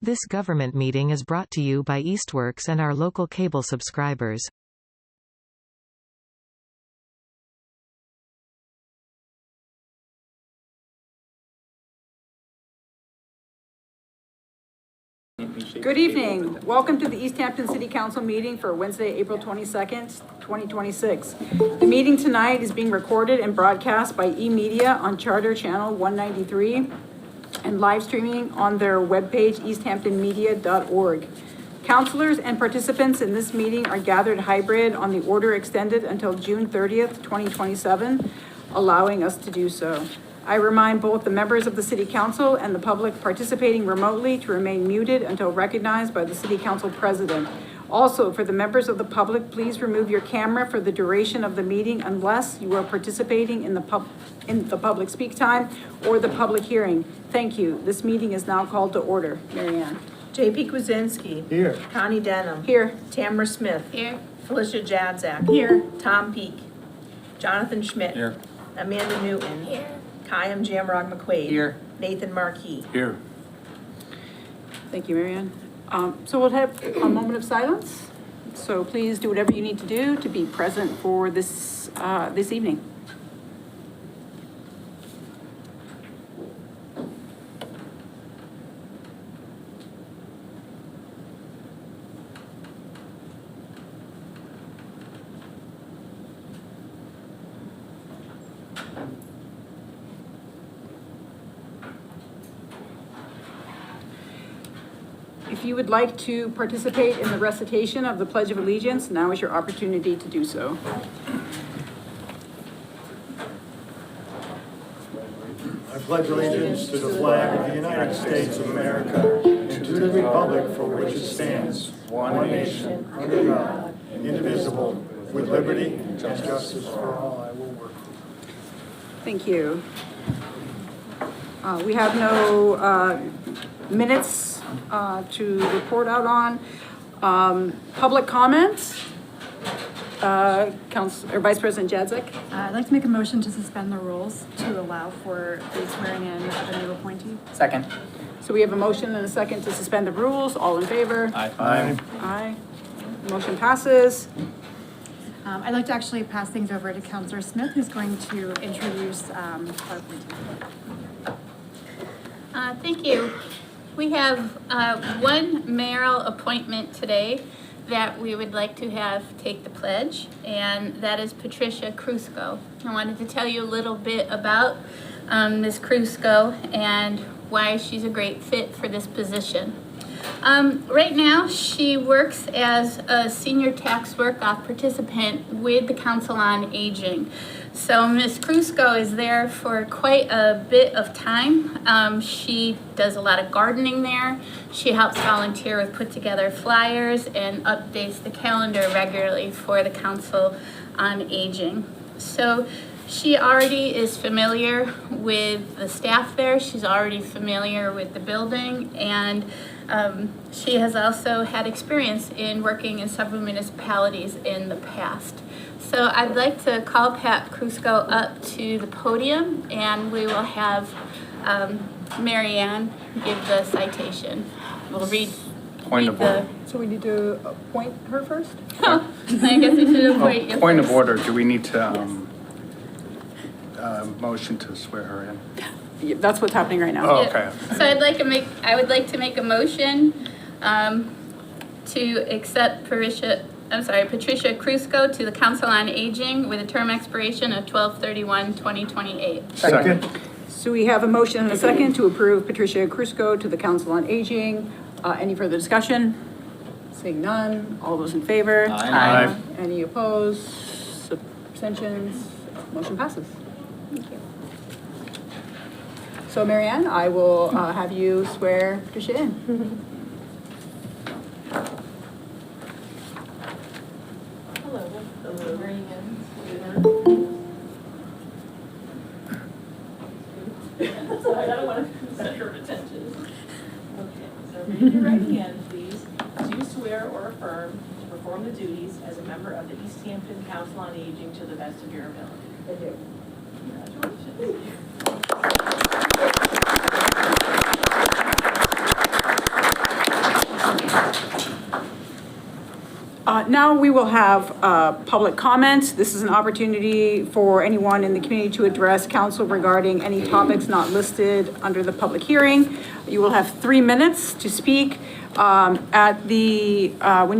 This government meeting is brought to you by Eastworks and our local cable subscribers. Good evening. Welcome to the Easthampton City Council meeting for Wednesday, April 22nd, 2026. The meeting tonight is being recorded and broadcast by e-media on Charter Channel 193 and live streaming on their webpage, easthamptonmedia.org. Councilors and participants in this meeting are gathered hybrid on the order extended until June 30th, 2027, allowing us to do so. I remind both the members of the City Council and the public participating remotely to remain muted until recognized by the City Council President. Also, for the members of the public, please remove your camera for the duration of the meeting unless you are participating in the public speak time or the public hearing. Thank you. This meeting is now called to order. Mary Ann. J.P. Kuzinski. Here. Connie Denham. Here. Tamara Smith. Here. Felicia Jadzak. Here. Tom Peak. Jonathan Schmidt. Here. Amanda Newton. Here. Kayam Jamrog McQuaid. Here. Nathan Markey. Here. Thank you, Mary Ann. So we'll have a moment of silence. So please do whatever you need to do to be present for this evening. If you would like to participate in the recitation of the Pledge of Allegiance, now is your opportunity to do so. I pledge allegiance to the flag of the United States of America and to the republic for which it stands, one nation, under God, indivisible, with liberty and justice for all. I will work. Thank you. We have no minutes to report out on. Public comments. Vice President Jadzak. I'd like to make a motion to suspend the rules to allow for the swearing in of a new appointee. Second. So we have a motion and a second to suspend the rules. All in favor? Aye. Aye. Motion passes. I'd like to actually pass things over to Councilor Smith, who's going to introduce our appointee. Thank you. We have one mayoral appointment today that we would like to have take the pledge, and that is Patricia Krusco. I wanted to tell you a little bit about Ms. Krusco and why she's a great fit for this position. Right now, she works as a senior tax work-off participant with the Council on Aging. So Ms. Krusco is there for quite a bit of time. She does a lot of gardening there. She helps volunteer with put together flyers and updates the calendar regularly for the Council on Aging. So she already is familiar with the staff there. She's already familiar with the building, and she has also had experience in working in several municipalities in the past. So I'd like to call Pat Krusco up to the podium, and we will have Mary Ann give the citation. We'll read the... So we need to appoint her first? I guess we should appoint you Point of first. order, do we need to motion to swear her in? Yeah, that's what's happening right now. Oh, Yeah. okay. So I would like to make a motion to accept Patricia Krusco to the Council on Aging with a term expiration of 12/31/2028. Second. So we have a motion and a second to approve Patricia Krusco to the Council on Aging. Any further discussion? Seeing none. All those in favor? Aye. Any opposed? Abstentions? Motion passes. Thank you. So Mary Ann, I will have you swear Patricia in. Hello. Mary Ann. So I don't want to set her attention. Okay, so raise your right hand, please. Do you swear or affirm to perform the duties as a member of the Easthampton Council on Aging to the best of your ability? I do. Congratulations. Now we will have public comments. This is an opportunity for anyone in the community to address council regarding any topics not listed under the public hearing. You will have 3 minutes to speak. When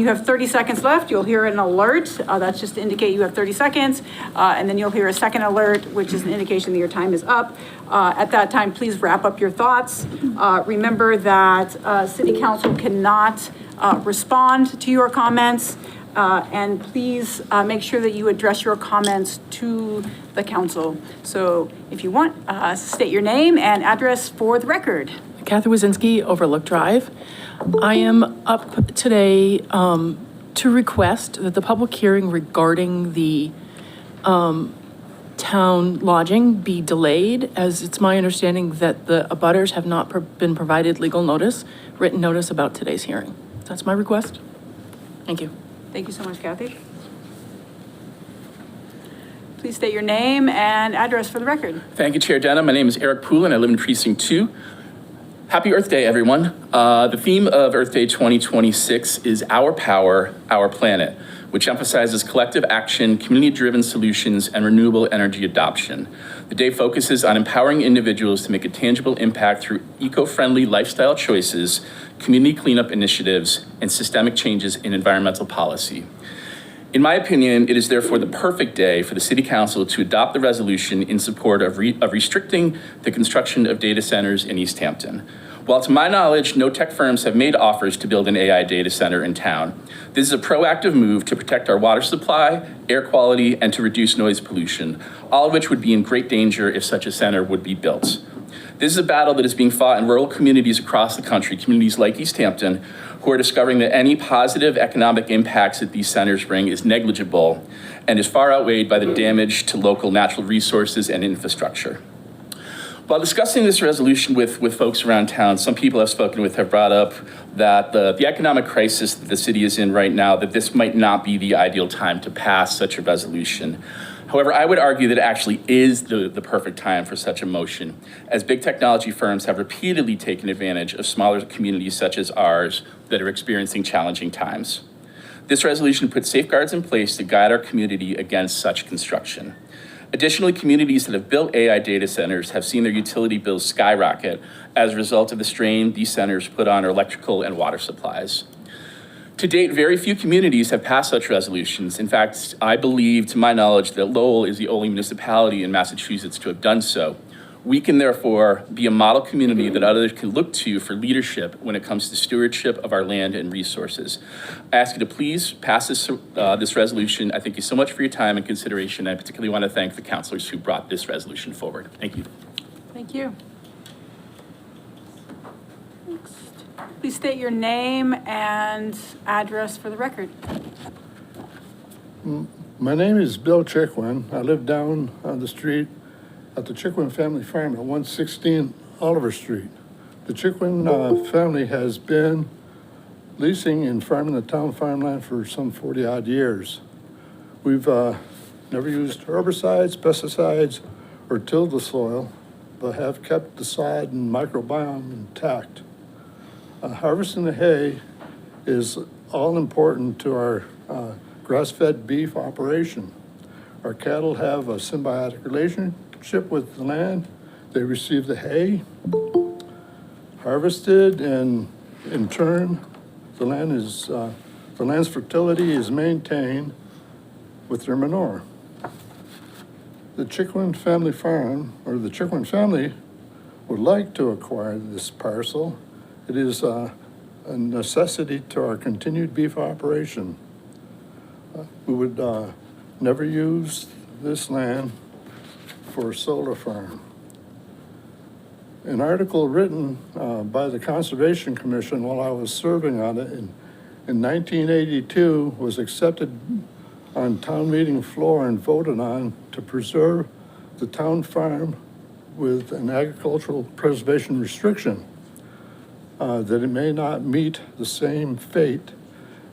you have 30 seconds left, you'll hear an alert. That's just to indicate you have 30 seconds. And then you'll hear a second alert, which is an indication that your time is up. At that time, please wrap up your thoughts. Remember that City Council cannot respond to your comments. And please make sure that you address your comments to the council. So if you want, state your name and address for the record. Kathy Wazinski, Overlook Drive. I am up today to request that the public hearing regarding the town lodging be delayed, as it's my understanding that the abutters have not been provided legal notice, written notice about today's hearing. That's my request. Thank you. Thank you so much, Kathy. Please state your name and address for the record. Thank you, Chair Denham. My name is Eric Poulin. I live in Precinct 2. Happy Earth Day, everyone. The theme of Earth Day 2026 is Our Power, Our Planet, which emphasizes collective action, community-driven solutions, and renewable energy adoption. The day focuses on empowering individuals to make a tangible impact through eco-friendly lifestyle choices, community cleanup initiatives, and systemic changes in environmental policy. In my opinion, it is therefore the perfect day for the City Council to adopt the resolution in support of restricting the construction of data centers in Easthampton. While to my knowledge, no tech firms have made offers to build an AI data center in town, this is a proactive move to protect our water supply, air quality, and to reduce noise pollution, all of which would be in great danger if such a center would be built. This is a battle that is being fought in rural communities across the country, communities like Easthampton, who are discovering that any positive economic impacts that these centers bring is negligible and is far outweighed by the damage to local natural resources and infrastructure. While discussing this resolution with folks around town, some people I've spoken with have brought up that the economic crisis that the city is in right now, that this might not be the ideal time to pass such a resolution. However, I would argue that it actually is the perfect time for such a motion, as big technology firms have repeatedly taken advantage of smaller communities such as ours that are experiencing challenging times. This resolution puts safeguards in place to guide our community against such construction. Additionally, communities that have built AI data centers have seen their utility bills skyrocket as a result of the strain these centers put on our electrical and water supplies. To date, very few communities have passed such resolutions. In fact, I believe, to my knowledge, that Lowell is the only municipality in Massachusetts to have done so. We can therefore be a model community that others can look to for leadership when it comes to stewardship of our land and resources. I ask you to please pass this resolution. I thank you so much for your time and consideration. I particularly want to thank the councilors who brought this resolution forward. Thank you. Thank you. Next. Please state your name and address for the record. My name is Bill Chickwin. I live down on the street at the Chickwin Family Farm at 116 Oliver Street. The Chickwin family has been leasing and farming the town farmland for some 40-odd years. We've never used herbicides, pesticides, or tilled the soil, but have kept the sod and microbiome intact. Harvesting the hay is all important to our grass-fed beef operation. Our cattle have a symbiotic relationship with the land. They receive the hay, harvested, and in turn, the land's fertility is maintained with their manure. The Chickwin Family Farm, or the Chickwin family, would like to acquire this parcel. It is a necessity to our continued beef operation. We would never use this land for a solar farm. An article written by the Conservation Commission while I was serving on it in 1982 was accepted on town meeting floor and voted on to preserve the town farm with an agricultural preservation restriction, that it may not meet the same fate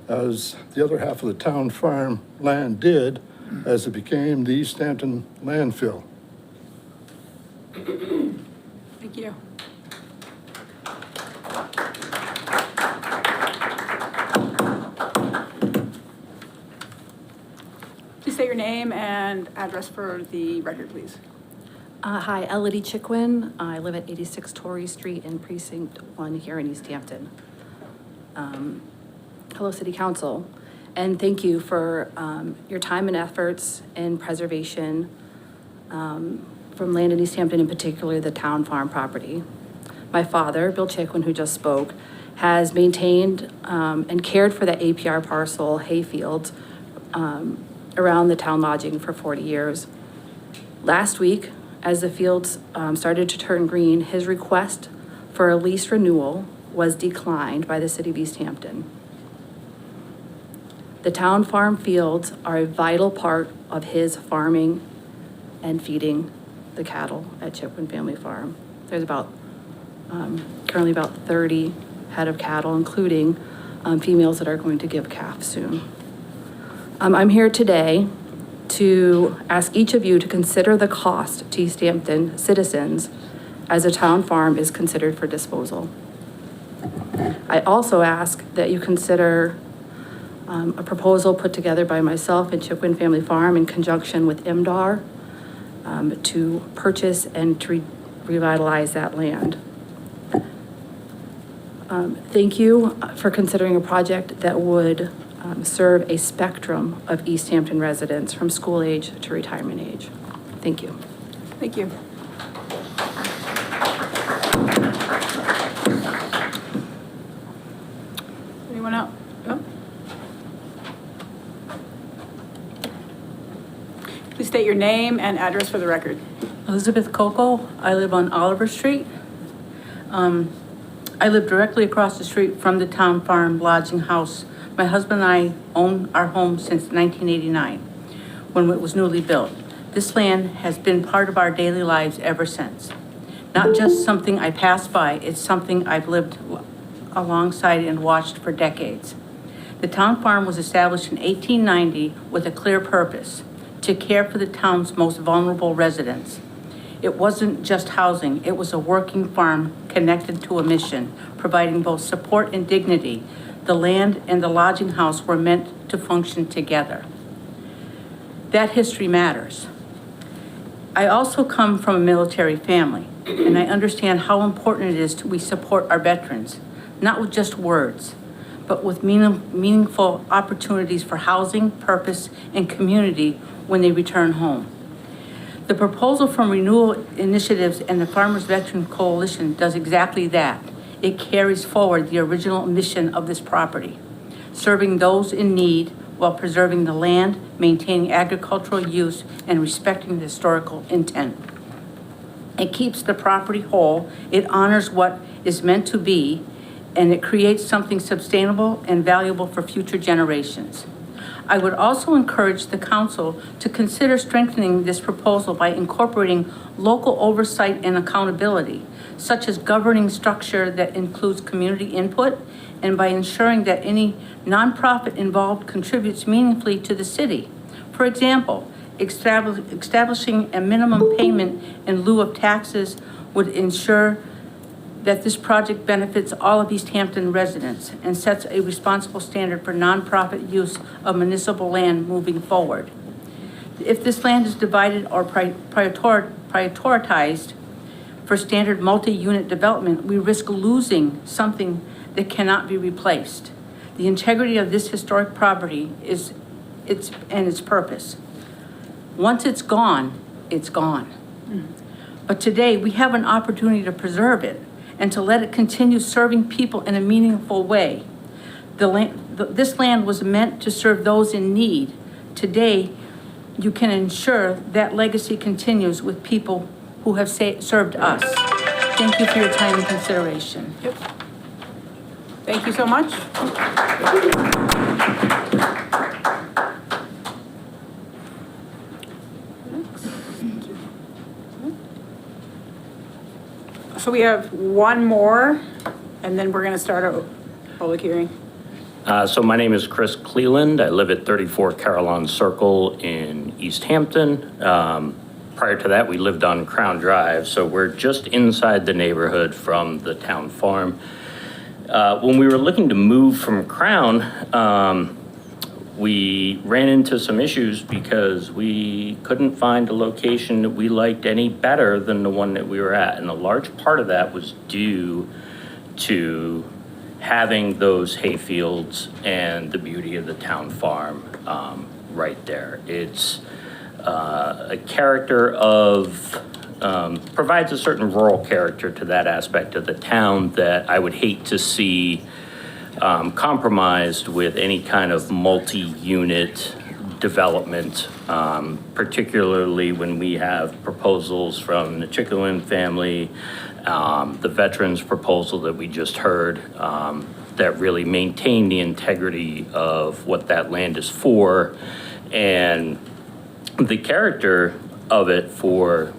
as the other half of the town farm land did as it became the Easthampton landfill. Thank you. your name and address for the record, please. Hi, Elodie Chiquin. I live at 86 Torrey Street in Precinct 1 here in Easthampton. Hello, City Council, and thank you for your time and efforts in preservation from land in Easthampton, in particular the town farm property. My father, Bill Chiquin, who just spoke, has maintained and cared for the APR parcel hayfield around the town lodging for 40 years. Last week, as the fields started to turn green, his request for a lease renewal was declined by the city of Easthampton. The town farm fields are a vital part of his farming and feeding the cattle at Chiquin Family Farm. There's currently about 30 head of cattle, including females that are going to give calves soon. I'm here today to ask each of you to consider the cost to Easthampton citizens as a town farm is considered for disposal. I also ask that you consider a proposal put together by myself and Chiquin Family Farm in conjunction with IMDAR to purchase and to revitalize that land. Thank you for considering a project that would serve a spectrum of Easthampton residents from school age to retirement age. Thank you. Thank you. Anyone else? No? Please state your name and address for the record. Elizabeth Coco. I live on Oliver Street. I live directly across the street from the town farm lodging house. My husband and I own our home since 1989, when it was newly built. This land has been part of our daily lives ever since. Not just something I pass by, it's something I've lived alongside and watched for decades. The town farm was established in 1890 with a clear purpose: to care for the town's most vulnerable residents. It wasn't just housing, it was a working farm connected to a mission, providing both support and dignity. The land and the lodging house were meant to function together. That history matters. I also come from a military family, and I understand how important it is we support our veterans, not with just words, but with meaningful opportunities for housing, purpose, and community when they return home. The proposal from Renewal Initiatives and the Farmers Veteran Coalition does exactly that. It carries forward the original mission of this property, serving those in need while preserving the land, maintaining agricultural use, and respecting the historical intent. It keeps the property whole, it honors what is meant to be, and it creates something sustainable and valuable for future generations. I would also encourage the council to consider strengthening this proposal by incorporating local oversight and accountability, such as governing structure that includes community input, and by ensuring that any nonprofit involved contributes meaningfully to the city. For example, establishing a minimum payment in lieu of taxes would ensure that this project benefits all of Easthampton residents and sets a responsible standard for nonprofit use of municipal land moving forward. If this land is divided or prioritized for standard multi-unit development, we risk losing something that cannot be replaced. The integrity of this historic property is its purpose. Once it's gone, it's gone. But today we have an opportunity to preserve it and to let it continue serving people in a meaningful way. This land was meant to serve those in need. Today, you can ensure that legacy continues with people who have served us. Thank you for your time and consideration. Yep. Thank you so much. So we have one more, and then we're going to start a public hearing. So my name is Chris Cleland. I live at 34 Carillon Circle in Easthampton. Prior to that, we lived on Crown Drive, so we're just inside the neighborhood from the town farm. When we were looking to move from Crown, we ran into some issues because we couldn't find a location that we liked any better than the one that we were at. And a large part of that was due to having those hay fields and the beauty of the town farm right there. It's a character of, provides a certain rural character to that aspect of the town that I would hate to see compromised with any kind of multi-unit development, particularly when we have proposals from the Chickilin family, the veterans proposal that we just heard, that really maintain the integrity of what that land is for and the character of it for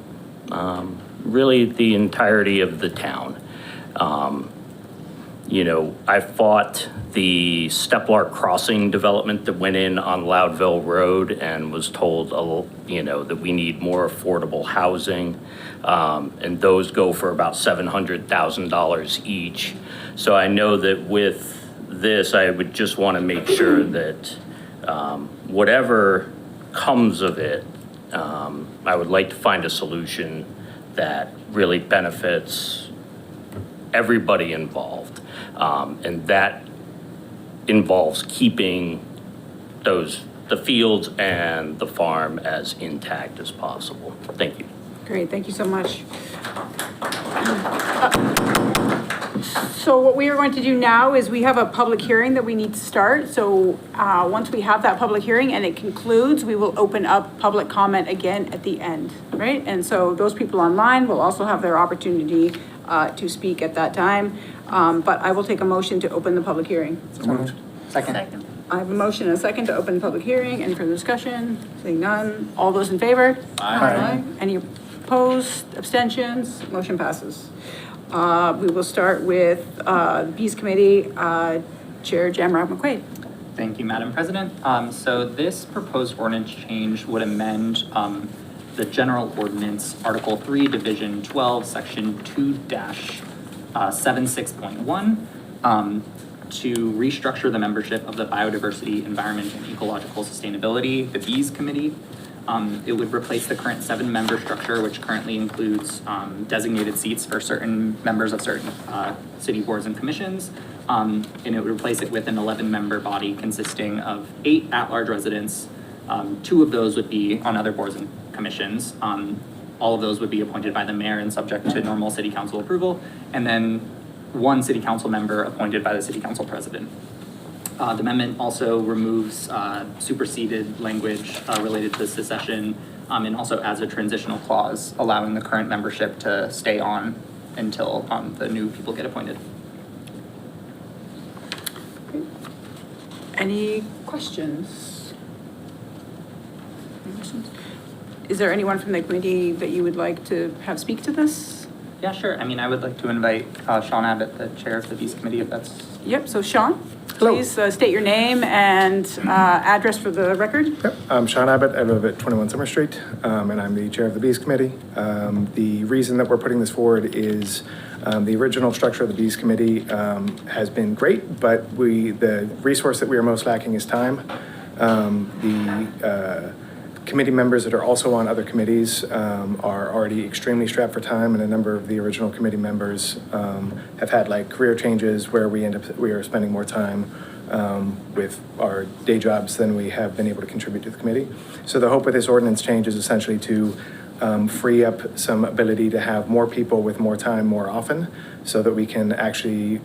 really the entirety of the town. You know, I fought the Steplar Crossing development that went in on Loudville Road and was told, you know, that we need more affordable housing. And those go for about $700,000 each. So I know that with this, I would just want to make sure that whatever comes of it, I would like to find a solution that really benefits everybody involved. And that involves keeping the fields and the farm as intact as possible. Thank you. Great, thank you so much. So what we are going to do now is we have a public hearing that we need to start. So once we have that public hearing and it concludes, we will open up public comment again at the end, right? And so those people online will also have their opportunity to speak at that time. But I will take a motion to open the public hearing. So moved. Second. I have a motion and a second to open the public hearing. Any further discussion? Seeing none. All those in favor? Aye. Any opposed? Abstentions? Motion passes. We will start with the Bees Committee, Chair Jamrock McQuaid. Thank you, Madam President. So this proposed ordinance change would amend the general ordinance, Article 3, Division 12, Section 2-76.1, to restructure the membership of the Biodiversity, Environment, and Ecological Sustainability, the Bees Committee. It would replace the current 7-member structure, which currently includes designated seats for certain members of certain city boards and commissions. And it would replace it with an 11-member body consisting of 8 at-large residents. 2 of those would be on other boards and commissions. All of those would be appointed by the mayor and subject to normal city council approval. And then 1 city council member appointed by the city council president. The amendment also removes superseded language related to secession and also adds a transitional clause allowing the current membership to stay on until the new people get appointed. Any questions? Any questions? Is there anyone from the committee that you would like to have speak to this? Yeah, sure. I mean, I would like to invite Sean Abbott, the chair of the Bees Committee, if that's... Yep, so Sean, Hello. please state your name and address for the record. Yep, I'm Sean Abbott. I live at 21 Summer Street, and I'm the chair of the Bees Committee. The reason that we're putting this forward is the original structure of the Bees Committee has been great, but the resource that we are most lacking is time. The committee members that are also on other committees are already extremely strapped for time, and a number of the original committee members have had like career changes where we are spending more time with our day jobs than we have been able to contribute to the committee. So the hope with this ordinance change is essentially to free up some ability to have more people with more time more often, so that we can actually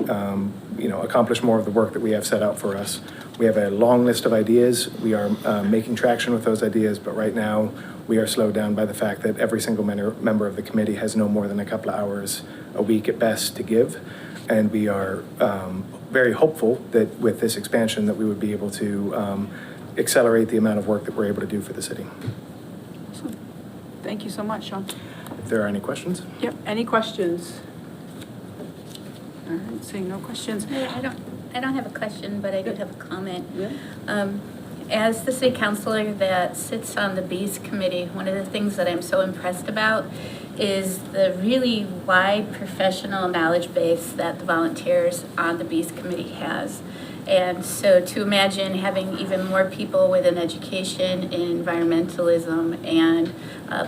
accomplish more of the work that we have set out for us. We have a long list of ideas. We are making traction with those ideas, but right now we are slowed down by the fact that every single member of the committee has no more than a couple of hours a week at best to give. And we are very hopeful that with this expansion that we would be able to accelerate the amount of work that we're able to do for the city. Awesome. Thank you so much, Sean. If there are any questions? Yep, any questions? All right, seeing no questions. I don't have a question, but I do have a comment. Yeah. As the city councilor that sits on the Bees Committee, one of the things that I'm so impressed about is the really wide professional knowledge base that the volunteers on the Bees Committee has. And so to imagine having even more people with an education in environmentalism and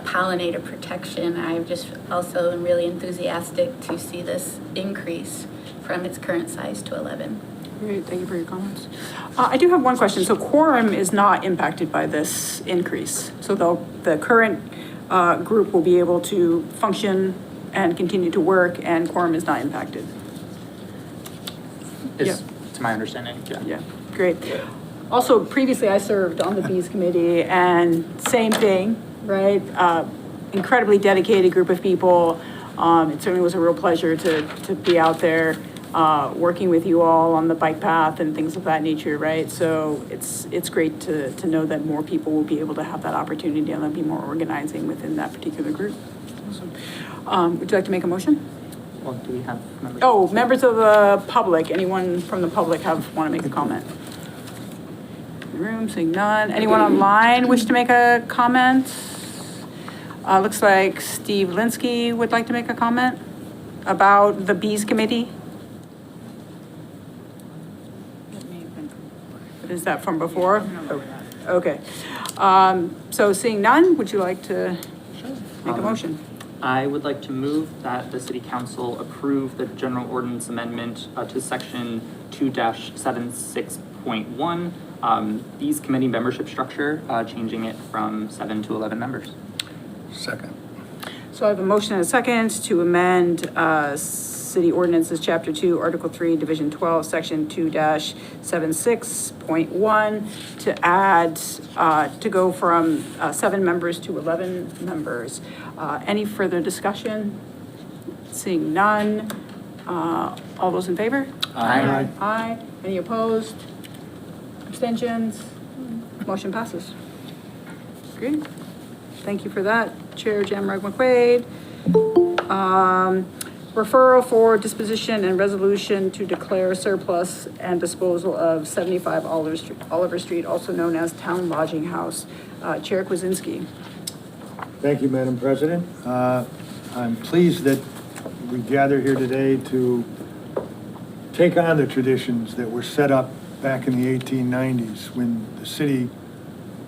pollinator protection, I just also am really enthusiastic to see this increase from its current size to 11. Great, thank you for your comments. I do have one question. So quorum is not impacted by this increase. So the current group will be able to function and continue to work, and quorum is not impacted. To my understanding, yeah. Yeah, great. Also, previously I served on the Bees Committee, and same thing, right? Incredibly dedicated group of people. It certainly was a real pleasure to be out there working with you all on the bike path and things of that nature, right? So it's great to know that more people will be able to have that opportunity and there'll be more organizing within that particular group. Awesome. Would you like to make a motion? Well, do we have members? Oh, members of the public, anyone from the public want to make a comment? In the room, seeing none. Anyone online wish to make a comment? Looks like Steve Linsky would like to make a comment about the Bees Committee. Is that from before? Okay. So seeing none, would you like to make a motion? I would like to move that the city council approve the general ordinance amendment to section 2-76.1, Bees Committee membership structure, changing it from 7 to 11 members. Second. So I have a motion and a second to amend City Ordinances, Chapter 2, Article 3, Division 12, Section 2-76.1 to add, to go from 7 members to 11 members. Any further discussion? Seeing none. All those in favor? Aye. Aye. Any opposed? Abstentions? Motion passes. Great. Thank you for that, Chair Jamrog McQuaid. Referral for disposition and resolution to declare surplus and disposal of 75 Oliver Street, also known as Town Lodging House. Chair Kwasinski. Thank you, Madam President. I'm pleased that we gather here today to take on the traditions that were set up back in the 1890s when the city,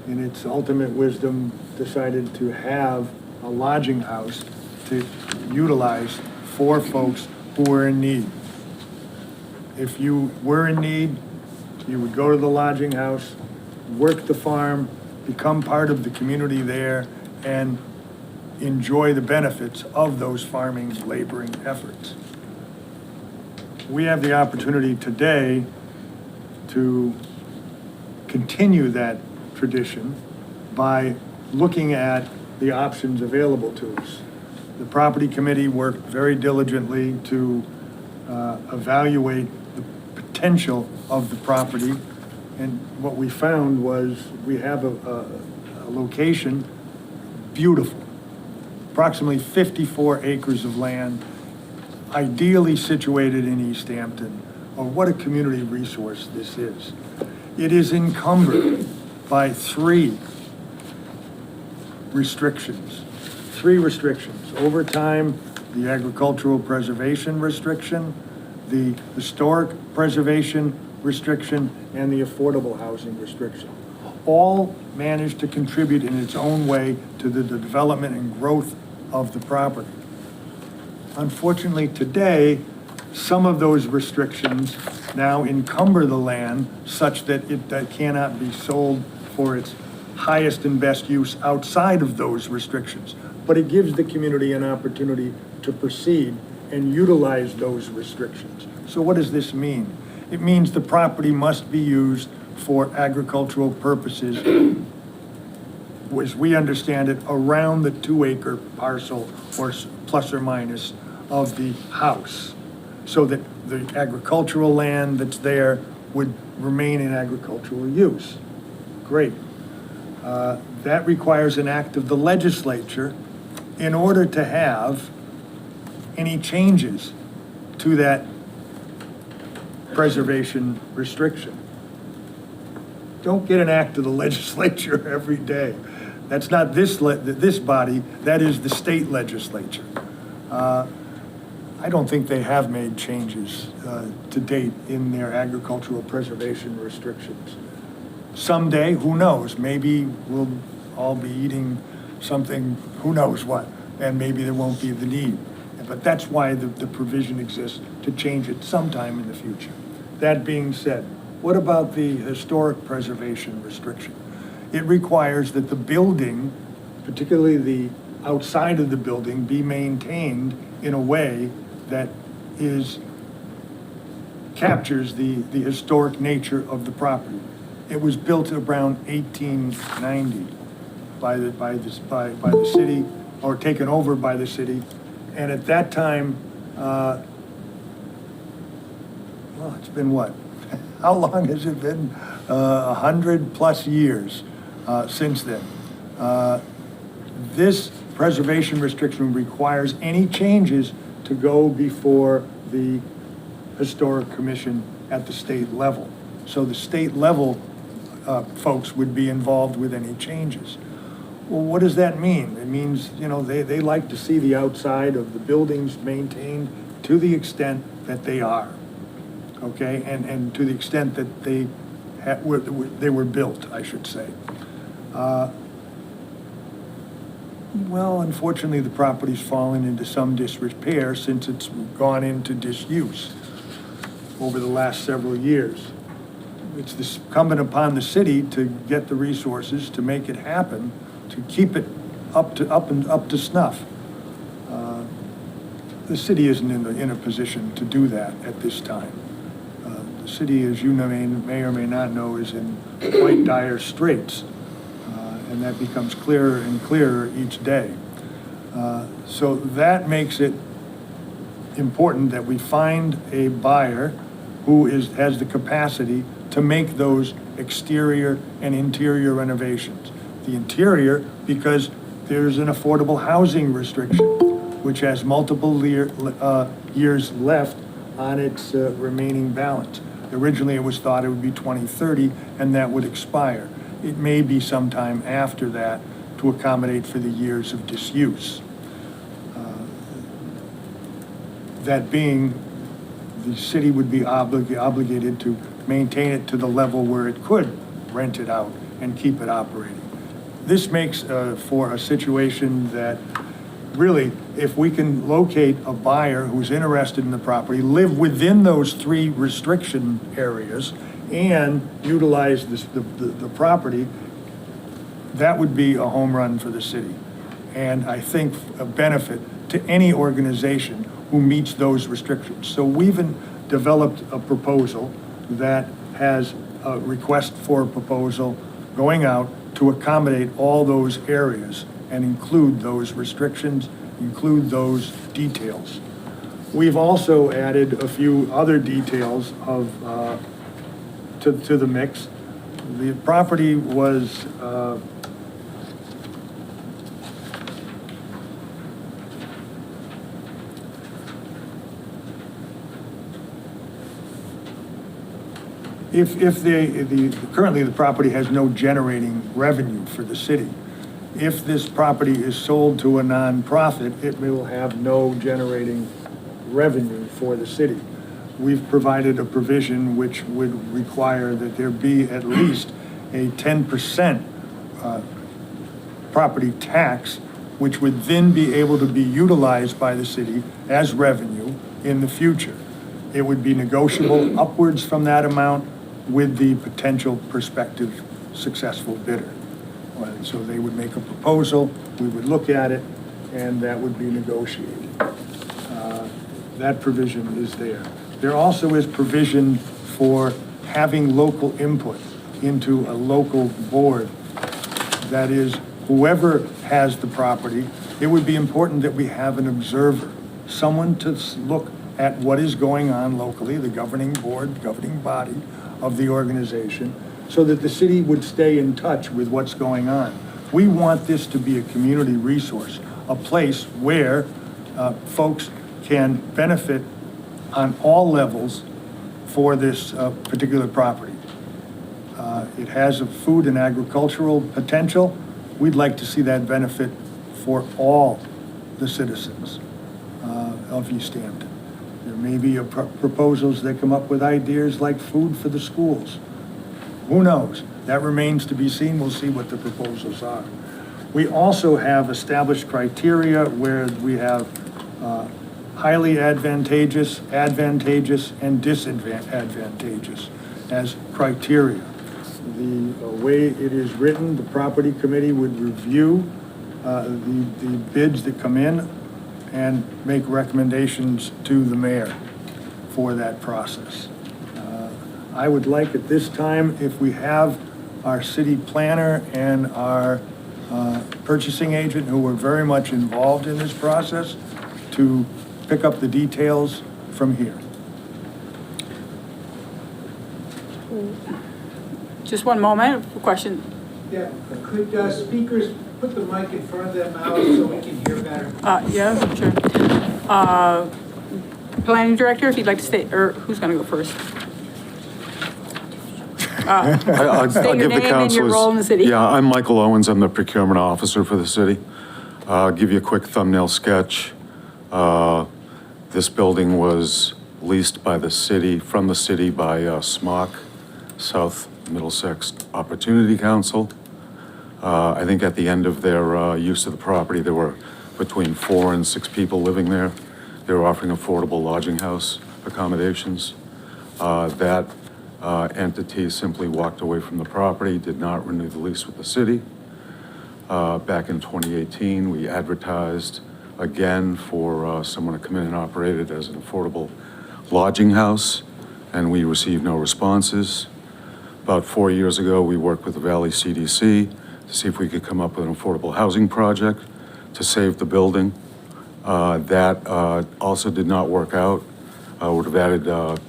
in its ultimate wisdom, decided to have a lodging house to utilize for folks who were in need. If you were in need, you would go to the lodging house, work the farm, become part of the community there, and enjoy the benefits of those farming, laboring efforts. We have the opportunity today to continue that tradition by looking at the options available to us. The property committee worked very diligently to evaluate the potential of the property. And what we found was we have a location, beautiful, approximately 54 acres of land, ideally situated in Easthampton. Oh, what a community resource this is. It is encumbered by three restrictions. Over time, the agricultural preservation restriction, the historic preservation restriction, and the affordable housing restriction. All managed to contribute in its own way to the development and growth of the property. Unfortunately, today, some of those restrictions now encumber the land such that it cannot be sold for its highest and best use outside of those restrictions. But it gives the community an opportunity to proceed and utilize those restrictions. So what does this mean? It means the property must be used for agricultural purposes, as we understand it, around the 2-acre parcel or plus or minus of the house, so that the agricultural land that's there would remain in agricultural use. Great. That requires an act of the legislature in order to have any changes to that preservation restriction. Don't get an act of the legislature every day. That's not this body, that is the state legislature. I don't think they have made changes to date in their agricultural preservation restrictions. Someday, who knows, maybe we'll all be eating something, who knows what, and maybe there won't be the need. But that's why the provision exists, to change it sometime in the future. That being said, what about the historic preservation restriction? It requires that the building, particularly the outside of the building, be maintained in a way that captures the historic nature of the property. It was built around 1890 by the city, or taken over by the city. And at that time, well, it's been what? How long has it been? 100+ years since then. This preservation restriction requires any changes to go before the Historic Commission at the state level. So the state level folks would be involved with any changes. Well, what does that mean? It means, you know, they like to see the outside of the buildings maintained to the extent that they are, okay? And to the extent that they were built, I should say. Well, unfortunately, the property's fallen into some disrepair since it's gone into disuse over the last several years. It's incumbent upon the city to get the resources to make it happen, to keep it up to snuff. The city isn't in a position to do that at this time. The city, as you may or may not know, is in quite dire straits, and that becomes clearer and clearer each day. So that makes it important that we find a buyer who has the capacity to make those exterior and interior renovations. The interior, because there's an affordable housing restriction, which has multiple years left on its remaining balance. Originally, it was thought it would be 2030, and that would expire. It may be sometime after that to accommodate for the years of disuse. That being, the city would be obligated to maintain it to the level where it could rent it out and keep it operating. This makes for a situation that really, if we can locate a buyer who's interested in the property, live within those 3 restriction areas, and utilize the property, that would be a home run for the city. And I think a benefit to any organization who meets those restrictions. So we've developed a proposal that has a request for a proposal going out to accommodate all those areas and include those restrictions, include those details. We've also added a few other details to the mix. The property was currently the property has no generating revenue for the city. If this property is sold to a nonprofit, it will have no generating revenue for the city. We've provided a provision which would require that there be at least a 10% property tax, which would then be able to be utilized by the city as revenue in the future. It would be negotiable upwards from that amount with the potential prospective successful bidder. So they would make a proposal, we would look at it, and that would be negotiated. That provision is there. There also is provision for having local input into a local board. That is, whoever has the property, it would be important that we have an observer, someone to look at what is going on locally, the governing board, governing body of the organization, so that the city would stay in touch with what's going on. We want this to be a community resource, a place where folks can benefit on all levels for this particular property. It has a food and agricultural potential. We'd like to see that benefit for all the citizens of Easthampton. There may be proposals that come up with ideas like food for the schools. Who knows? That remains to be seen. We'll see what the proposals are. We also have established criteria where we have highly advantageous, and disadvantageous as criteria. The way it is written, the property committee would review the bids that come in and make recommendations to the mayor for that process. I would like at this time, if we have our city planner and our purchasing agent, who were very much involved in this process, to pick up the details from here. Just one moment, question. Yeah, could speakers put the mic in front of their mouths so we can hear better? Yeah, sure. Planning director, if you'd like to stay, or who's gonna go first? I'll State your give the name and your councilors. role in the city. Yeah, I'm Michael Owens. I'm the procurement officer for the city. I'll give you a quick thumbnail sketch. This building was leased by the city, from the city by SMOC, South Middlesex Opportunity Council. I think at the end of their use of the property, there were between 4 and 6 people living there. They were offering affordable lodging house accommodations. That entity simply walked away from the property, did not renew the lease with the city. Back in 2018, we advertised again for someone to come in and operate it as an affordable lodging house, and we received no responses. About 4 years ago, we worked with the Valley CDC to see if we could come up with an affordable housing project to save the building. That also did not work out. Would have added a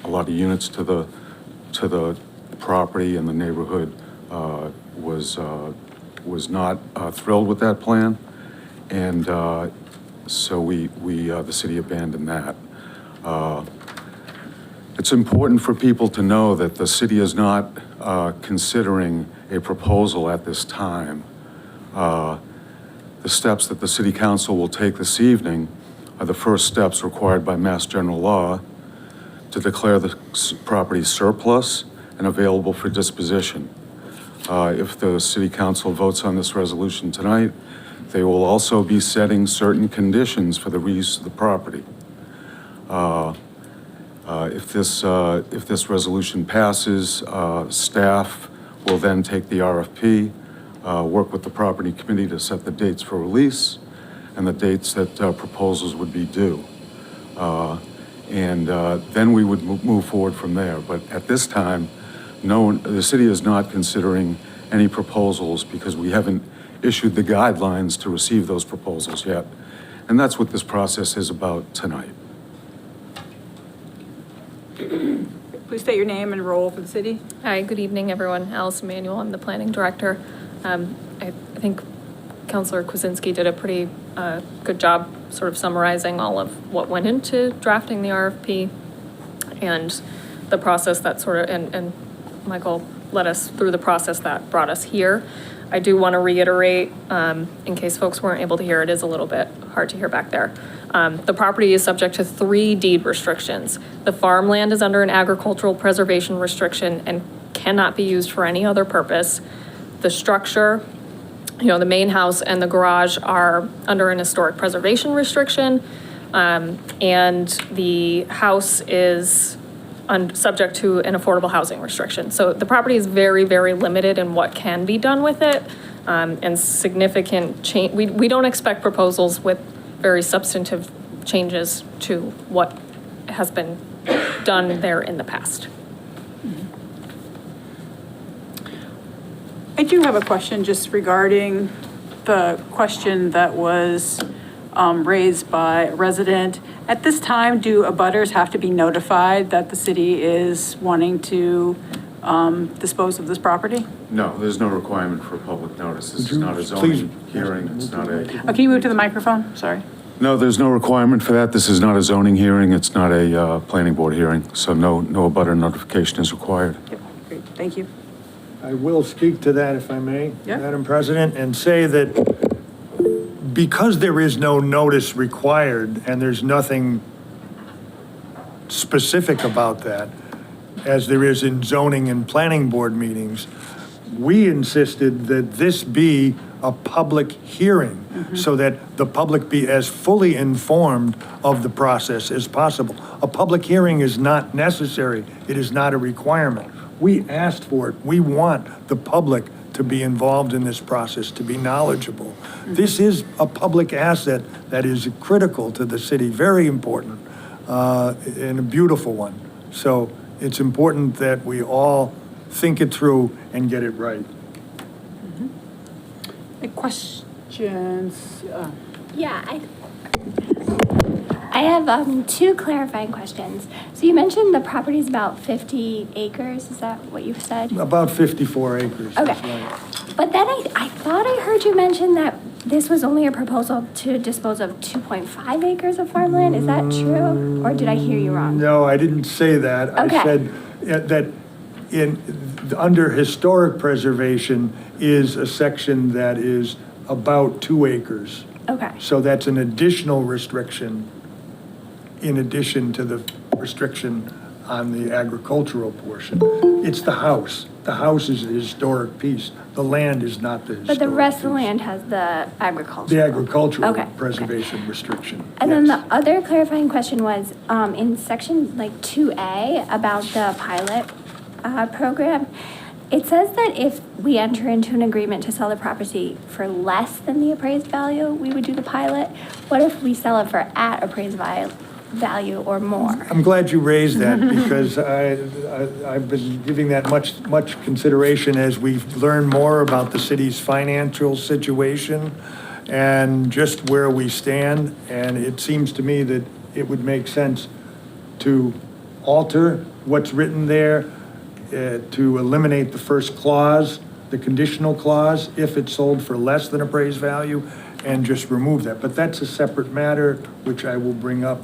lot of units to the property, and the neighborhood was not thrilled with that plan, and so the city abandoned that. It's important for people to know that the city is not considering a proposal at this time. The steps that the city council will take this evening are the first steps required by Mass General Law to declare the property surplus and available for disposition. If the city council votes on this resolution tonight, they will also be setting certain conditions for the reuse of the property. If this resolution passes, staff will then take the RFP, work with the property committee to set the dates for release and the dates that proposals would be due. Then we would move forward from there. But at this time, the city is not considering any proposals because we haven't issued the guidelines to receive those proposals yet. And that's what this process is about tonight. Please state your name and role for the city. Hi, good evening, everyone. Alice Emanuel, I'm the planning director. I think Councilor Kwasinski did a pretty good job sort of summarizing all of what went into drafting the RFP and the process that sort of, and Michael led us through the process that brought us here. I do want to reiterate, in case folks weren't able to hear, it is a little bit hard to hear back there. The property is subject to 3 deed restrictions. The farmland is under an agricultural preservation restriction and cannot be used for any other purpose. The structure, the main house and the garage are under an historic preservation restriction, and the house is subject to an affordable housing restriction. So the property is very, very limited in what can be done with it, and significant change. We don't expect proposals with very substantive changes to what has been done there in the past. I do have a question just regarding the question that was raised by a resident. At this time, do abutters have to be notified that the city is wanting to dispose of this property? No, there's no requirement for a public notice. This is not a zoning hearing. It's not a... Can you move to the microphone? Sorry. No, there's no requirement for that. This is not a zoning hearing. It's not a planning board hearing. So no abutter notification is required. Yep. Great. Thank you. I will speak to that if I may, Madam President, and say that because there is no notice required and there's nothing specific about that, as there is in zoning and planning board meetings, we insisted that this be a public hearing so that the public be as fully informed of the process as possible. A public hearing is not necessary. It is not a requirement. We asked for it. We want the public to be involved in this process, to be knowledgeable. This is a public asset that is critical to the city, very important, and a beautiful one. So it's important that we all think it through and get it right. Questions? Yeah, I have two clarifying questions. So you mentioned the property's about 50 acres, is that what you said? About 54 acres. Okay. That's right. But then I thought I heard you mention that this was only a proposal to dispose of 2.5 acres of farmland. Is that true? Or did I hear you wrong? No, I didn't say that. Okay. I said that under historic preservation is a section that is about 2 acres. Okay. So that's an additional restriction in addition to the restriction on the agricultural portion. It's the house. The house is a historic piece. The land is not the historic But the rest of the piece. land has the agricultural. The agricultural Okay, preservation restriction. And then yes. the other clarifying question was, in section like 2A about the pilot program, it says that if we enter into an agreement to sell the property for less than the appraised value, we would do the pilot. What if we sell it for at appraised value or more? I'm glad you raised that because I've been giving that much consideration as we learn more about the city's financial situation and just where we stand. And it seems to me that it would make sense to alter what's written there, to eliminate the first clause, the conditional clause, if it's sold for less than appraised value, and just remove that. But that's a separate matter, which I will bring up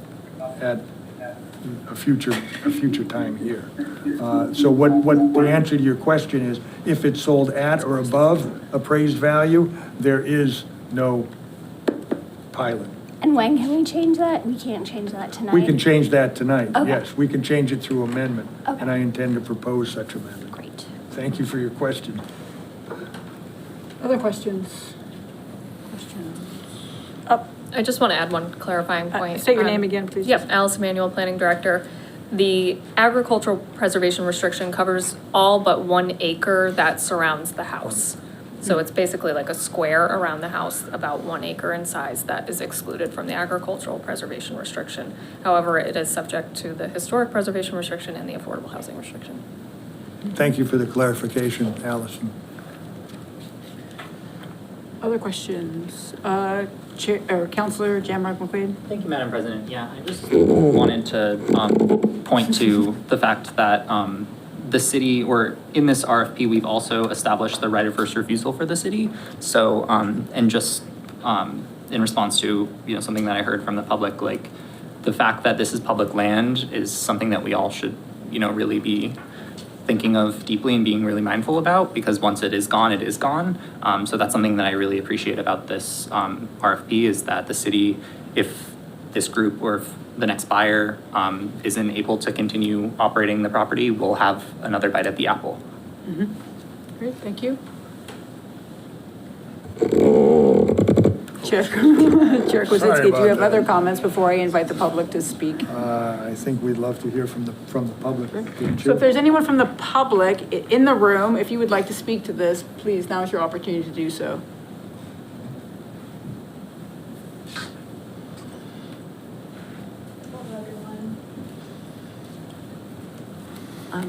at a future time here. So what the answer to your question is, if it's sold at or above appraised value, there is no pilot. And when can we change that? We can't change that tonight. We can change that tonight, Okay. yes. We can change it through amendment, Okay. and I intend to propose such amendment. Great. Thank you for your question. Other questions? Questions? I just want to add one clarifying point. State your name again, please. Yep, Alice Emanuel, Planning Director. The agricultural preservation restriction covers all but 1 acre that surrounds the house. So it's basically like a square around the house, about 1 acre in size, that is excluded from the agricultural preservation restriction. However, it is subject to the historic preservation restriction and the affordable housing restriction. Thank you for the clarification, Allison. Other questions? Councilor Jamrock McQuaid? Thank you, Madam President. Yeah, I just wanted to point to the fact that the city, or in this RFP, we've also established the right of first refusal for the city. So, and just in response to, something that I heard from the public, like the fact that this is public land is something that we all should, really be thinking of deeply and being really mindful about, because once it is gone, it is gone. So that's something that I really appreciate about this RFP, is that the city, if this group or if the next buyer isn't able to continue operating the property, will have another bite at the apple. Mm-hmm. Great, thank you. Chair Kwasinski, do you have other comments before I invite the public to speak? I think we'd love to hear from the public. So if there's anyone from the public in the room, if you would like to speak to this, please, now is your opportunity to do so.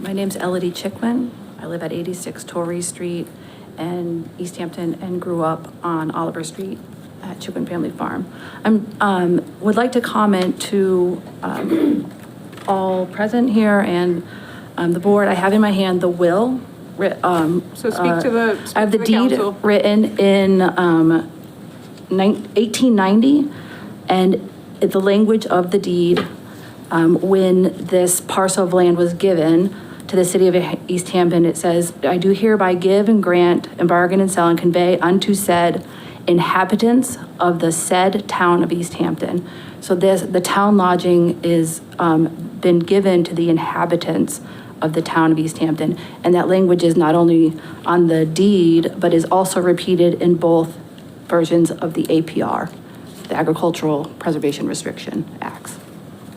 My name's Elodie Chickman. I live at 86 Torrey Street in Easthampton and grew up on Oliver Street at Chickman Family Farm. I would like to comment to all present here and the board. I have in my hand the will. So speak to the I have the deed council. written in 1890, and the language of the deed when this parcel of land was given to the city of Easthampton, it says, "I do hereby give and grant and bargain and sell and convey unto said inhabitants of the said town of Easthampton. So the town lodging is been given to the inhabitants of the town of Easthampton. And that language is not only on the deed, but is also repeated in both versions of the APR, the Agricultural Preservation Restriction Acts.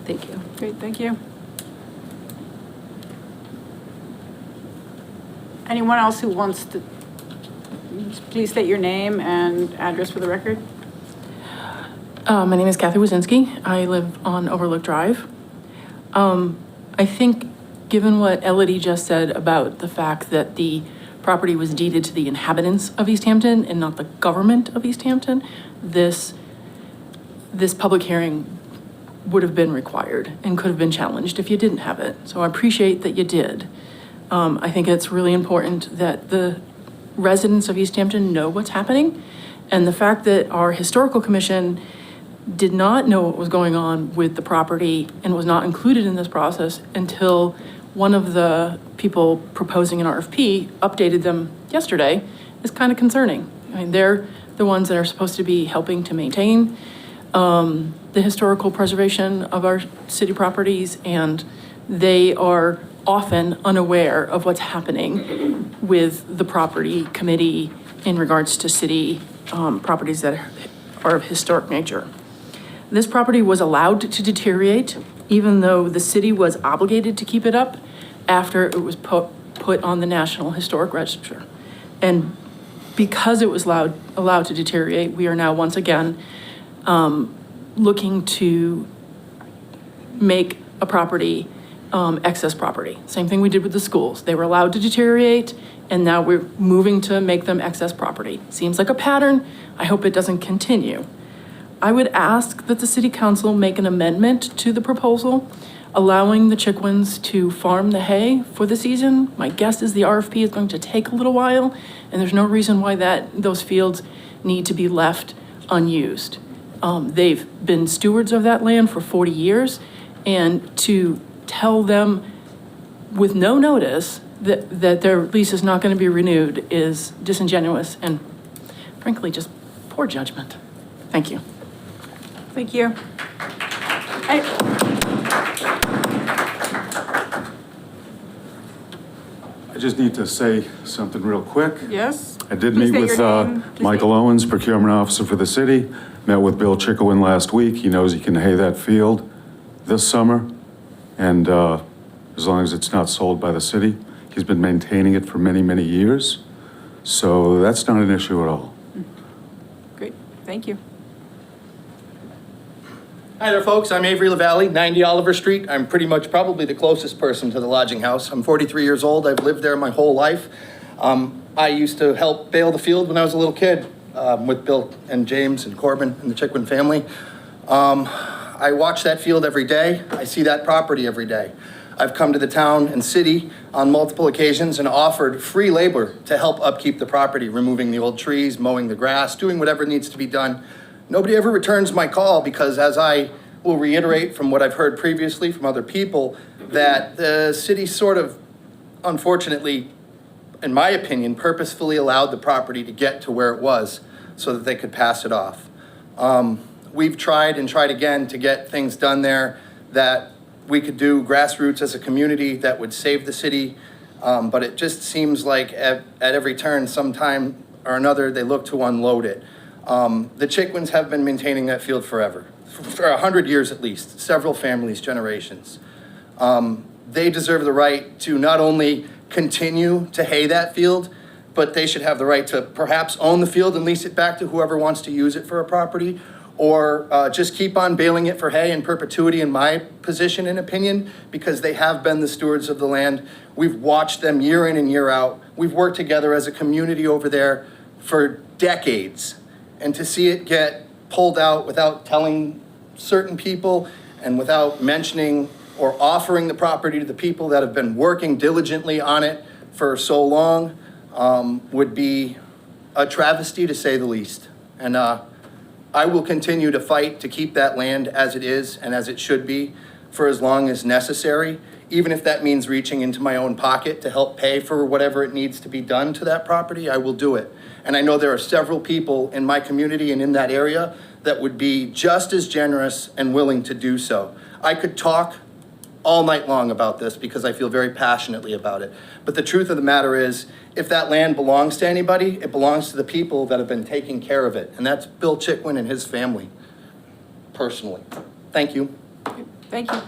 Thank you. Great, thank you. Anyone else who wants to, please state your name and address for the record. My name is Kathy Wazinski. I live on Overlook Drive. I think, given what Elodie just said about the fact that the property was deeded to the inhabitants of Easthampton and not the government of Easthampton, this public hearing would have been required and could have been challenged if you didn't have it. So I appreciate that you did. I think it's really important that the residents of Easthampton know what's happening, and the fact that our historical commission did not know what was going on with the property and was not included in this process until one of the people proposing an RFP updated them yesterday is kind of concerning. I mean, they're the ones that are supposed to be helping to maintain the historical preservation of our city properties, and they are often unaware of what's happening with the property committee in regards to city properties that are of historic nature. This property was allowed to deteriorate, even though the city was obligated to keep it up after it was put on the National Historic Register. And because it was allowed to deteriorate, we are now once again looking to make a property excess property. Same thing we did with the schools. They were allowed to deteriorate, and now we're moving to make them excess property. Seems like a pattern. I hope it doesn't continue. I would ask that the city council make an amendment to the proposal, allowing the Chickwins to farm the hay for the season. My guess is the RFP is going to take a little while, and there's no reason why those fields need to be left unused. They've been stewards of that land for 40 years, and to tell them with no notice that their lease is not going to be renewed is disingenuous and frankly just poor judgment. Thank you. Thank you. I just need to say something real quick. Yes? I did Please meet state with your name. Michael Owens, procurement officer for the city. Met with Bill Chickowin last week. He knows he can hay that field this summer. And as long as it's not sold by the city, he's been maintaining it for many, many years. So that's not an issue at all. Great, thank you. Hi there, folks. I'm Avery LaValle, 90 Oliver Street. I'm pretty much probably the closest person to the lodging house. I'm 43 years old. I've lived there my whole life. I used to help bale the field when I was a little kid with Bill and James and Corbin and the Chickwin family. I watch that field every day. I see that property every day. I've come to the town and city on multiple occasions and offered free labor to help upkeep the property, removing the old trees, mowing the grass, doing whatever needs to be done. Nobody ever returns my call because, as I will reiterate from what I've heard previously from other people, that the city sort of, unfortunately, in my opinion, purposefully allowed the property to get to where it was so that they could pass it off. We've tried and tried again to get things done there that we could do grassroots as a community that would save the city, but it just seems like at every turn, sometime or another, they look to unload it. The Chickwins have been maintaining that field forever, for 100 years at least, several families, generations. They deserve the right to not only continue to hay that field, but they should have the right to perhaps own the field and lease it back to whoever wants to use it for a property, or just keep on baling it for hay in perpetuity, in my position and opinion, because they have been the stewards of the land. We've watched them year in and year out. We've worked together as a community over there for decades. And to see it get pulled out without telling certain people and without mentioning or offering the property to the people that have been working diligently on it for so long would be a travesty, to say the least. And I will continue to fight to keep that land as it is and as it should be for as long as necessary, even if that means reaching into my own pocket to help pay for whatever it needs to be done to that property, I will do it. And I know there are several people in my community and in that area that would be just as generous and willing to do so. I could talk all night long about this because I feel very passionately about it. But the truth of the matter is, if that land belongs to anybody, it belongs to the people that have been taking care of it. And that's Bill Chickwin and his family, personally. Thank you. Thank you.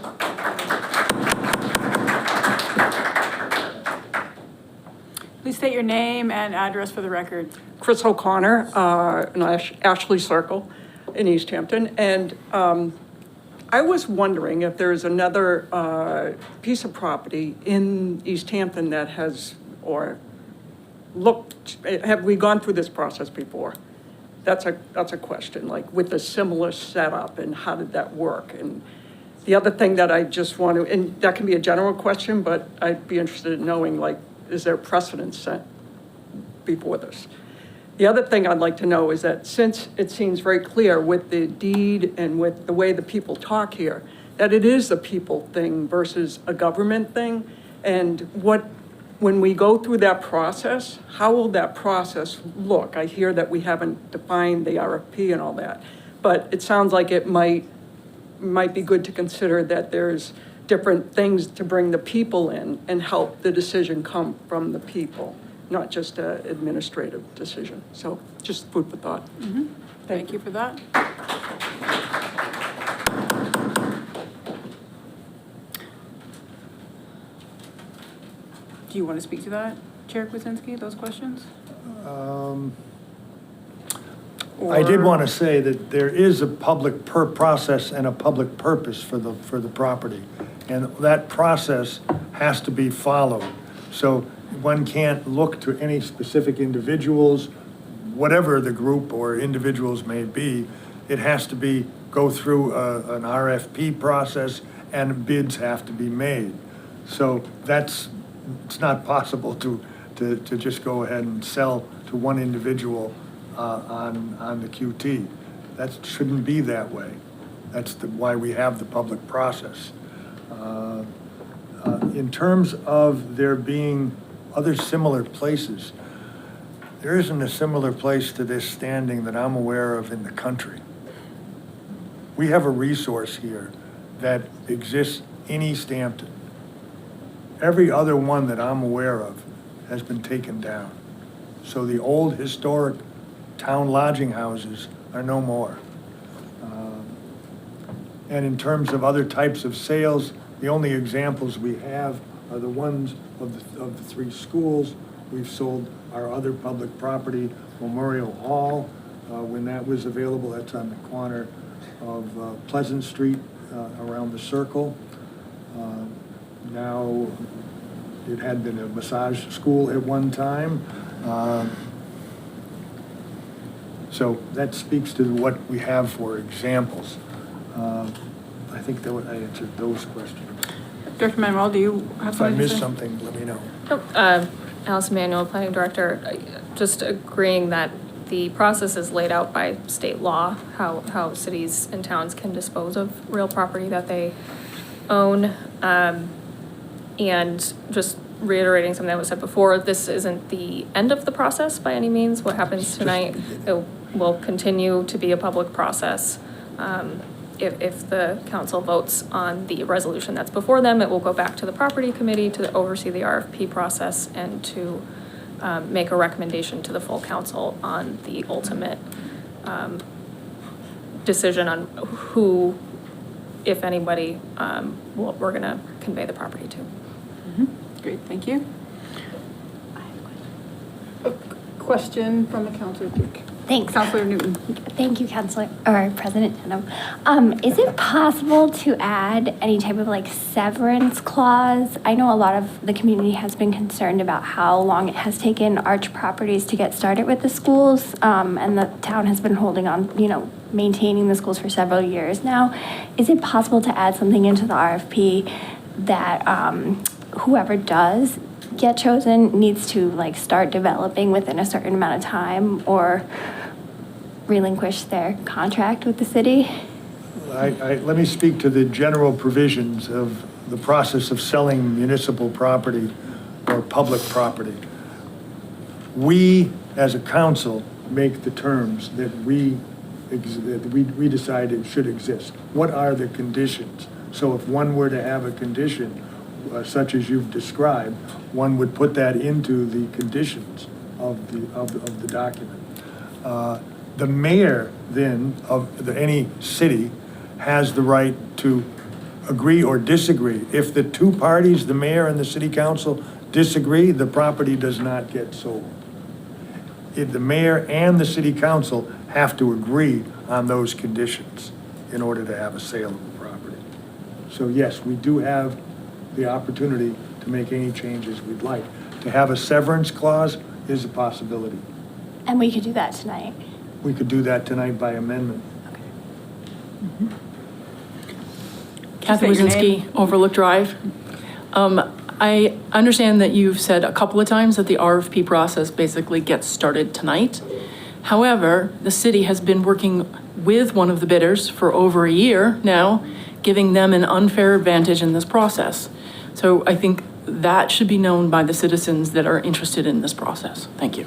Please state your name and address for the record. Chris O'Connor, in Ashley Circle in Easthampton. And I was wondering if there's another piece of property in Easthampton that has, or have we gone through this process before? That's a question, like with a similar setup, and how did that work? And the other thing that I just want to, and that can be a general question, but I'd be interested in knowing, like, is there precedent set before this? The other thing I'd like to know is that, since it seems very clear with the deed and with the way the people talk here, that it is a people thing versus a government thing, and when we go through that process, how will that process look? I hear that we haven't defined the RFP and all that, but it sounds like it might be good to consider that there's different things to bring the people in and help the decision come from the people, not just an administrative decision. So just food for thought. Mm-hmm. Thank you for that. Do you want to speak to that, Chair Kwasinski, those questions? I did want to say that there is a public process and a public purpose for the property. And that process has to be followed. So one can't look to any specific individuals, whatever the group or individuals may be. It has to go through an RFP process, and bids have to be made. So it's not possible to just go ahead and sell to one individual on the QT. That shouldn't be that way. That's why we have the public process. In terms of there being other similar places, there isn't a similar place to this standing that I'm aware of in the country. We have a resource here that exists in Easthampton. Every other one that I'm aware of has been taken down. So the old historic town lodging houses are no more. And in terms of other types of sales, the only examples we have are the ones of the three schools. We've sold our other public property, Memorial Hall, when that was available. That's on the corner of Pleasant Street around the circle. Now, it had been a massage school at one time. So that speaks to what we have for examples. I think that I answered those questions. Director Manuel, do you have something to say? If I missed something, let me know. Alice Manuel, Planning Director, just agreeing that the process is laid out by state law, how cities and towns can dispose of real property that they own. And just reiterating something that was said before, this isn't the end of the process by any means. What happens tonight, it will continue to be a public process. If the council votes on the resolution that's before them, it will go back to the property committee to oversee the RFP process and to make a recommendation to the full council on the ultimate decision on who, if anybody, we're gonna convey the property to. Mm-hmm. Great, thank you. A question from the councilor. Thanks. Councilor Newton. Thank you, Councilor, or President Denham. Is it possible to add any type of like severance clause? I know a lot of the community has been concerned about how long it has taken Arch Properties to get started with the schools, and the town has been holding on, maintaining the schools for several years now. Is it possible to add something into the RFP that whoever does get chosen needs to like start developing within a certain amount of time or relinquish their contract with the city? Let me speak to the general provisions of the process of selling municipal property or public property. We, as a council, make the terms that we decided should exist. What are the conditions? So if one were to have a condition such as you've described, one would put that into the conditions of the document. The mayor then of any city has the right to agree or disagree. If the two parties, the mayor and the city council, disagree, the property does not get sold. If the mayor and the city council have to agree on those conditions in order to have a sale of the property. So yes, we do have the opportunity to make any changes we'd like. To have a severance clause is a possibility. And we could do that tonight. We could do that tonight by amendment. Kathy Say your name. Wazinski, Overlook Drive. I understand that you've said a couple of times that the RFP process basically gets started tonight. However, the city has been working with one of the bidders for over a year now, giving them an unfair advantage in this process. So I think that should be known by the citizens that are interested in this process. Thank you.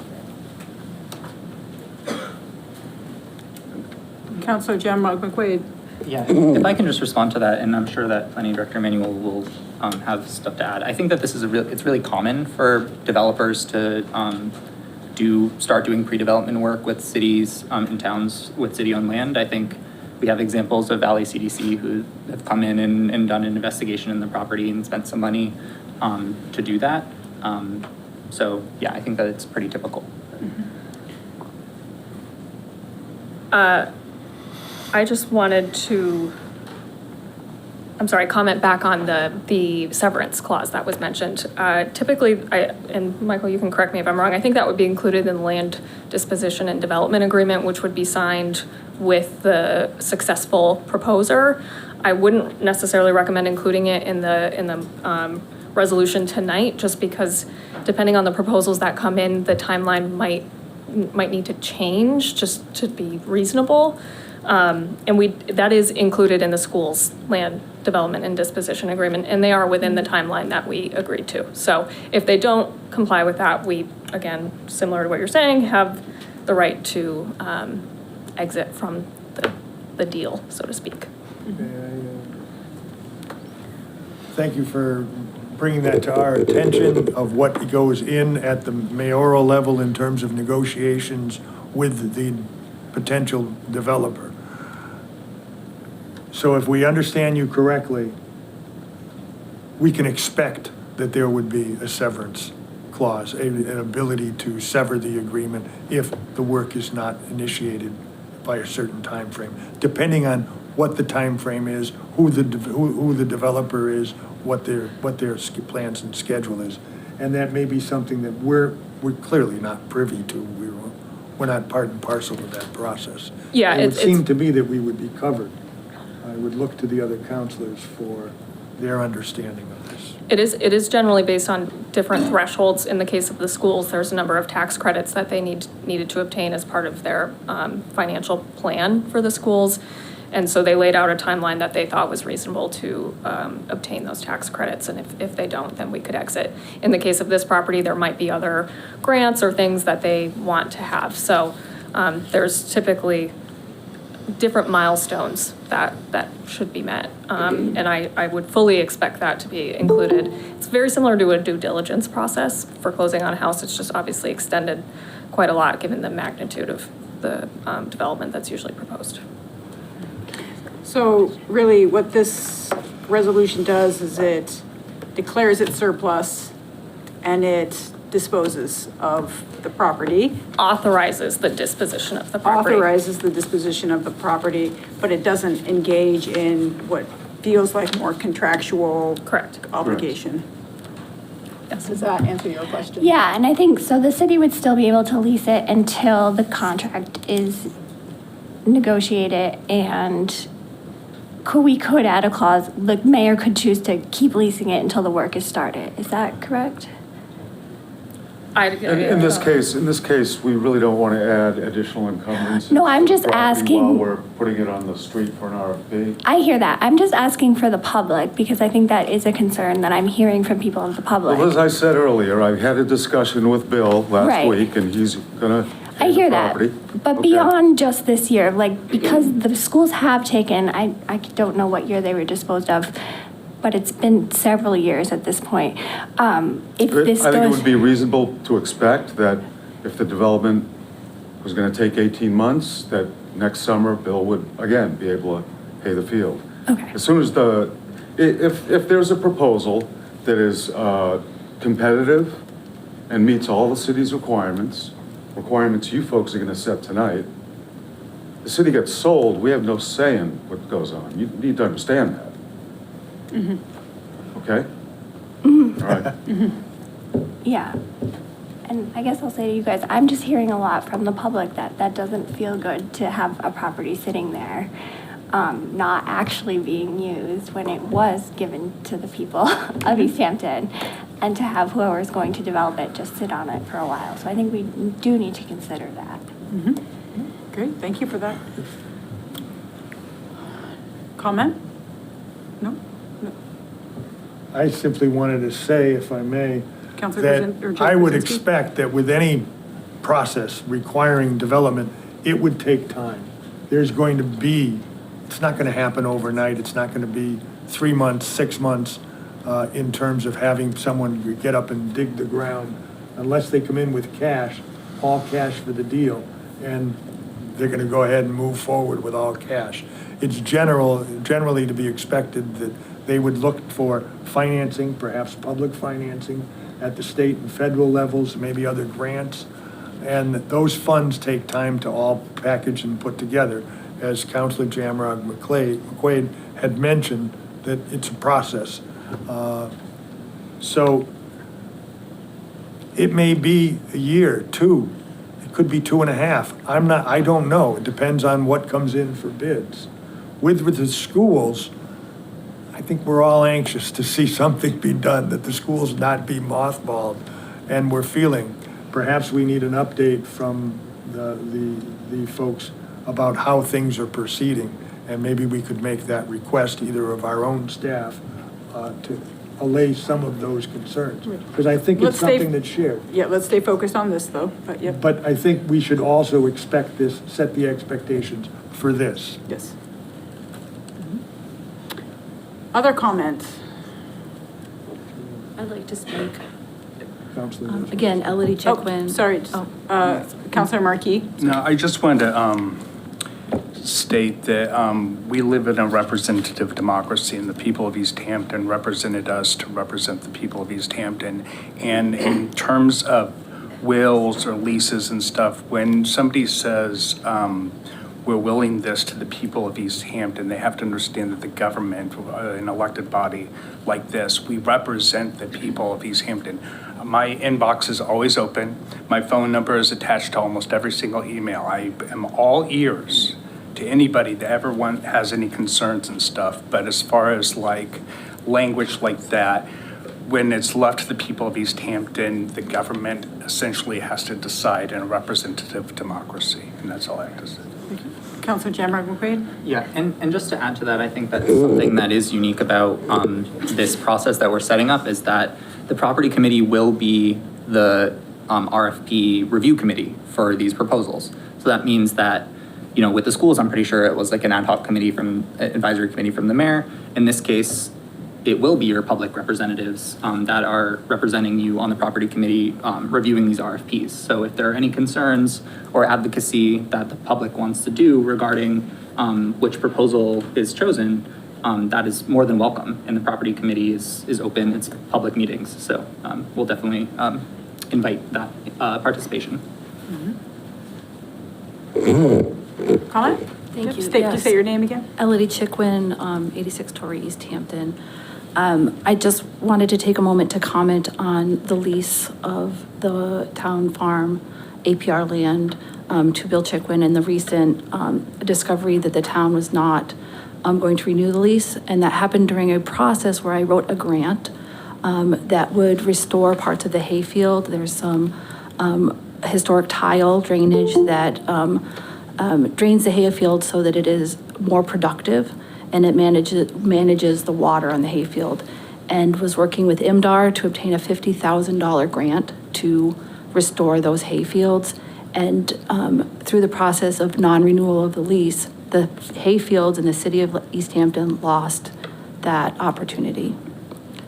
Councilor Jem McQuaid. Yeah, if I can just respond to that, and I'm sure that Planning Director Manuel will have stuff to add. I think that this is it's really common for developers to start doing pre-development work with cities and towns with city-owned land. I think we have examples of Valley CDC who have come in and done an investigation in the property and spent some money to do that. So yeah, I think that it's pretty typical. I just wanted to, comment back on the severance clause that was mentioned. Typically, and Michael, you can correct me if I'm wrong, I think that would be included in the land disposition and development agreement, which would be signed with the successful proposer. I wouldn't necessarily recommend including it in the resolution tonight, just because depending on the proposals that come in, the timeline might need to change just to be reasonable. And that is included in the school's land development and disposition agreement, and they are within the timeline that we agreed to. So if they don't comply with that, we, again, similar to what you're saying, have the right to exit from the deal, so to speak. Thank you for bringing that to our attention of what goes in at the mayoral level in terms of negotiations with the potential developer. So if we understand you correctly, we can expect that there would be a severance clause, an ability to sever the agreement if the work is not initiated by a certain time frame, depending on what the time frame is, who the developer is, what their plans and schedule is. And that may be something that we're clearly not privy to. We're not part and parcel of that process. Yeah, it would seem to me that we would be covered. I would look to the other counselors for their understanding of this. It is generally based on different thresholds. In the case of the schools, there's a number of tax credits that they needed to obtain as part of their financial plan for the schools. And so they laid out a timeline that they thought was reasonable to obtain those tax credits. And if they don't, then we could exit. In the case of this property, there might be other grants or things that they want to have. So there's typically different milestones that should be met. And I would fully expect that to be included. It's very similar to a due diligence process for closing on a house. It's just obviously extended quite a lot given the magnitude of the development that's usually proposed. So really what this resolution does is it declares it surplus and it disposes of the property. Authorizes the disposition of the property. Authorizes the disposition of the property, but it doesn't engage in what feels like more contractual obligation. Yes. Does that answer your question? Yeah, and I think so the city would still be able to lease it until the contract is negotiated, and we could add a clause, the mayor could choose to keep leasing it until the work is started. Is that correct? In this case, we really don't want to add additional encumbrances. No, I'm to the just property asking- While we're putting it on the street for an RFP. I hear that. I'm just asking for the public because I think that is a concern that I'm hearing from people of the public. Well, as I said earlier, I had a discussion with Bill last Right. week, and he's gonna I pay the hear that, property. but Okay. beyond just this year, like, because the schools have taken, I don't know what year they were disposed of, but it's been several years at this point. If this I think it goes, would be reasonable to expect that if the development was gonna take 18 months, that next summer, Bill would, again, be able to pay the field. Okay. As soon as if there's a proposal that is competitive and meets all the city's requirements you folks are gonna set tonight, the city gets sold, we have no say in what goes on. You need to understand that. Okay? All right. yeah. And I guess I'll say to you guys, I'm just hearing a lot from the public that doesn't feel good to have a property sitting there, not actually being used when it was given to the people of Easthampton, and to have whoever's going to develop it just sit on it for a while. So I think we do need to consider that. Great, thank you for that. Comment? No? I simply wanted to say, if I may, Councilor that Krasinski? I would expect that with any process requiring development, it would take time. There's going to be, it's not going to happen overnight. It's not going to be 3 months, 6 months in terms of having someone get up and dig the ground, unless they come in with cash, all cash for the deal, and they're going to go ahead and move forward with all cash. It's generally to be expected that they would look for financing, perhaps public financing at the state and federal levels, maybe other grants. And those funds take time to all package and put together. As Councilor Jamrog McQuaid had mentioned, that it's a process. So it may be a year, 2, it could be 2.5. I don't know. It depends on what comes in for bids. With the schools, I think we're all anxious to see something be done, that the schools not be mothballed. And we're feeling, perhaps we need an update from the folks about how things are proceeding. And maybe we could make that request either of our own staff to allay some of those concerns. Because I think it's something that's shared. Yeah, let's stay focused on this though, but yeah. But I think we should also expect this, set the expectations for this. Yes. Other comments? I'd like to speak. Councilor. Again, Elodie Chickwin. Oh, sorry, Councilor Markey. No, I just wanted to state that we live in a representative democracy, and the people of Easthampton represented us to represent the people of Easthampton. And in terms of wills or leases and stuff, when somebody says we're willing this to the people of Easthampton, they have to understand that the government, an elected body like this, we represent the people of Easthampton. My inbox is always open. My phone number is attached to almost every single email. I am all ears to anybody that ever has any concerns and stuff. But as far as like language like that, when it's left to the people of Easthampton, the government essentially has to decide in a representative democracy. And that's all I have to say. Councilor Jamrog McQuaid? Yeah, and just to add to that, I think that's something that is unique about this process that we're setting up is that the property committee will be the RFP review committee for these proposals. So that means that, you know, with the schools, I'm pretty sure it was like an ad hoc committee advisory committee from the mayor. In this case, it will be your public representatives that are representing you on the property committee reviewing these RFPs. So if there are any concerns or advocacy that the public wants to do regarding which proposal is chosen, that is more than welcome. And the property committee is open, it's public meetings. So we'll definitely invite that participation. Comment? Thank you. Just say your name again. Elodie Chickwin, 86 Torrey, Easthampton. I just wanted to take a moment to comment on the lease of the town farm APR land to Bill Chickwin and the recent discovery that the town was not going to renew the lease. And that happened during a process where I wrote a grant that would restore parts of the hayfield. There's some historic tile drainage that drains the hayfield so that it is more productive, and it manages the water on the hayfield, and was working with IMDAR to obtain a $50,000 grant to restore those hayfields. And through the process of non-renewal of the lease, the hayfields in the city of Easthampton lost that opportunity.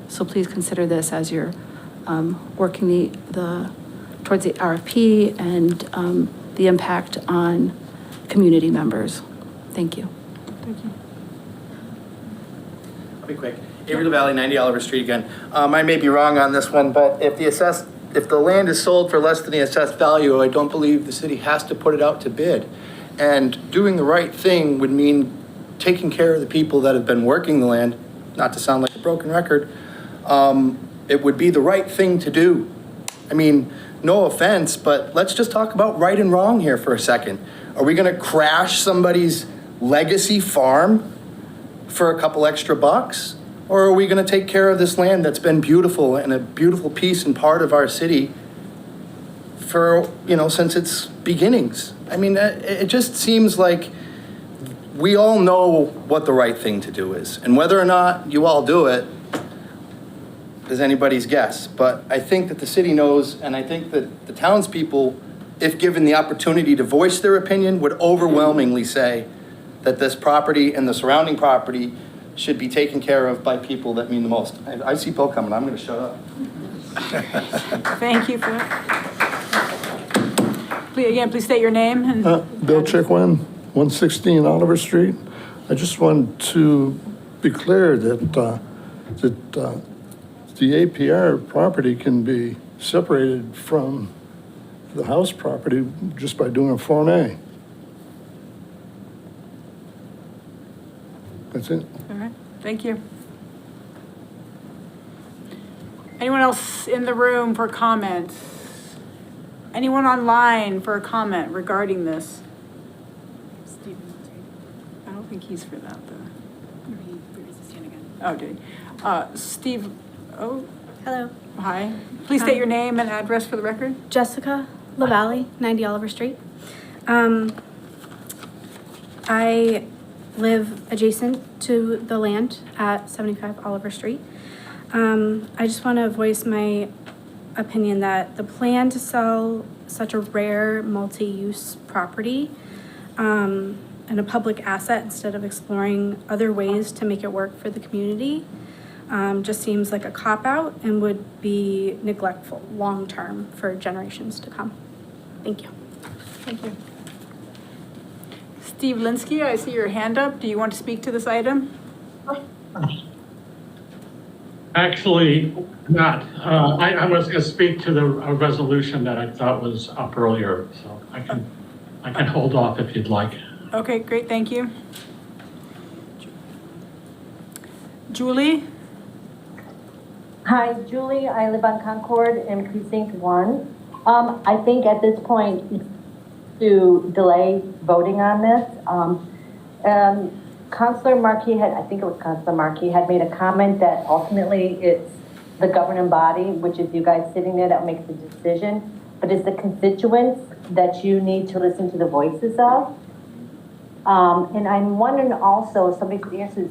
So please consider this as you're working towards the RFP and the impact on community members. Thank you. Thank you. I'll be quick. Avery LaValle, 90 Oliver Street again. I may be wrong on this one, but if the land is sold for less than the assessed value, I don't believe the city has to put it out to bid. And doing the right thing would mean taking care of the people that have been working the land, not to sound like a broken record. It would be the right thing to do. I mean, no offense, but let's just talk about right and wrong here for a second. Are we gonna crash somebody's legacy farm for a couple extra bucks? Or are we gonna take care of this land that's been beautiful and a beautiful piece and part of our city for, since its beginnings? I mean, it just seems like we all know what the right thing to do is. And whether or not you all do it is anybody's guess. But I think that the city knows, and I think that the townspeople, if given the opportunity to voice their opinion, would overwhelmingly say that this property and the surrounding property should be taken care of by people that mean the most. I see Bill coming. I'm going to shut up. Thank you for that. Please state your name. And Bill Chickwin, 116 Oliver Street. I just want to be clear that the APR property can be separated from the house property just by doing a Form A. That's it. all right, thank you. Anyone else in the room for comment? Anyone online for a comment regarding this? I don't think he's for that, though. Oh, did he? Steve, Hello. hi. Please state your name and address for the record. Jessica LaValle, 90 Oliver Street. I live adjacent to the land at 75 Oliver Street. I just want to voice my opinion that the plan to sell such a rare multi-use property and a public asset instead of exploring other ways to make it work for the community just seems like a cop-out and would be neglectful long-term for generations to come. Thank you. Thank you. Steve Linsky, I see your hand up. Do you want to speak to this item? Actually, not. I was going to speak to the resolution that I thought was up earlier, so I can hold off if you'd like. Okay, great, thank you. Julie? Hi, Julie. I live on Concord in Precinct 1. I think at this point to delay voting on this. Councilor Markey had made a comment that ultimately it's the governing body, which is you guys sitting there, that makes the decision, but it's the constituents that you need to listen to the voices of. And I'm wondering also, if somebody could answer,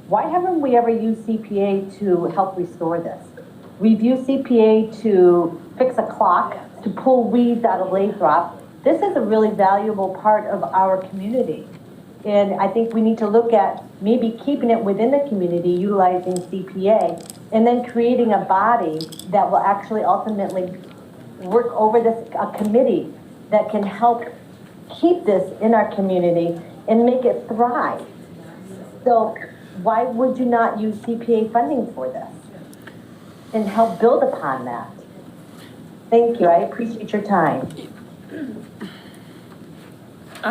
why haven't we ever used CPA to help restore this? We've used CPA to fix a clock, to pull weeds out of Lathrop. This is a really valuable part of our community. And I think we need to look at maybe keeping it within the community, utilizing CPA, and then creating a body that will actually ultimately work over this, a committee that can help keep this in our community and make it thrive. So why would you not use CPA funding for this and help build upon that? Thank you. I appreciate your time.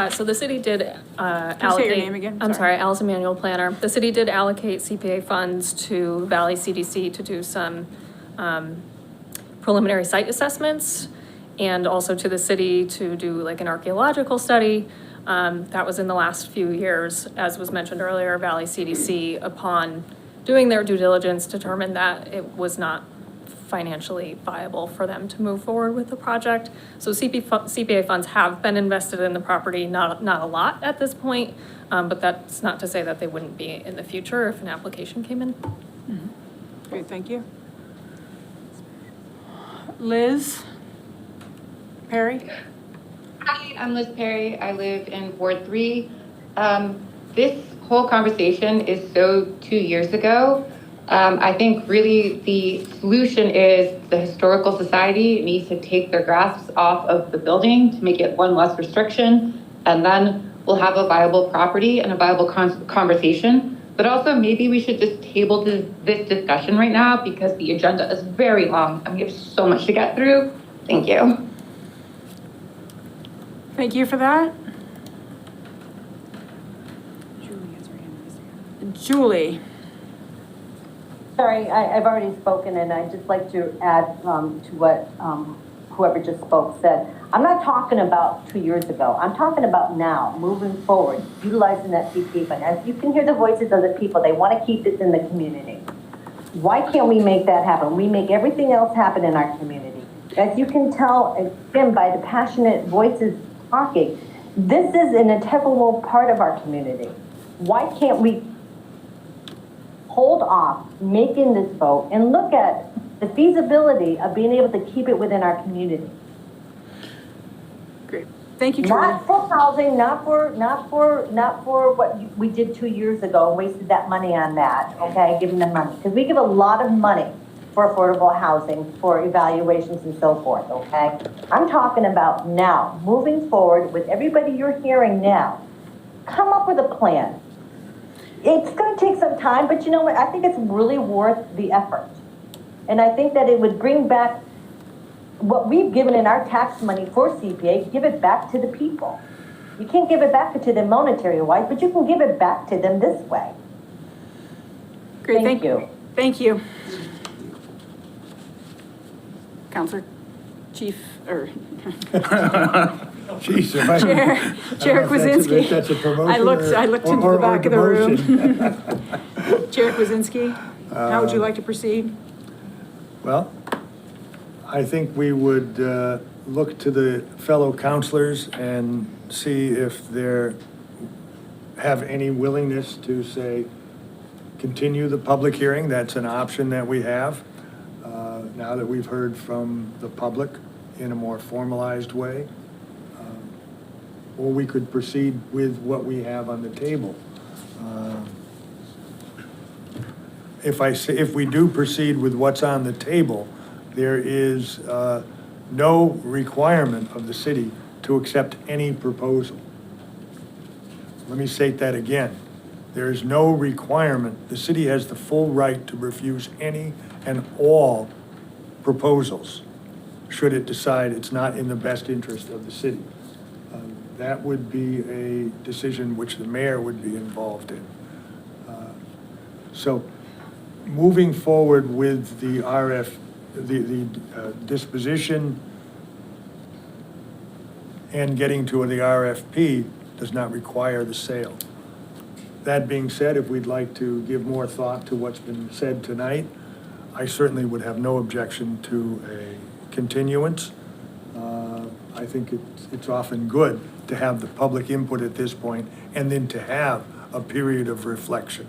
So the city did allocate. Say your name again? I'm sorry, Alice Emanuel, planner. The city did allocate CPA funds to Valley CDC to do some preliminary site assessments, and also to the city to do like an archaeological study. That was in the last few years, as was mentioned earlier. Valley CDC, upon doing their due diligence, determined that it was not financially viable for them to move forward with the project. So CPA funds have been invested in the property, not a lot at this point, but that's not to say that they wouldn't be in the future if an application came in. Great, thank you. Liz Perry? Hi, I'm Liz Perry. I live in Ward 3. This whole conversation is so 2 years ago. I think really the solution is the Historical Society needs to take their grasps off of the building to make it one less restriction, and then we'll have a viable property and a viable conversation. But also maybe we should just table this discussion right now because the agenda is very long and we have so much to get through. Thank you. Thank you for that. Julie. Sorry, I've already spoken, and I'd just like to add to what whoever just spoke said. I'm not talking about 2 years ago. I'm talking about now, moving forward, utilizing that CPA fund. As you can hear the voices of the people, they want to keep this in the community. Why can't we make that happen? We make everything else happen in our community. As you can tell, again, by the passionate voices talking, this is an integral part of our community. Why can't we hold off making this vote and look at the feasibility of being able to keep it within our community? Great, thank you, Julie. Not for housing, not for what we did 2 years ago and wasted that money on that, okay, giving them money. Because we give a lot of money for affordable housing, for evaluations and so forth, okay? I'm talking about now, moving forward with everybody you're hearing now. Come up with a plan. It's going to take some time, but you know what? I think it's really worth the effort. And I think that it would bring back what we've given in our tax money for CPA, give it back to the people. You can't give it back to them monetary-wise, but you can give it back to them this way. Great, Thank you. Thank you. Counselor, Chief, or Jeez, if I- Chair I don't know if Kwasinski. that's a promotion I looked into the back of the room. Chair Kwasinski, how would you like to proceed? Well, I think we would look to the fellow counselors and see if they have any willingness to say, continue the public hearing. That's an option that we have now that we've heard from the public in a more formalized way. Or we could proceed with what we have on the table. If we do proceed with what's on the table, there is no requirement of the city to accept any proposal. Let me state that again. There is no requirement. The city has the full right to refuse any and all proposals, should it decide it's not in the best interest of the city. That would be a decision which the mayor would be involved in. So moving forward with the disposition and getting to the RFP does not require the sale. That being said, if we'd like to give more thought to what's been said tonight, I certainly would have no objection to a continuance. I think it's often good to have the public input at this point and then to have a period of reflection.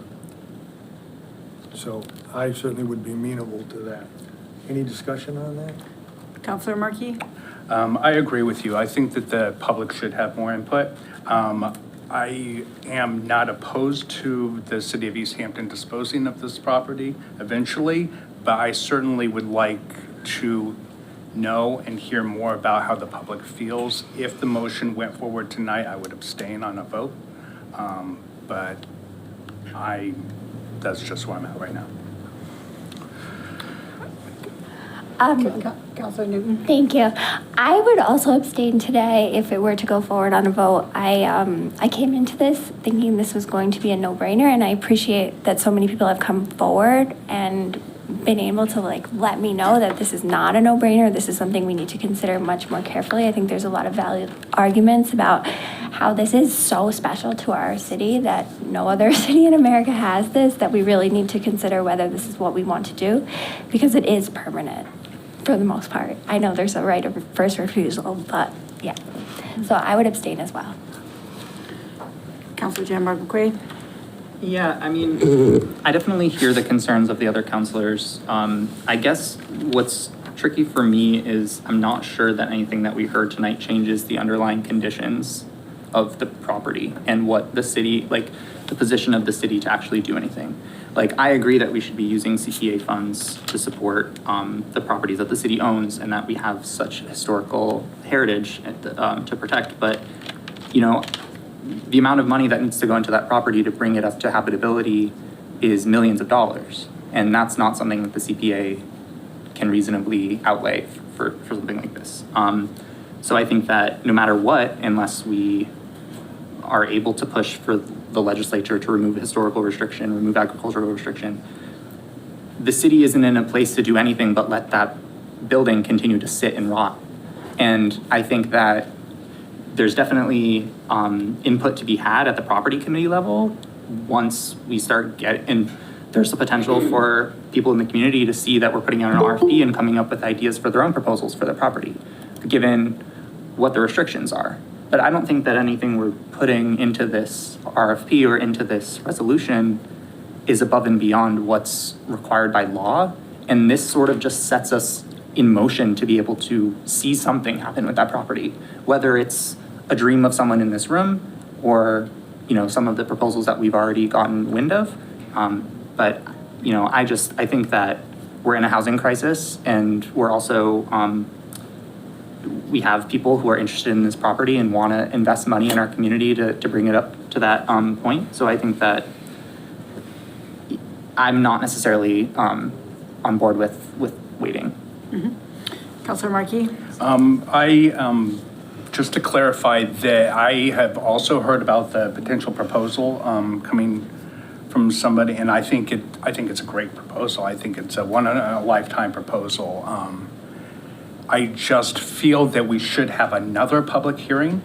So I certainly would be amenable to that. Any discussion on that? Counselor Markey? I agree with you. I think that the public should have more input. I am not opposed to the city of Easthampton disposing of this property eventually, but I certainly would like to know and hear more about how the public feels. If the motion went forward tonight, I would abstain on a vote. But that's just where I'm at right now. Counselor Newton? Thank you. I would also abstain today if it were to go forward on a vote. I came into this thinking this was going to be a no-brainer, and I appreciate that so many people have come forward and been able to let me know that this is not a no-brainer. This is something we need to consider much more carefully. I think there's a lot of valid arguments about how this is so special to our city that no other city in America has this, that we really need to consider whether this is what we want to do, because it is permanent for the most part. I know there's a right of first refusal, but yeah. So I would abstain as well. Councilor Jan McQuaid? Yeah, I mean, I definitely hear the concerns of the other counselors. I guess what's tricky for me is I'm not sure that anything that we heard tonight changes the underlying conditions of the property and what the city, like the position of the city to actually do anything. Like, I agree that we should be using CPA funds to support the properties that the city owns and that we have such historical heritage to protect, but, you know, the amount of money that needs to go into that property to bring it up to habitability is millions of dollars. And that's not something that the CPA can reasonably outlay for something like this. So I think that no matter what, unless we are able to push for the legislature to remove historical restriction, remove agricultural restriction, the city isn't in a place to do anything but let that building continue to sit and rot. And I think that there's definitely input to be had at the property committee level once we start and there's the potential for people in the community to see that we're putting out an RFP and coming up with ideas for their own proposals for their property, given what the restrictions are. But I don't think that anything we're putting into this RFP or into this resolution is above and beyond what's required by law. And this sort of just sets us in motion to be able to see something happen with that property, whether it's a dream of someone in this room or, you know, some of the proposals that we've already gotten wind of. But, you know, I think that we're in a housing crisis, and we're also, we have people who are interested in this property and want to invest money in our community to bring it up to that point. So I think that I'm not necessarily on board with waiting. Mm-hmm. Councilor Markey? Just to clarify that I have also heard about the potential proposal coming from somebody, and I think it's a great proposal. I think it's a one in a lifetime proposal. I just feel that we should have another public hearing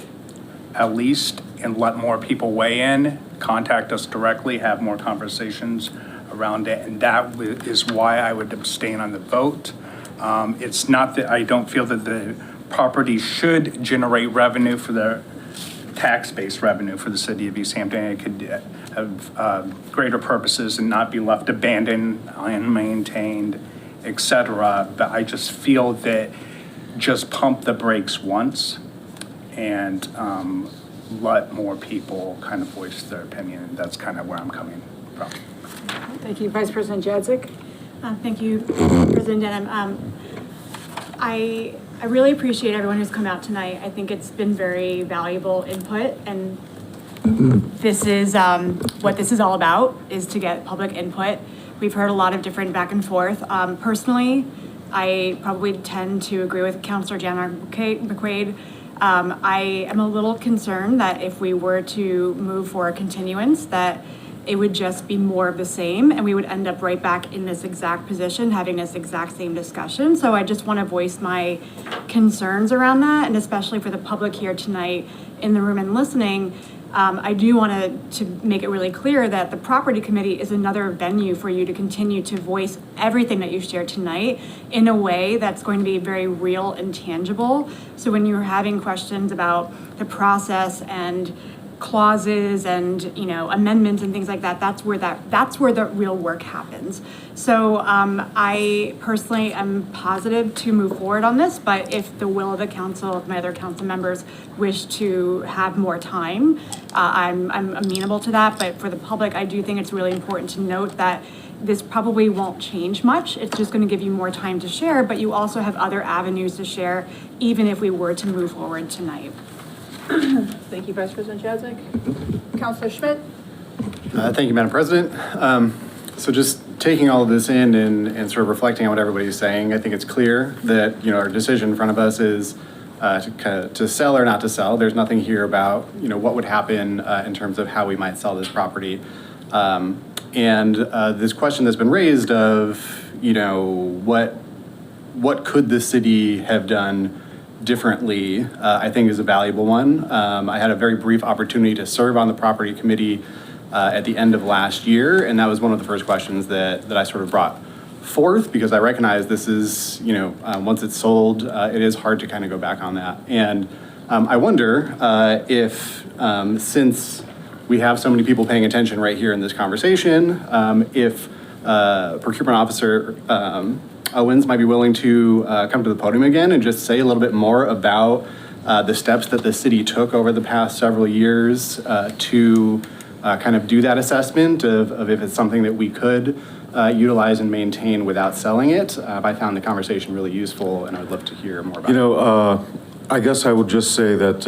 at least and let more people weigh in, contact us directly, have more conversations around it, and that is why I would abstain on the vote. It's not that I don't feel that the property should generate revenue for the tax-based revenue for the city of Easthampton. It could have greater purposes and not be left abandoned, unmaintained, etc. But I just feel that just pump the brakes once and let more people kind of voice their opinion. That's kind of where I'm coming from. Thank you. Vice President Jadzik? Thank you, President Denham. I really appreciate everyone who's come out tonight. I think it's been very valuable input, and this is what this is all about, is to get public input. We've heard a lot of different back and forth. Personally, I probably tend to agree with Councilor Jan McQuaid. I am a little concerned that if we were to move for a continuance, that it would just be more of the same, and we would end up right back in this exact position, having this exact same discussion. So I just want to voice my concerns around that, and especially for the public here tonight in the room and listening. I do want to make it really clear that the property committee is another venue for you to continue to voice everything that you shared tonight in a way that's going to be very real and tangible. So when you're having questions about the process and clauses and, you know, amendments and things like that, that's where the real work happens. So I personally am positive to move forward on this, but if the will of the council, if my other council members wish to have more time, I'm amenable to that. But for the public, I do think it's really important to note that this probably won't change much. It's just going to give you more time to share, but you also have other avenues to share, even if we were to move forward tonight. Thank you, Vice President Jadzik. Councilor Schmidt? Thank you, Madam President. So just taking all of this in and sort of reflecting on what everybody's saying, I think it's clear that, you know, our decision in front of us is to sell or not to sell. There's nothing here about, you know, what would happen in terms of how we might sell this property. And this question that's been raised of, you know, what could the city have done differently, I think is a valuable one. I had a very brief opportunity to serve on the property committee at the end of last year, and that was one of the first questions that I sort of brought forth, because I recognize this is, you know, once it's sold, it is hard to kind of go back on that. And I wonder if, since we have so many people paying attention right here in this conversation, if Procurement Officer Owens might be willing to come to the podium again and just say a little bit more about the steps that the city took over the past several years to kind of do that assessment of if it's something that we could utilize and maintain without selling it. I found the conversation really useful, and I'd love to hear more about it. You know, I guess I would just say that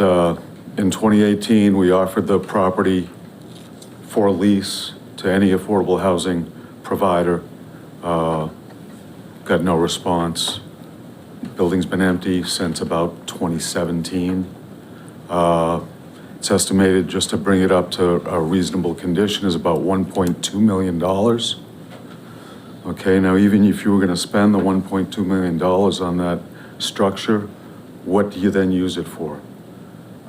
in 2018, we offered the property for lease to any affordable housing provider. Got no response. Building's been empty since about 2017. It's estimated, just to bring it up to a reasonable condition, is about $1.2 million. Okay, now even if you were gonna spend the $1.2 million on that structure, what do you then use it for?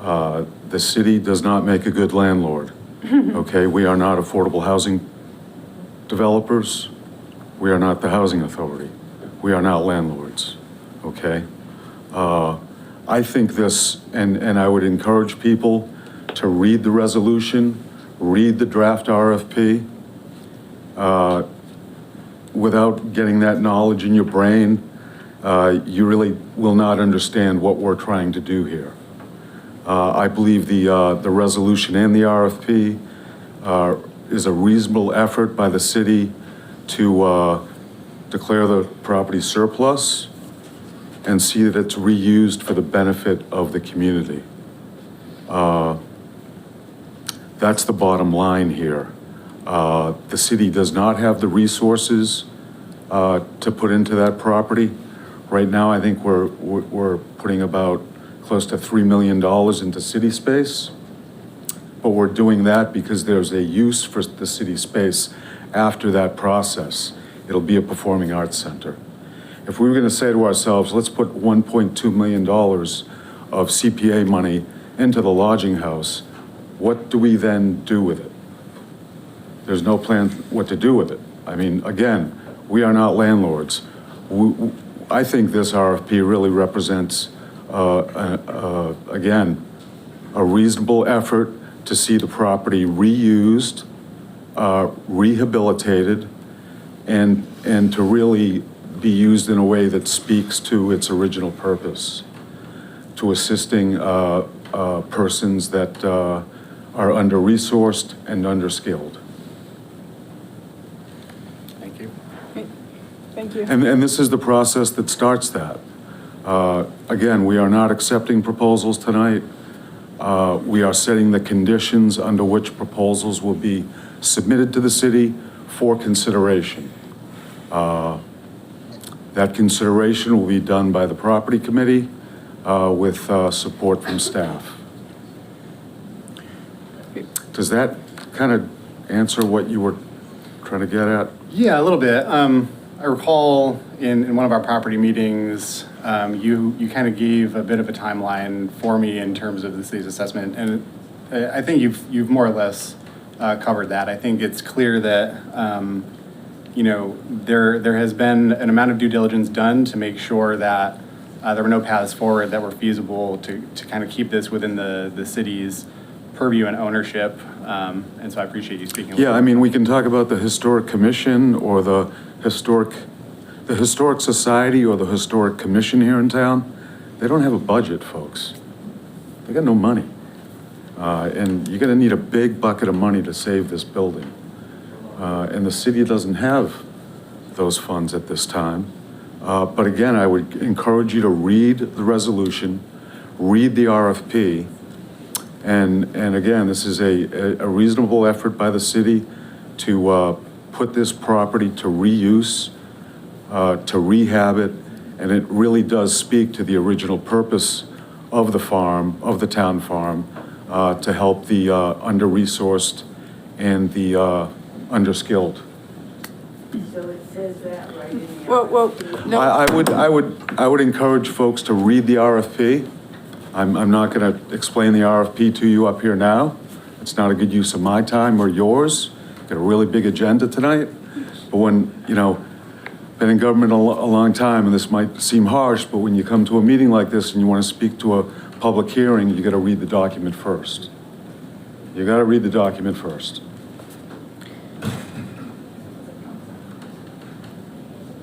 The city does not make a good landlord. Okay, we are not affordable housing developers. We are not the housing authority. We are not landlords, okay? I think this, and I would encourage people to read the resolution, read the draft RFP. Without getting that knowledge in your brain, you really will not understand what we're trying to do here. I believe the resolution and the RFP is a reasonable effort by the city to declare the property surplus and see that it's reused for the benefit of the community. That's the bottom line here. The city does not have the resources to put into that property. Right now, I think we're putting about close to $3 million into city space, but we're doing that because there's a use for the city space after that process. It'll be a performing arts center. If we were going to say to ourselves, let's put $1.2 million of CPA money into the lodging house, what do we then do with it? There's no plan what to do with it. I mean, again, we are not landlords. I think this RFP really represents, again, a reasonable effort to see the property reused, rehabilitated, and to really be used in a way that speaks to its original purpose, to assisting persons that are under-resourced and under-skilled. Thank you. Thank you. And this is the process that starts that. Again, we are not accepting proposals tonight. We are setting the conditions under which proposals will be submitted to the city for consideration. That consideration will be done by the property committee with support from staff. Does that kind of answer what you were trying to get at? Yeah, a little bit. I recall in one of our property meetings, you kind of gave a bit of a timeline for me in terms of the city's assessment, and I think you've more or less covered that. I think it's clear that you know, there has been an amount of due diligence done to make sure that there were no paths forward that were feasible to kind of keep this within the city's purview and ownership. And so I appreciate you speaking. Yeah, I mean, we can talk about the Historic Commission or the Historic Society or the Historic Commission here in town. They don't have a budget, folks. They got no money. And you're gonna need a big bucket of money to save this building. And the city doesn't have those funds at this time. But again, I would encourage you to read the resolution, read the RFP, and again, this is a reasonable effort by the city to put this property to reuse, to rehab it, and it really does speak to the original purpose of the farm, of the town farm, to help the under-resourced and the underskilled. So it says that right in Well, no. I would encourage folks to read the RFP. I'm not going to explain the RFP to you up here now. It's not a good use of my time or yours. Got a really big agenda tonight. But when, you know, been in government a long time, and this might seem harsh, but when you come to a meeting like this and you want to speak to a public hearing, you got to read the document first. You got to read the document first.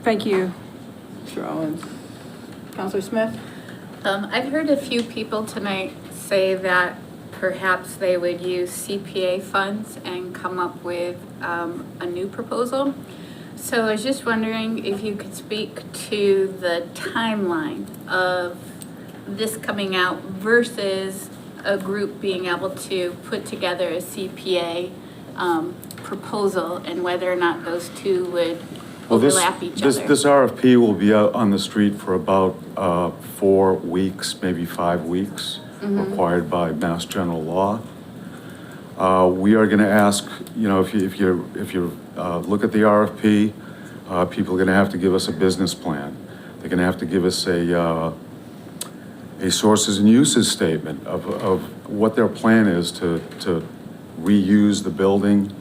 Thank you, Mr. Owens. Counselor Smith? I've heard a few people tonight say that perhaps they would use CPA funds and come up with a new proposal. So I was just wondering if you could speak to the timeline of this coming out versus a group being able to put together a CPA proposal, and whether or not those two would overlap each other. This RFP will be out on the street for about 4 weeks, maybe 5 weeks, required by Mass General Law. We are going to ask, you know, if you look at the RFP, people are going to have to give us a business plan. They're going to have to give us a sources and uses statement of what their plan is to reuse the building,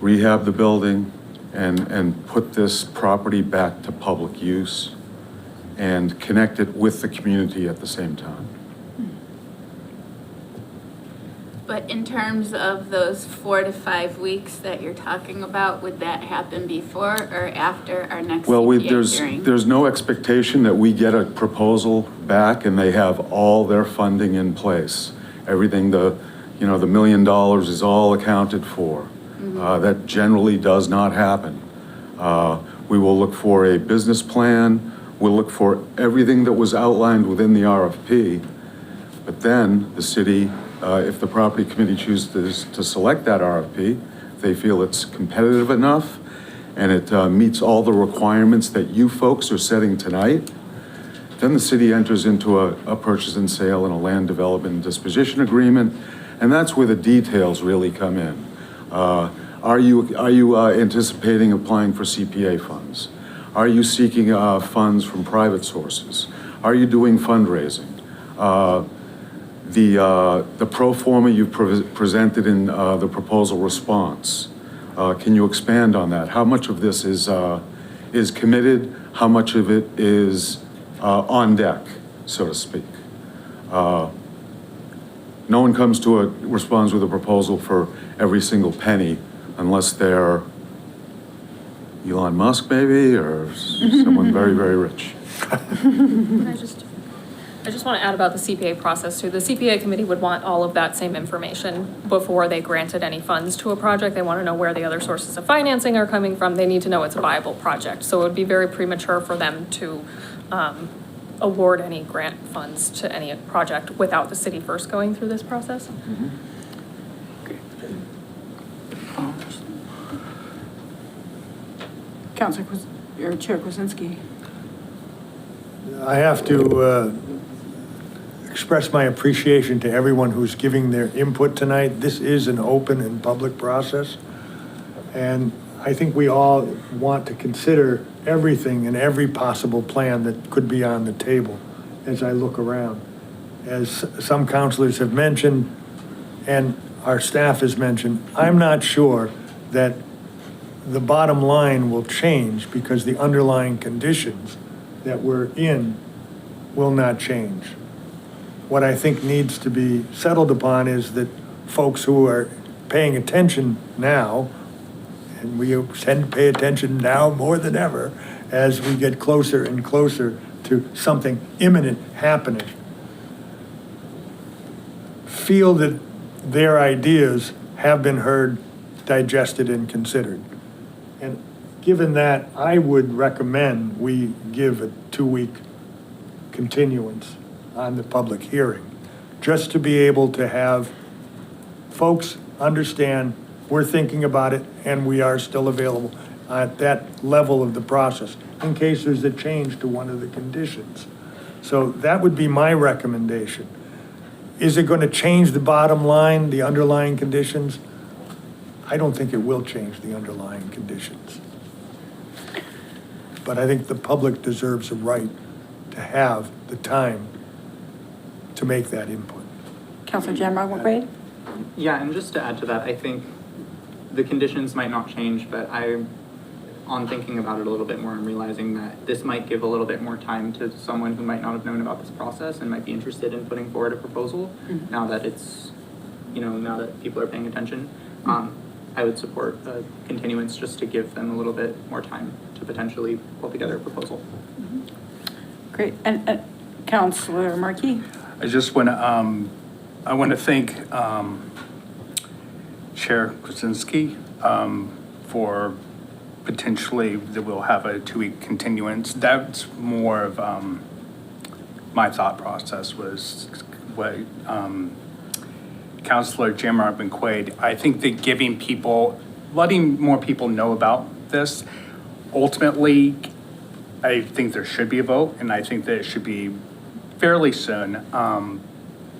rehab the building, and put this property back to public use and connect it with the community at the same time. But in terms of those 4 to 5 weeks that you're talking about, would that happen before or after our next CPA hearing? There's no expectation that we get a proposal back and they have all their funding in place. Everything, the $1 million is all accounted for. That generally does not happen. We will look for a business plan. We'll look for everything that was outlined within the RFP. But then the city, if the property committee chooses to select that RFP, they feel it's competitive enough and it meets all the requirements that you folks are setting tonight, then the city enters into a purchase and sale and a land development and disposition agreement, and that's where the details really come in. Are you anticipating applying for CPA funds? Are you seeking funds from private sources? Are you doing fundraising? The pro forma you've presented in the proposal response, can you expand on that? How much of this is committed? How much of it is on deck, so to speak? No one responds with a proposal for every single penny unless they're Elon Musk maybe, or someone very, very rich. I just want to add about the CPA process too. The CPA committee would want all of that same information before they granted any funds to a project. They want to know where the other sources of financing are coming from. They need to know it's a viable project. So it would be very premature for them to award any grant funds to any project without the city first going through this process. Chair Kwasinski. I have to express my appreciation to everyone who's giving their input tonight. This is an open and public process, and I think we all want to consider everything and every possible plan that could be on the table as I look around. As some counselors have mentioned, and our staff has mentioned, I'm not sure that the bottom line will change because the underlying conditions that we're in will not change. What I think needs to be settled upon is that folks who are paying attention now, and we tend to pay attention now more than ever as we get closer and closer to something imminent happening, feel that their ideas have been heard, digested, and considered. And given that, I would recommend we give a 2-week continuance on the public hearing, just to be able to have folks understand we're thinking about it and we are still available at that level of the process in case there's a change to one of the conditions. So that would be my recommendation. Is it going to change the bottom line, the underlying conditions? I don't think it will change the underlying conditions. but I think the public deserves a right to have the time to make that input. Counselor Jamrock McQuaid? Yeah, and just to add to that, I think the conditions might not change, but on thinking about it a little bit more, I'm realizing that this might give a little bit more time to someone who might not have known about this process and might be interested in putting forward a proposal. Now that it's, now that people are paying attention. I would support a continuance just to give them a little bit more time to potentially pull together a proposal. Great, and Counselor Markey? I just want to, I want to thank Chair Krasinski for potentially that we'll have a 2-week continuance. That's more of my thought process was what Councilor Jamrock McQuaid, I think that letting more people know about this, ultimately, I think there should be a vote, and I think that it should be fairly soon.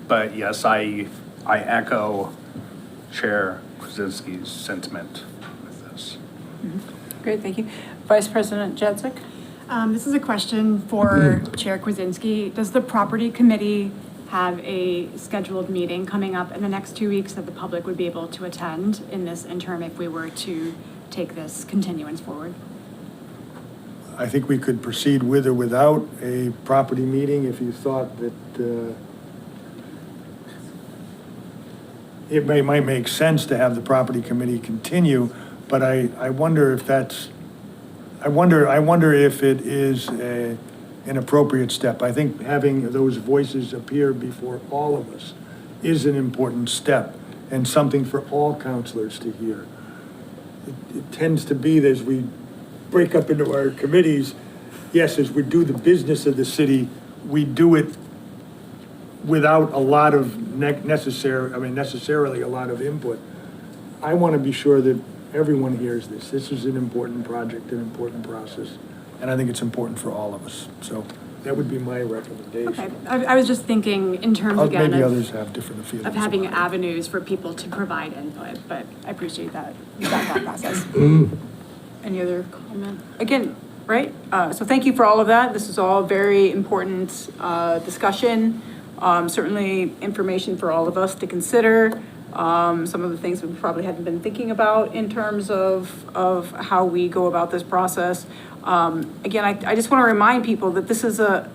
But yes, I echo Chair Krasinski's sentiment with this. Great, thank you. Vice President Jadzik? This is a question for Chair Kwasinski. Does the property committee have a scheduled meeting coming up in the next 2 weeks that the public would be able to attend in this interim if we were to take this continuance forward? I think we could proceed with or without a property meeting if you thought that it might make sense to have the property committee continue, but I wonder if that's, I wonder if it is an appropriate step. I think having those voices appear before all of us is an important step and something for all counselors to hear. It tends to be that as we break up into our committees, yes, as we do the business of the city, we do it without a lot of necessarily a lot of input. I want to be sure that everyone hears this. This is an important project, an important process, and I think it's important for all of us. So that would be my recommendation. Okay, I was just thinking in terms again maybe others have different feelings of having about it. avenues for people to provide input, but I appreciate that thought process. Any other comment? Again, right? So thank you for all of that. This is all very important discussion. Certainly information for all of us to consider. Some of the things we probably hadn't been thinking about in terms of how we go about this process. Again, I just want to remind people that this is a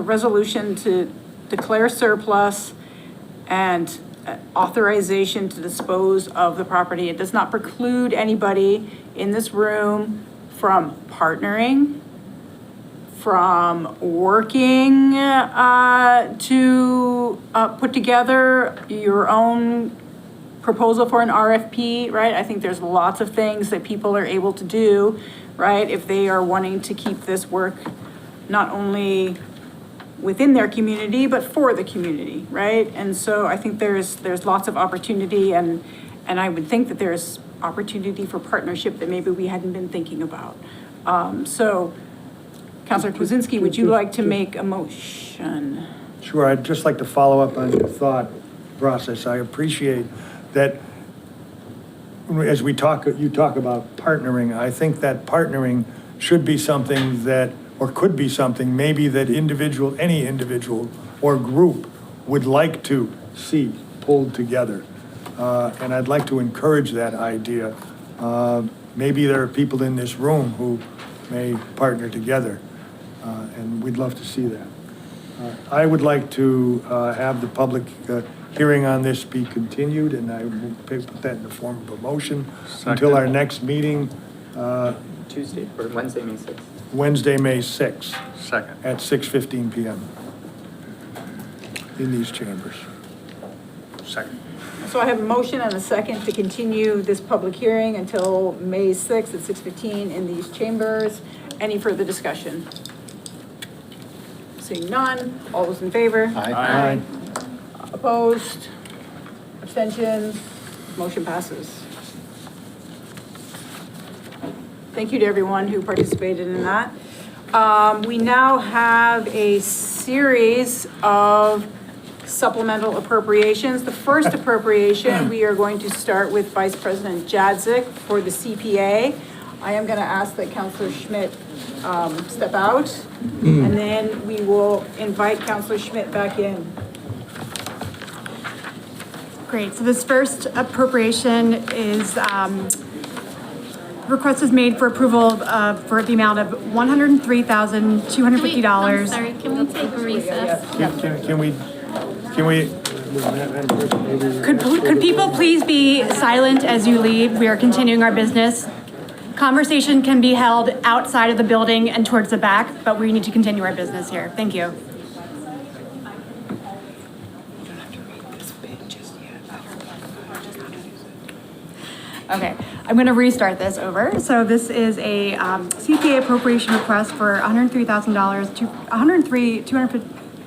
resolution to declare surplus and authorization to dispose of the property. It does not preclude anybody in this room from partnering, from working to put together your own proposal for an RFP, right? I think there's lots of things that people are able to do, right? If they are wanting to keep this work not only within their community, but for the community, right? And so I think there's lots of opportunity and I would think that there's opportunity for partnership that maybe we hadn't been thinking about. So Councilor Kwasinski, would you like to make a motion? Sure, I'd just like to follow up on your thought process. I appreciate that as you talk about partnering, I think that partnering should be something that, or could be something maybe that any individual or group would like to see pulled together. And I'd like to encourage that idea. Maybe there are people in this room who may partner together, and we'd love to see that. I would like to have the public hearing on this be continued, and I will put that in the form of a motion until our next meeting. Tuesday or Wednesday, May 6th. Wednesday, May 6th. Second. At 6:15 p.m. in these chambers. Second. So I have a motion and a second to continue this public hearing until May 6th at 6:15 in these chambers. Any further discussion? Seeing none, all those in favor? Aye. Opposed? Abstentions? Motion passes. Thank you to everyone who participated in that. We now have a series of supplemental appropriations. The first appropriation, we are going to start with Vice President Jadzik for the CPA. I am going to ask that Counselor Schmidt step out, and then we will invite Counselor Schmidt back in. Great, so this first appropriation is, request is made for approval for the amount of $103,250. I'm sorry, can we take a recess? Can we, Could people please be silent as you leave? We are continuing our business. Conversation can be held outside of the building and towards the back, but we need to continue our business here. Thank you. Okay, I'm going to restart this over. So this is a CPA appropriation request for $103,000 to $250.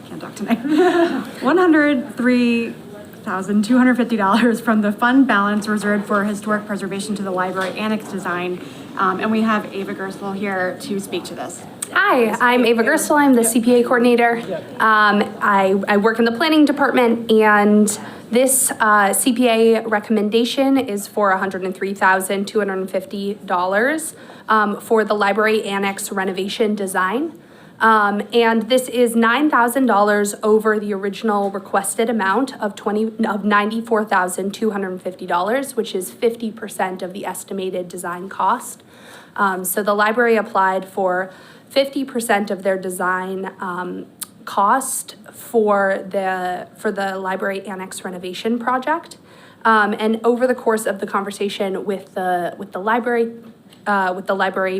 Can't talk tonight. $103,250 from the fund balance reserved for historic preservation to the library annex design, and we have Ava Gersel here to speak to this. Hi, I'm Ava Gersel. I'm the CPA coordinator. I work in the planning department, and this CPA recommendation is for $103,250 for the library annex renovation design. And this is $9,000 over the original requested amount of $94,250, which is 50% of the estimated design cost. So the library applied for 50% of their design cost for the library annex renovation project. And over the course of the conversation with the library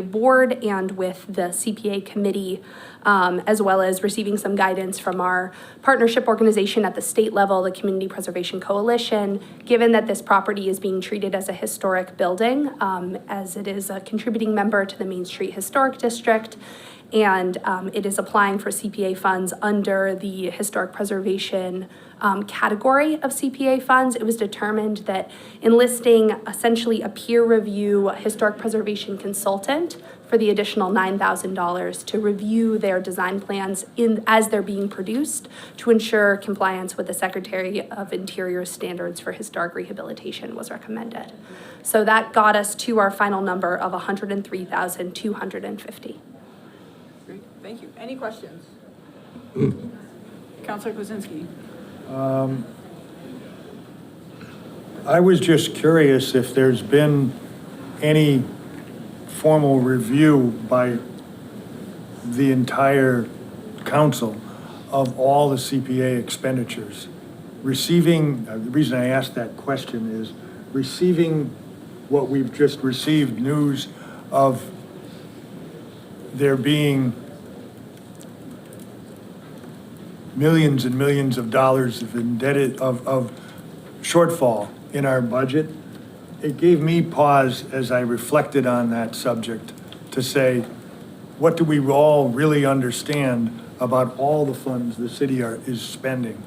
board and with the CPA committee, as well as receiving some guidance from our partnership organization at the state level, the Community Preservation Coalition, given that this property is being treated as a historic building, as it is a contributing member to the Main Street Historic District, and it is applying for CPA funds under the historic preservation category of CPA funds. It was determined that enlisting essentially a peer review historic preservation consultant for the additional $9,000 to review their design plans as they're being produced to ensure compliance with the Secretary of Interior standards for historic rehabilitation was recommended. So that got us to our final number of $103,250. Great, thank you. Any questions? Counselor Kwasinski. I was just curious if there's been any formal review by the entire council of all the CPA expenditures. Receiving, the reason I asked that question is receiving what we've just received news of there being millions and millions of dollars of shortfall in our budget. It gave me pause as I reflected on that subject to say, what do we all really understand about all the funds the city is spending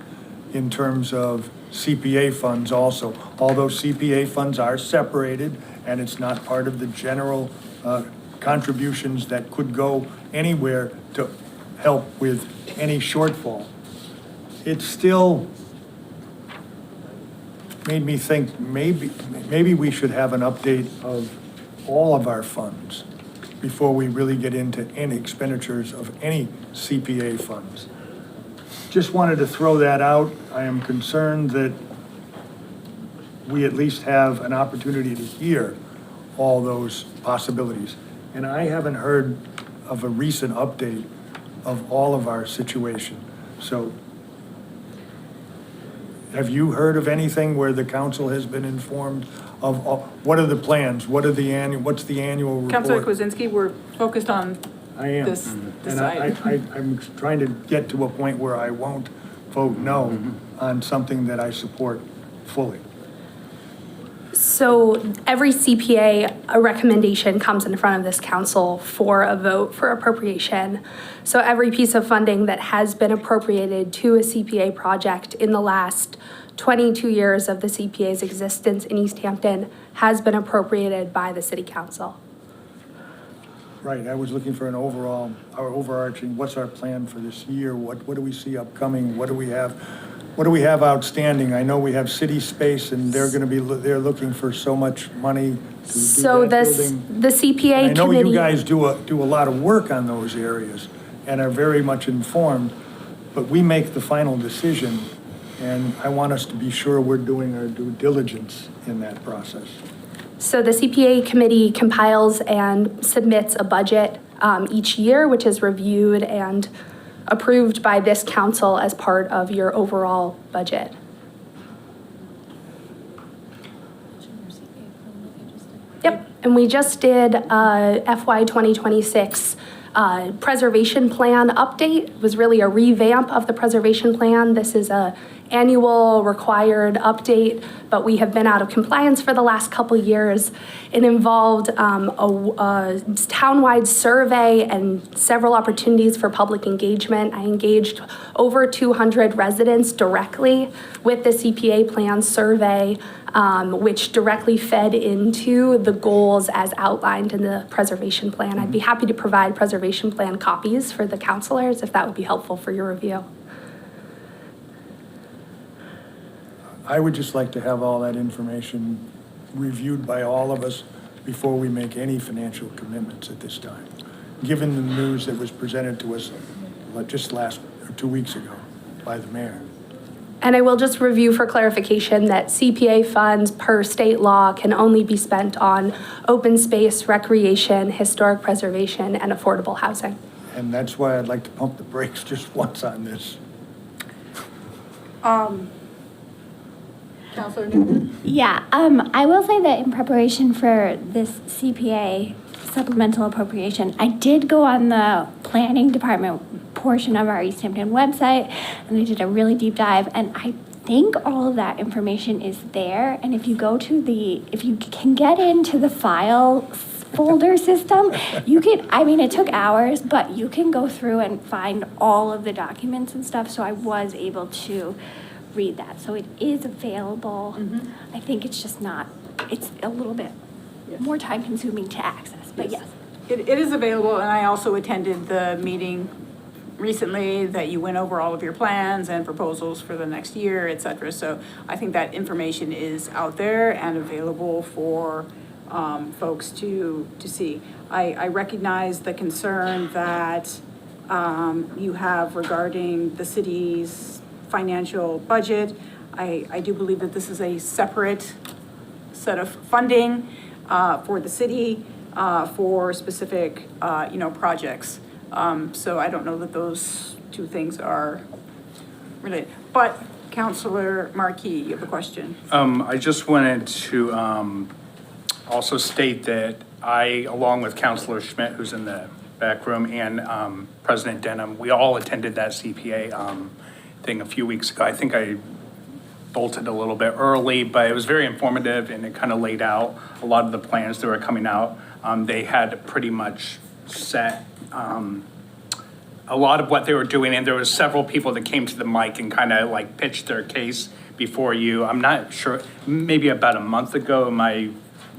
in terms of CPA funds also? Although CPA funds are separated and it's not part of the general contributions that could go anywhere to help with any shortfall. It still made me think maybe we should have an update of all of our funds before we really get into any expenditures of any CPA funds. Just wanted to throw that out. I am concerned that we at least have an opportunity to hear all those possibilities. And I haven't heard of a recent update of all of our situation. So have you heard of anything where the council has been informed of what are the plans? What's the annual report? Councilor Kwasinski, we're focused on I am. this And item. I'm trying to get to a point where I won't vote no on something that I support fully. So every CPA recommendation comes in front of this council for a vote for appropriation. So every piece of funding that has been appropriated to a CPA project in the last 22 years of the CPA's existence in Easthampton has been appropriated by the city council. Right, I was looking for an overall, our overarching, what's our plan for this year? What do we see upcoming? What do we have what do we have outstanding? I know we have city space and they're gonna be, they're looking for so much money to do So that this, building. the CPA And I know committee. you guys do a lot of work on those areas and are very much informed, but we make the final decision, and I want us to be sure we're doing our due diligence in that process. So the CPA committee compiles and submits a budget each year, which is reviewed and approved by this council as part of your overall budget. Yep, and we just did FY 2026 preservation plan update. It was really a revamp of the preservation plan. This is a annual required update, but we have been out of compliance for the last couple years. It involved a townwide survey and several opportunities for public engagement. I engaged over 200 residents directly with the CPA plan survey, which directly fed into the goals as outlined in the preservation plan. I'd be happy to provide preservation plan copies for the counselors if that would be helpful for your review. I would just like to have all that information reviewed by all of us before we make any financial commitments at this time, given the news that was presented to us just 2 weeks ago by the mayor. And I will just review for clarification that CPA funds per state law can only be spent on open space, recreation, historic preservation, and affordable housing. And that's why I'd like to pump the brakes just once on this. Councilor Newman? Yeah, I will say that in preparation for this CPA supplemental appropriation, I did go on the planning department portion of our Easthampton website, and I did a really deep dive, and I think all of that information is there. And if you go to if you can get into the file folder system, you can, I mean, it took hours, but you can go through and find all of the documents and stuff, so I was able to read that. So it is available. I think it's just not, it's a little bit more time consuming to access, but yes. It is available, and I also attended the meeting recently that you went over all of your plans and proposals for the next year, et cetera. So I think that information is out there and available for folks to see. I recognize the concern that you have regarding the city's financial budget. I do believe that this is a separate set of funding for the city for specific, projects. So I don't know that those two things are related. But Councilor Markey, you have a question. I just wanted to also state that I, along with Councilor Schmidt, who's in the back room, and President Denham, we all attended that CPA thing a few weeks ago. I think I bolted a little bit early, but it was very informative, and it kind of laid out a lot of the plans that were coming out. They had pretty much set a lot of what they were doing, and there was several people that came to the mic and kind of like pitched their case before you. I'm not sure, maybe about a month ago, am I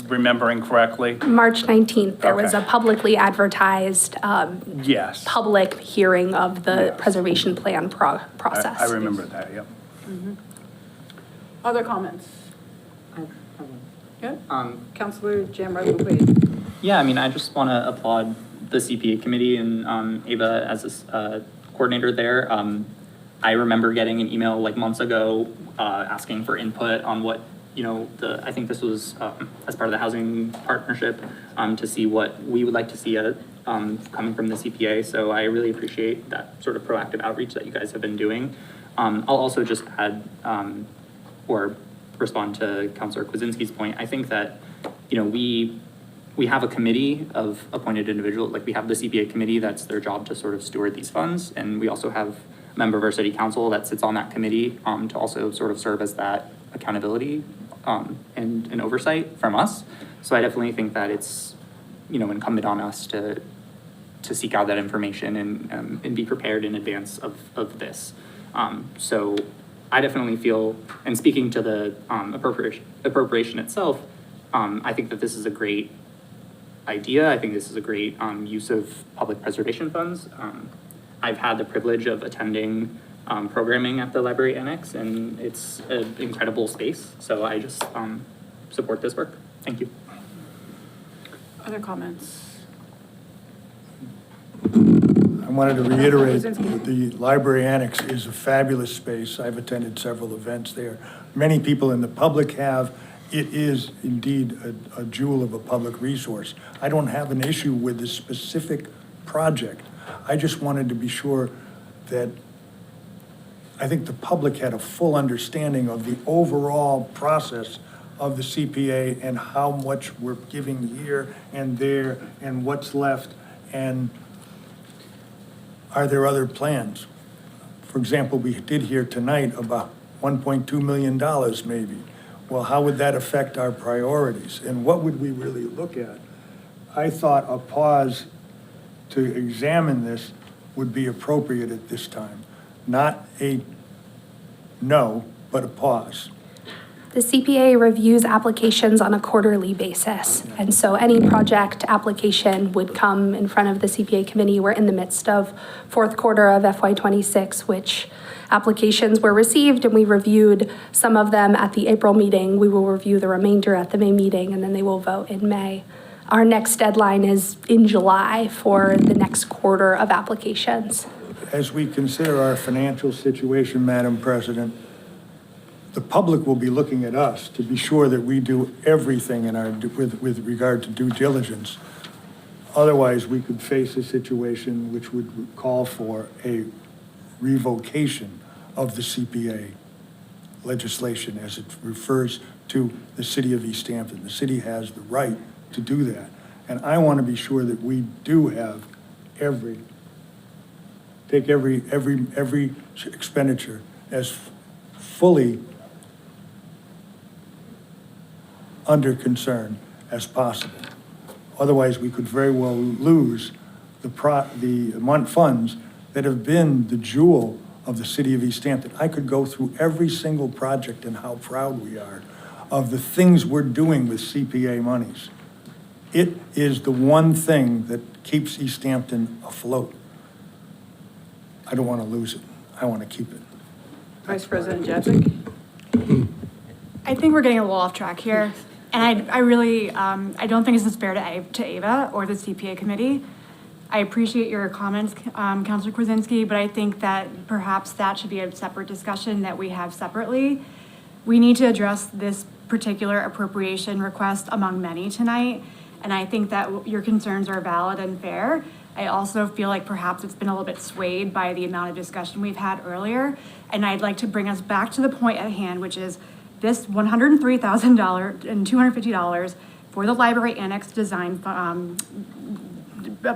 remembering correctly? March 19th, there was Okay. a publicly advertised Yes. public hearing of the preservation plan process. I remember that, yep. Other comments? Good. Councilor Jamrell, please. Yeah, I mean, I just want to applaud the CPA committee and Ava as a coordinator there. I remember getting an email like months ago asking for input on what, I think this was as part of the housing partnership to see what we would like to see coming from the CPA. So I really appreciate that sort of proactive outreach that you guys have been doing. I'll also just add or respond to Councilor Kwasinski's point. I think that, we have a committee of appointed individuals, like we have the CPA committee, that's their job to sort of steward these funds. And we also have a member of our city council that sits on that committee to also sort of serve as that accountability and an oversight from us. So I definitely think that it's, incumbent on us to seek out that information and be prepared in advance of this. So I definitely feel, and speaking to the appropriation itself, I think that this is a great idea. I think this is a great use of public preservation funds. I've had the privilege of attending programming at the library annex, and it's an incredible space. So I just support this work. Thank you. Other comments? I wanted to reiterate that the library annex is a fabulous space. I've attended several events there. Many people in the public have. It is indeed a jewel of a public resource. I don't have an issue with the specific project. I just wanted to be sure that I think the public had a full understanding of the overall process of the CPA and how much we're giving here and there and what's left, and are there other plans? For example, we did hear tonight about $1.2 million maybe. Well, how would that affect our priorities? And what would we really look at? I thought a pause to examine this would be appropriate at this time. Not a no, but a pause. The CPA reviews applications on a quarterly basis. And so any project application would come in front of the CPA committee. We're in the midst of fourth quarter of FY26, which applications were received, and we reviewed some of them at the April meeting. We will review the remainder at the May meeting, and then they will vote in May. Our next deadline is in July for the next quarter of applications. As we consider our financial situation, Madam President, the public will be looking at us to be sure that we do everything in our, with regard to due diligence. Otherwise, we could face a situation which would call for a revocation of the CPA legislation as it refers to the city of Easthampton. The city has the right to do that. And I want to be sure that we do have take every expenditure as fully under concern as possible. Otherwise, we could very well lose the funds that have been the jewel of the city of Easthampton. I could go through every single project and how proud we are of the things we're doing with CPA monies. It is the one thing that keeps Easthampton afloat. I don't want to lose it. I want to keep it. Vice President Jacek? I think we're getting a little off track here. And I really, I don't think this is fair to Ava or the CPA committee. I appreciate your comments, Councilor Kwasinski, but I think that perhaps that should be a separate discussion that we have separately. We need to address this particular appropriation request among many tonight. And I think that your concerns are valid and fair. I also feel like perhaps it's been a little bit swayed by the amount of discussion we've had earlier. And I'd like to bring us back to the point at hand, which is this $103,000 and $250 for the library annex design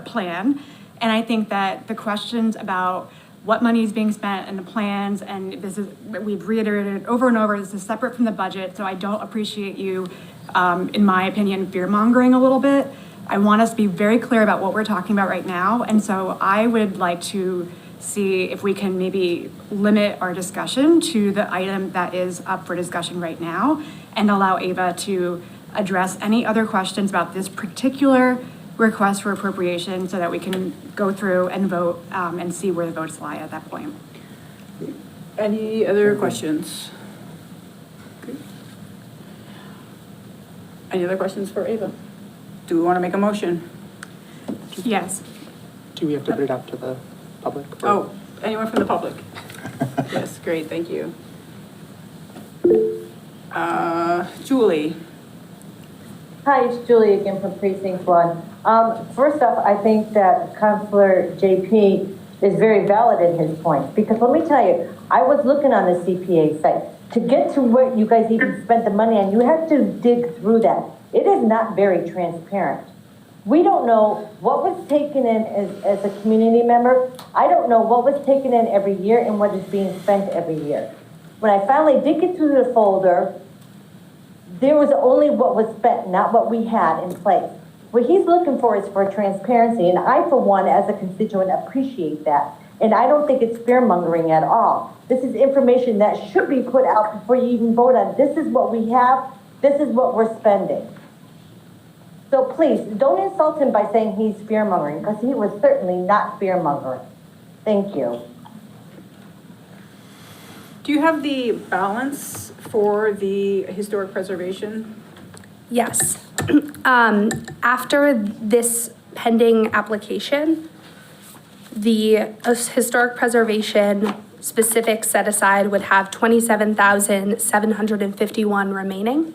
plan. And I think that the questions about what money is being spent and the plans, and this is, we've reiterated over and over, this is separate from the budget. So I don't appreciate you, in my opinion, fear-mongering a little bit. I want us to be very clear about what we're talking about right now. And so I would like to see if we can maybe limit our discussion to the item that is up for discussion right now and allow Ava to address any other questions about this particular request for appropriation so that we can go through and vote and see where the votes lie at that point. Any other questions? Okay. Any other questions for Ava? Do we want to make a motion? Yes. Do we have to put it out to the public? Oh, anyone from the public? Yes, great, thank you. Julie. Hi, it's Julie again from Precinct 1. First off, I think that Councilor JP is very valid in his point, because let me tell you, I was looking on the CPA site. To get to what you guys even spent the money on, you have to dig through that. It is not very transparent. We don't know what was taken in as a community member. I don't know what was taken in every year and what is being spent every year. When I finally did get through the folder, there was only what was spent, not what we had in place. What he's looking for is for transparency, and I, for one, as a constituent, appreciate that. And I don't think it's fear-mongering at all. This is information that should be put out before you even vote on. This is what we have. This is what we're spending. So please, don't insult him by saying he's fear-mongering, because he was certainly not fear-mongering. Thank you. Do you have the balance for the historic preservation? Yes. After this pending application, the historic preservation specific set aside would have 27,751 remaining.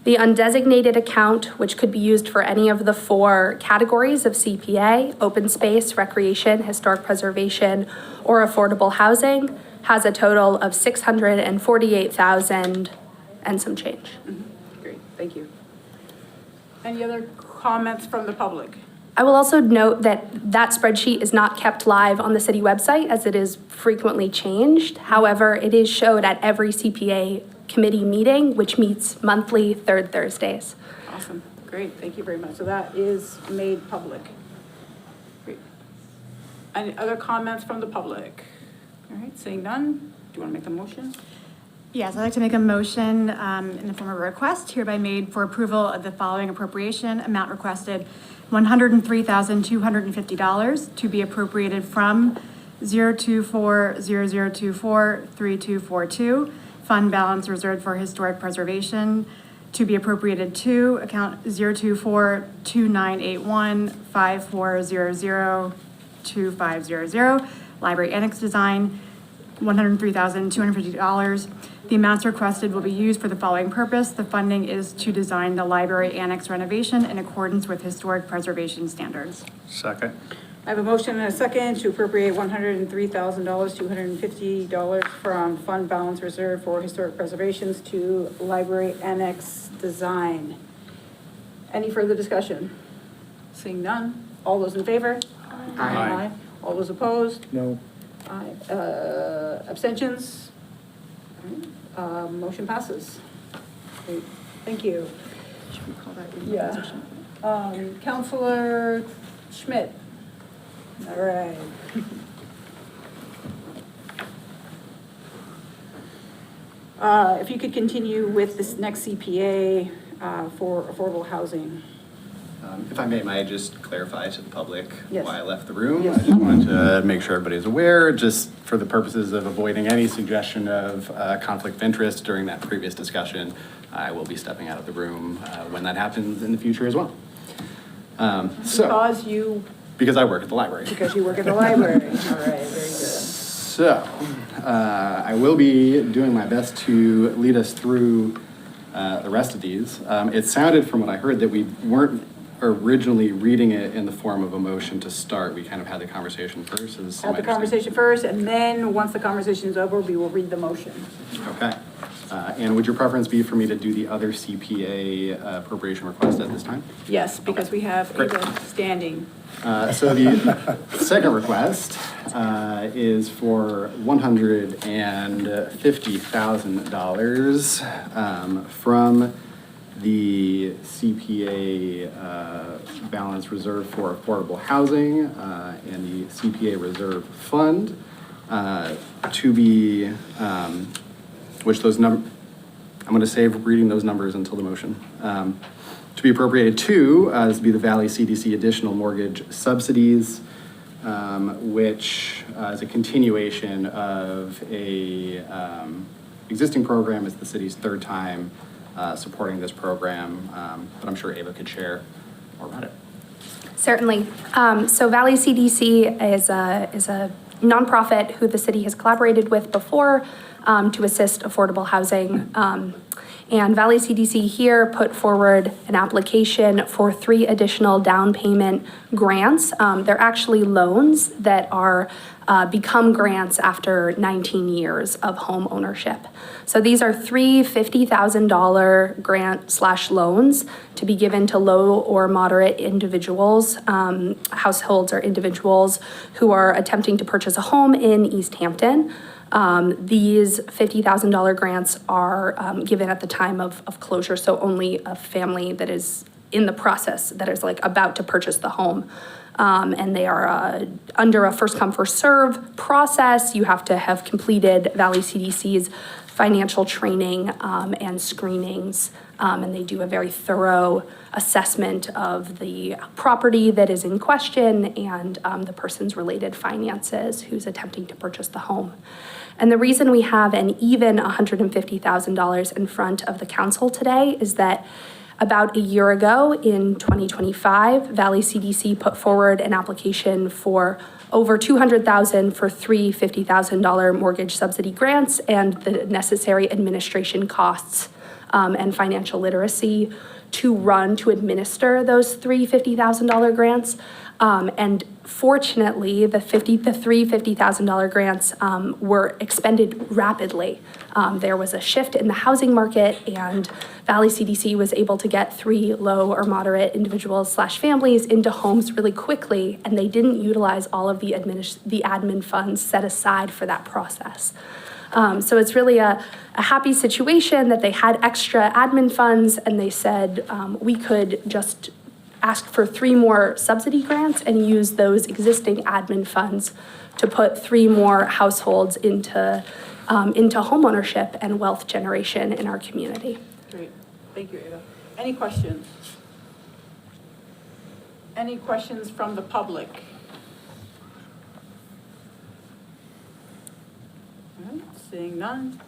The undesignated account, which could be used for any of the 4 categories of CPA, open space, recreation, historic preservation, or affordable housing, has a total of 648,000 and some change. Great, thank you. Any other comments from the public? I will also note that that spreadsheet is not kept live on the city website as it is frequently changed. However, it is showed at every CPA committee meeting, which meets monthly, 3rd Thursdays. Awesome, great, thank you very much. So that is made public. Great. Any other comments from the public? All right, seeing none, do you want to make the motion? Yes, I'd like to make a motion in the form of a request hereby made for approval of the following appropriation. Amount requested, $103,250 to be appropriated from 02400243242, fund balance reserved for historic preservation, to be appropriated to account 024298154002500, library annex design, $103,250. The amounts requested will be used for the following purpose. The funding is to design the library annex renovation in accordance with historic preservation standards. Second. I have a motion and a second to appropriate $103,250 from fund balance reserved for historic preservations to library annex design. Any further discussion? Seeing none, all those in favor? Aye. All those opposed? No. Aye. Abstentions? Motion passes. Great, thank you. Should we call that? Yeah. Counselor Schmidt. All right. If you could continue with this next CPA for affordable housing. If I may I just clarify to the public Yes. why I left the room? Yes. I just wanted to make sure everybody's aware, just for the purposes of avoiding any suggestion of conflict of interest during that previous discussion. I will be stepping out of the room when that happens in the future as well. Because I work at the library. Because you work at the library. All right, very good. So, I will be doing my best to lead us through the rest of these. It sounded from what I heard that we weren't originally reading it in the form of a motion to start. We kind of had the conversation first. Have the conversation first, and then once the conversation is over, we will read the motion. Okay. And would your preference be for me to do the other CPA appropriation request at this time? Yes, because we have Great. Ava standing. So the second request is for $150,000 from the CPA balance reserved for affordable housing and the CPA reserve fund to be, which those I'm going to save reading those numbers until the motion. To be appropriated to is be the Valley CDC additional mortgage subsidies, which is a continuation of a existing program. It's the city's 3rd time supporting this program, but I'm sure Ava could share more about it. Certainly. So Valley CDC is a nonprofit who the city has collaborated with before to assist affordable housing. And Valley CDC here put forward an application for 3 additional down payment grants. They're actually loans that are become grants after 19 years of home ownership. So these are 3 $50,000 grant/loans to be given to low or moderate individuals, households or individuals who are attempting to purchase a home in Easthampton. These $50,000 grants are given at the time of closure, so only a family that is in the process, that is like about to purchase the home. And they are under a first come, first serve process. You have to have completed Valley CDC's financial training and screenings. And they do a very thorough assessment of the property that is in question and the person's related finances who's attempting to purchase the home. And the reason we have an even $150,000 in front of the council today is that about a year ago, in 2025, Valley CDC put forward an application for over $200,000 for three $50,000 mortgage subsidy grants and the necessary administration costs and financial literacy to administer those three $50,000 grants. And fortunately, the three $50,000 grants were expended rapidly. There was a shift in the housing market, and Valley CDC was able to get three low or moderate individuals/families into homes really quickly, and they didn't utilize all of the admin funds set aside for that process. So it's really a happy situation that they had extra admin funds, and they said we could just ask for three more subsidy grants and use those existing admin funds to put three more households into homeownership and wealth generation in our community. Great, thank you, Ada. Any questions? Any questions from the public? All right, seeing none.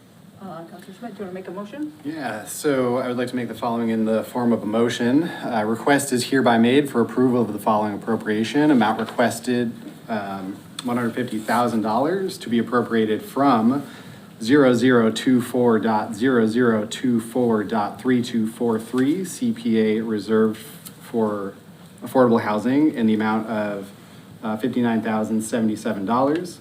Councilor Schmidt, do you want to make a motion? Yeah, so I would like to make the following in the form of a motion. Request is hereby made for approval of the following appropriation. Amount requested, $150,000 to be appropriated from 0024.0024.3243 CPA reserved for affordable housing in the amount of $59,077.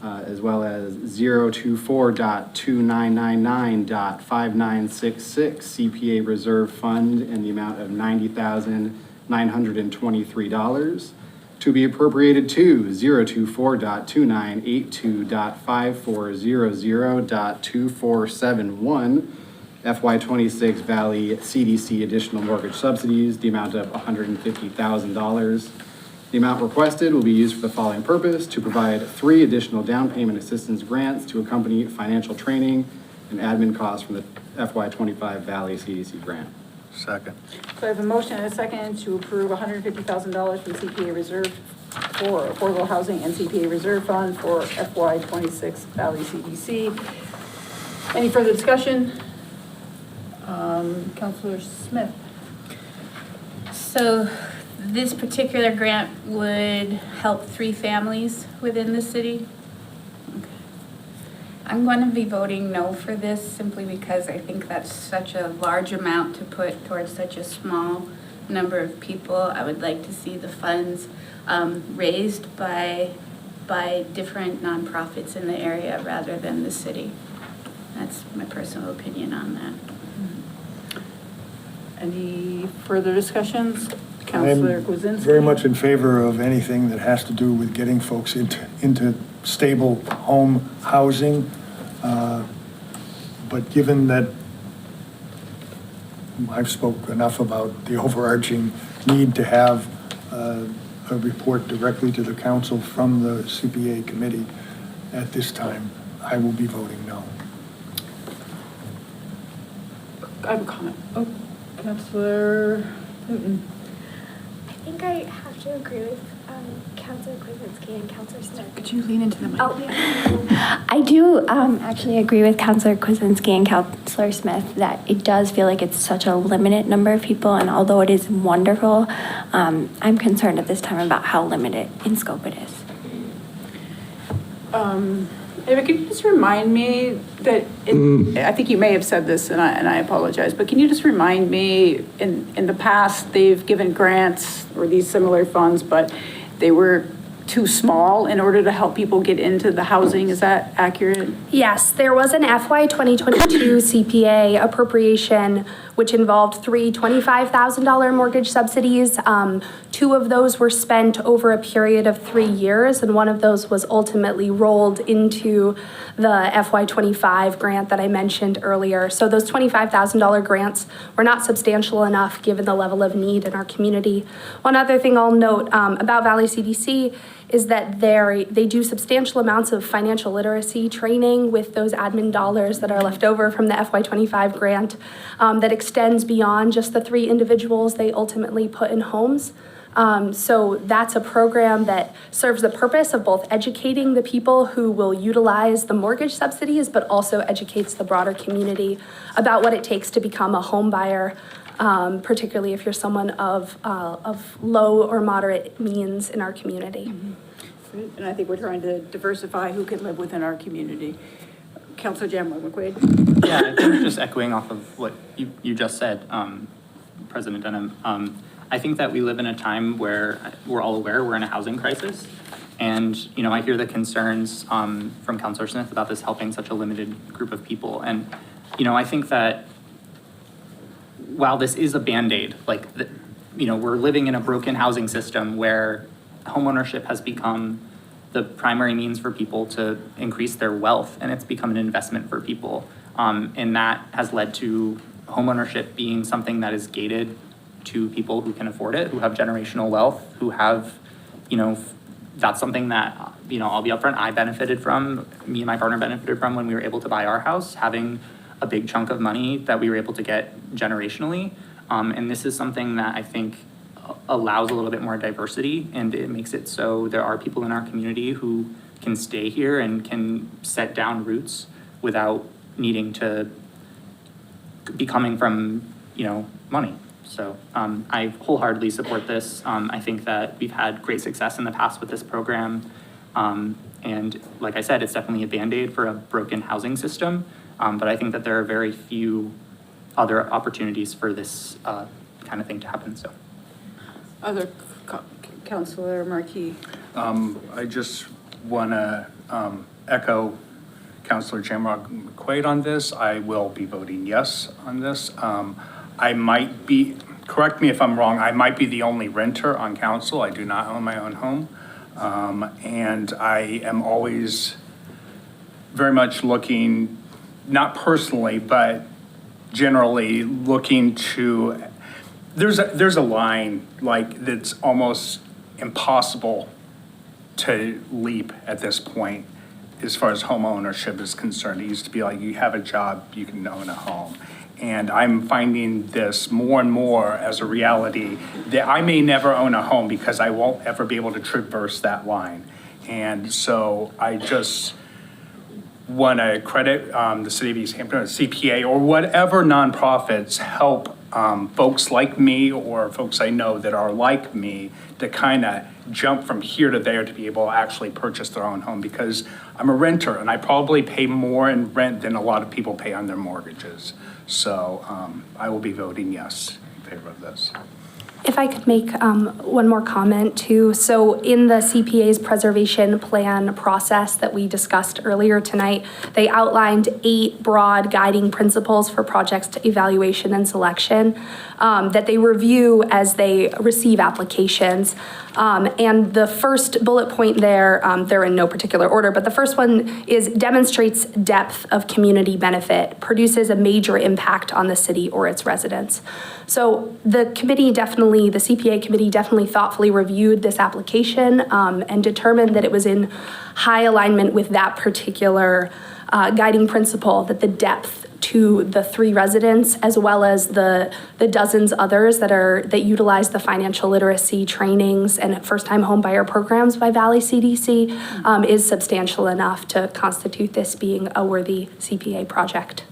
As well as 024.2999.5966 CPA Reserve Fund in the amount of $90,923 to be appropriated to 024.2982.5400.2471 FY26 Valley CDC additional mortgage subsidies, the amount of $150,000. The amount requested will be used for the following purpose: to provide three additional down payment assistance grants to accompany financial training and admin costs from the FY25 Valley CDC grant. Second. So I have a motion and a second to approve $150,000 from CPA Reserve for Affordable Housing and CPA Reserve Fund for FY26 Valley CDC. Any further discussion? Councilor Smith. So this particular grant would help three families within the city. Okay. I'm going to be voting no for this simply because I think that's such a large amount to put towards such a small number of people. I would like to see the funds raised by different nonprofits in the area rather than the city. That's my personal opinion on that. Any further discussions? Councilor Kwasinski. I'm very much in favor of anything that has to do with getting folks into stable home housing. But given that I've spoke enough about the overarching need to have a report directly to the council from the CPA committee at this time, I will be voting no. I have a comment. Oh, Councilor Newton. I think I have to agree with Councilor Kwasinski and Councilor Smith. Could you lean into the mic? Oh, yeah. I do actually agree with Councilor Kwasinski and Councilor Smith that it does feel like it's such a limited number of people, and although it is wonderful, I'm concerned at this time about how limited in scope it is. Ava, can you just remind me that, I think you may have said this, and I apologize, but can you just remind me, in the past, they've given grants or these similar funds, but they were too small in order to help people get into the housing. Is that accurate? Yes, there was an FY 2022 CPA appropriation which involved three $25,000 mortgage subsidies. Two of those were spent over a period of 3 years, and one of those was ultimately rolled into the FY25 grant that I mentioned earlier. So those $25,000 grants were not substantial enough given the level of need in our community. One other thing I'll note about Valley CDC is that they do substantial amounts of financial literacy training with those admin dollars that are left over from the FY25 grant that extends beyond just the three individuals they ultimately put in homes. So that's a program that serves the purpose of both educating the people who will utilize the mortgage subsidies, but also educates the broader community about what it takes to become a home buyer, particularly if you're someone of low or moderate means in our community. And I think we're trying to diversify who can live within our community. Councilor Jamla McQuaid. Yeah, I think just echoing off of what you just said, President Denham, I think that we live in a time where we're all aware we're in a housing crisis. And, you know, I hear the concerns from Councilor Smith about this helping such a limited group of people. And, you know, I think that while this is a Band-Aid, like, you know, we're living in a broken housing system where homeownership has become the primary means for people to increase their wealth, and it's become an investment for people. And that has led to homeownership being something that is gated to people who can afford it, who have generational wealth, who have, you know, that's something that, you know, I'll be upfront, I benefited from, me and my partner benefited from when we were able to buy our house, having a big chunk of money that we were able to get generationally. And this is something that I think allows a little bit more diversity, and it makes it so there are people in our community who can stay here and can set down roots without needing to be coming from, you know, money. So I wholeheartedly support this. I think that we've had great success in the past with this program. And like I said, it's definitely a Band-Aid for a broken housing system. But I think that there are very few other opportunities for this kind of thing to happen, so. Other Councilor Markey. I just want to echo Councilor Jamrock McQuaid on this. I will be voting yes on this. I might be, correct me if I'm wrong, I might be the only renter on council. I do not own my own home. And I am always very much looking, not personally, but generally looking to, there's a line like that's almost impossible to leap at this point as far as home ownership is concerned. It used to be like, you have a job, you can own a home. And I'm finding this more and more as a reality that I may never own a home because I won't ever be able to traverse that line. And so I just want to credit the City of Easthampton, or CPA, or whatever nonprofits help folks like me or folks I know that are like me to kind of jump from here to there to be able to actually purchase their own home, because I'm a renter and I probably pay more in rent than a lot of people pay on their mortgages. So I will be voting yes in favor of this. If I could make one more comment too. So in the CPA's preservation plan process that we discussed earlier tonight, they outlined 8 broad guiding principles for projects evaluation and selection that they review as they receive applications. And the first bullet point there, they're in no particular order, but the first one is demonstrates depth of community benefit, produces a major impact on the city or its residents. So the committee definitely, the CPA committee definitely thoughtfully reviewed this application and determined that it was in high alignment with that particular guiding principle, that the depth to the 3 residents, as well as the dozens others that utilize the financial literacy trainings and first-time homebuyer programs by Valley CDC, is substantial enough to constitute this being a worthy CPA project.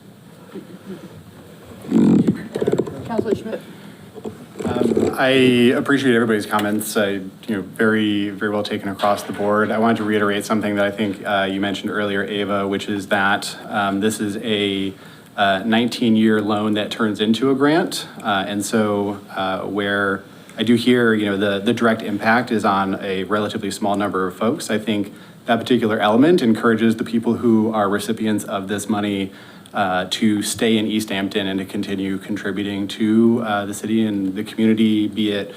Councilor Schmidt. I appreciate everybody's comments. Very, very well taken across the board. I wanted to reiterate something that I think you mentioned earlier, Ava, which is that this is a 19-year loan that turns into a grant. And so where I do hear, the direct impact is on a relatively small number of folks, I think that particular element encourages the people who are recipients of this money to stay in Easthampton and to continue contributing to the city and the community, be it,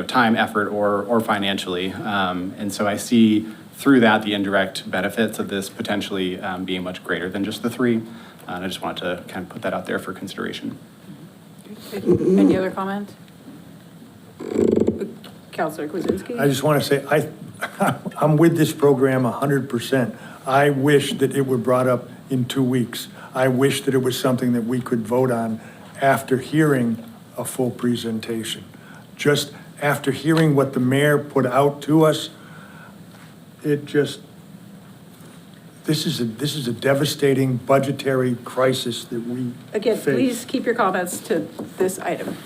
time, effort, or financially. And so I see through that the indirect benefits of this potentially being much greater than just the 3. And I just wanted to kind of put that out there for consideration. Any other comments? Councilor Kwasinski. I just want to say, I'm with this program 100%. I wish that it were brought up in 2 weeks. I wish that it was something that we could vote on after hearing a full presentation. Just after hearing what the mayor put out to us, it just, this is a devastating budgetary crisis that we Again, face. please keep your comments to this item.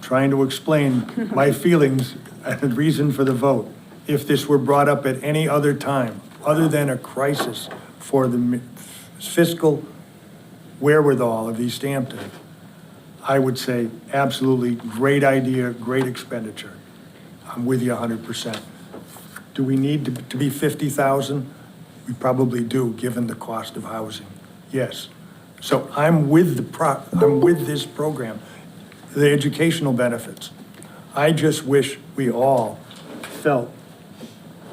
Trying to explain my feelings and reason for the vote. If this were brought up at any other time, other than a crisis for the fiscal wherewithal of Easthampton, I would say absolutely great idea, great expenditure. I'm with you 100%. Do we need to be 50,000? We probably do, given the cost of housing. Yes. So I'm with this program, the educational benefits. I just wish we all felt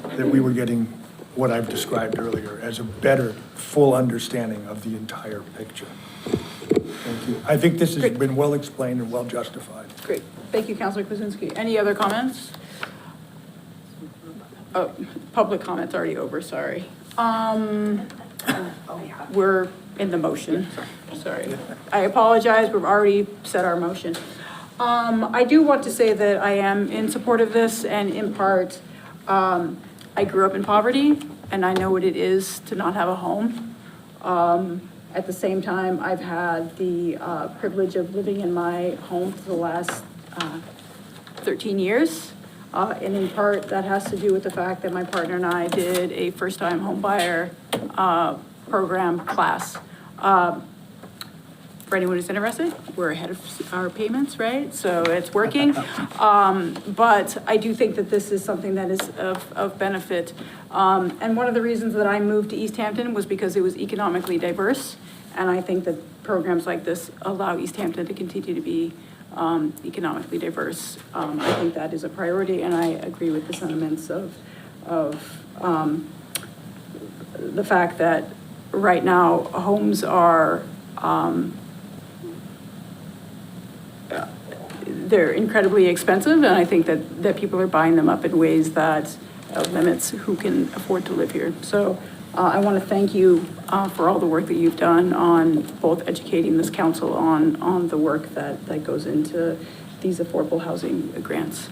that we were getting what I've described earlier as a better, full understanding of the entire picture. Thank you. I think this has been well explained and well justified. Great. Thank you, Councilor Kwasinski. Any other comments? Oh, public comment's already over, sorry. We're in the motion. Sorry. I apologize, we've already said our motion. I do want to say that I am in support of this, and in part, I grew up in poverty, and I know what it is to not have a home. At the same time, I've had the privilege of living in my home for the last 13 years. And in part, that has to do with the fact that my partner and I did a first-time home buyer program class. For anyone who's interested, we're ahead of our payments, right? So it's working. But I do think that this is something that is of benefit. And one of the reasons that I moved to Easthampton was because it was economically diverse. And I think that programs like this allow Easthampton to continue to be economically diverse. I think that is a priority, and I agree with the sentiments of the fact that right now homes are they're incredibly expensive, and I think that people are buying them up in ways that limits who can afford to live here. So I want to thank you for all the work that you've done on both educating this council on the work that goes into these affordable housing grants.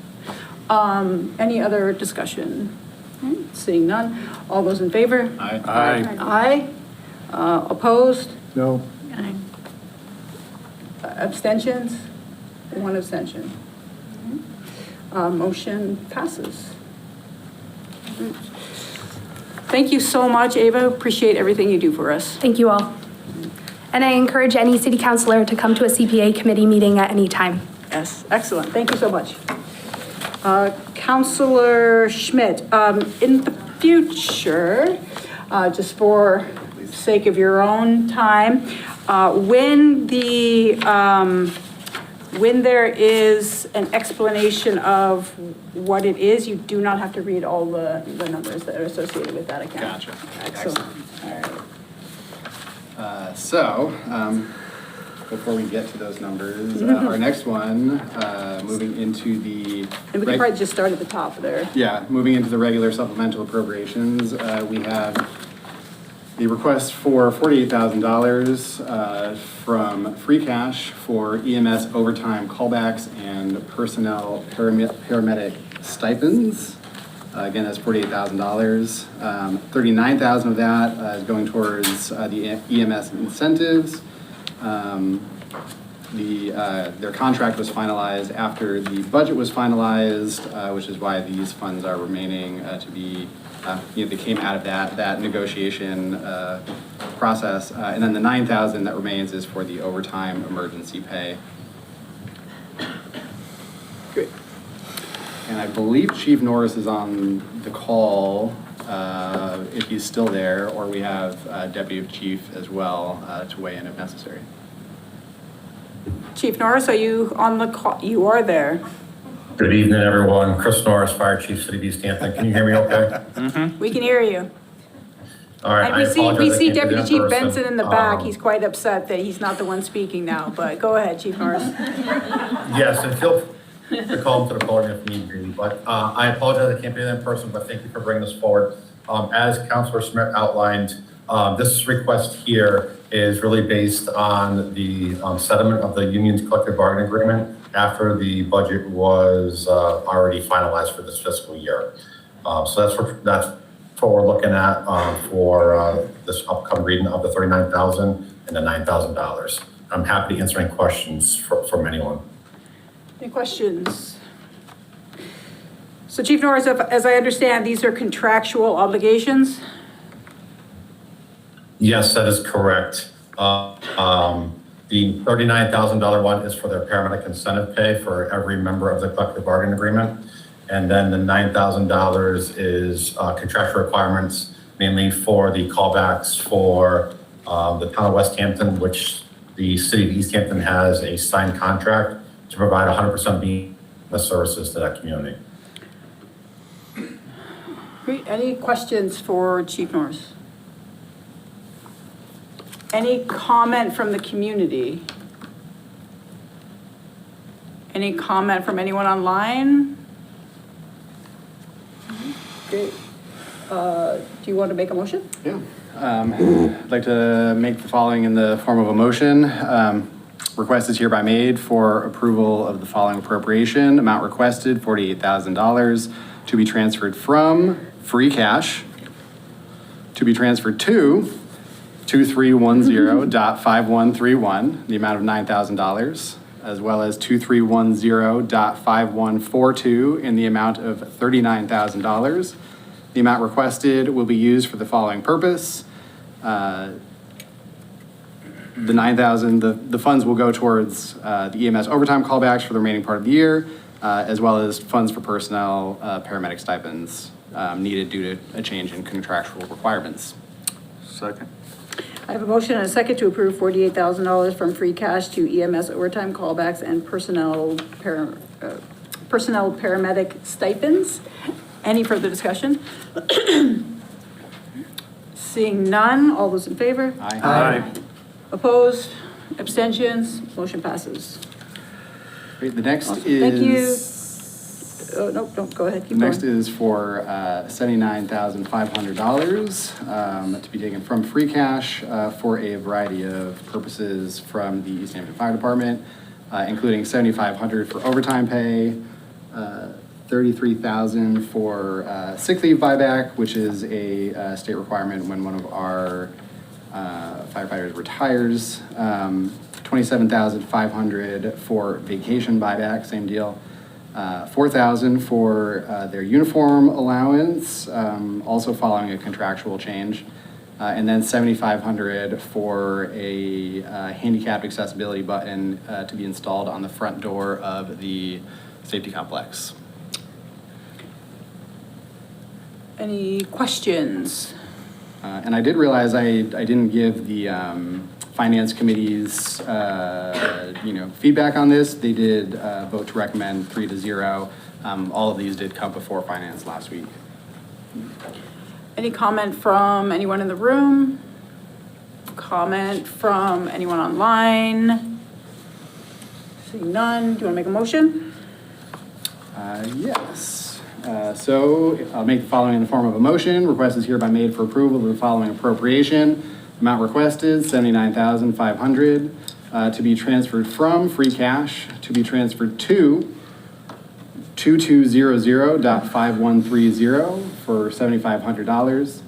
Any other discussion? Seeing none. All those in favor? Aye. Aye. Opposed? No. Abstentions? One abstention. Motion passes. Thank you so much, Ava. Appreciate everything you do for us. Thank you all. And I encourage any city councilor to come to a CPA committee meeting at any time. Yes, excellent. Thank you so much. Councilor Schmidt, in the future, just for sake of your own time, when there is an explanation of what it is, you do not have to read all the numbers that are associated with that account. Gotcha. Excellent. All right. Before we get to those numbers, our next one, moving into the. And we can probably just start at the top there. Yeah, moving into the regular supplemental appropriations, we have the request for $48,000 from free cash for EMS overtime callbacks and personnel paramedic stipends. Again, that's $48,000. $39,000 of that is going towards the EMS incentives. Their contract was finalized after the budget was finalized, which is why these funds are remaining to be, they came out of that negotiation process. And then the $9,000 that remains is for the overtime emergency pay. Great. And I believe Chief Norris is on the call, if he's still there, or we have Deputy Chief as well to weigh in if necessary. Chief Norris, are you on the call? You are there. Good evening, everyone. Chris Norris, Fire Chief, City of Easthampton. Can you hear me okay? We can hear you. All right. And we see Deputy Chief Benson in the back. He's quite upset that he's not the one speaking now, but go ahead, Chief Norris. Yes, and feel free to call him to the podium if need be. But I apologize I can't be there in person, but thank you for bringing this forward. As Councilor Smith outlined, this request here is really based on the settlement of the union's collective bargaining agreement after the budget was already finalized for this fiscal year. So that's what we're looking at for this upcoming reading of the $39,000 and the $9,000. I'm happy to answer any questions from anyone. Any questions? So Chief Norris, as I understand, these are contractual obligations? Yes, that is correct. The $39,000 one is for their paramedic incentive pay for every member of the collective bargaining agreement. And then the $9,000 is contractual requirements, mainly for the callbacks for the town of West Hampton, which the city of East Hampton has a signed contract to provide 100% BMS services to that community. Great. Any questions for Chief Norris? Any comment from the community? Any comment from anyone online? Okay. Do you want to make a motion? Yeah. I'd like to make the following in the form of a motion. Request is hereby made for approval of the following appropriation. Amount requested, $48,000 to be transferred from free cash to be transferred to 2310.5131, the amount of $9,000, as well as 2310.5142 in the amount of $39,000. The amount requested will be used for the following purpose. The $9,000, the funds will go towards the EMS overtime callbacks for the remaining part of the year, as well as funds for personnel paramedic stipends needed due to a change in contractual requirements. Second. I have a motion and a second to approve $48,000 from free cash to EMS overtime callbacks and personnel paramedic stipends. Any further discussion? Seeing none, all those in favor? Aye. Aye. Opposed? Abstentions? Motion passes. Great. The next Awesome. is. Thank you. Oh, no, don't, go ahead. Keep Next going. is for $79,500 to be taken from free cash for a variety of purposes from the Easthampton Fire Department, including $7,500 for overtime pay, $33,000 for sick leave buyback, which is a state requirement when one of our firefighters retires, $27,500 for vacation buyback, same deal. $4,000 for their uniform allowance, also following a contractual change, and then $7,500 for a handicapped accessibility button to be installed on the front door of the safety complex. Any questions? And I did realize I didn't give the Finance Committee's feedback on this. They did vote to recommend 3-0. All of these did come before Finance last week. Any comment from anyone in the room? Comment from anyone online? Seeing none, do you want to make a motion? Yes. So I'll make the following in the form of a motion. Request is hereby made for approval of the following appropriation. Amount requested, $79,500 to be transferred from free cash to be transferred to 2200.5130 for $7,500,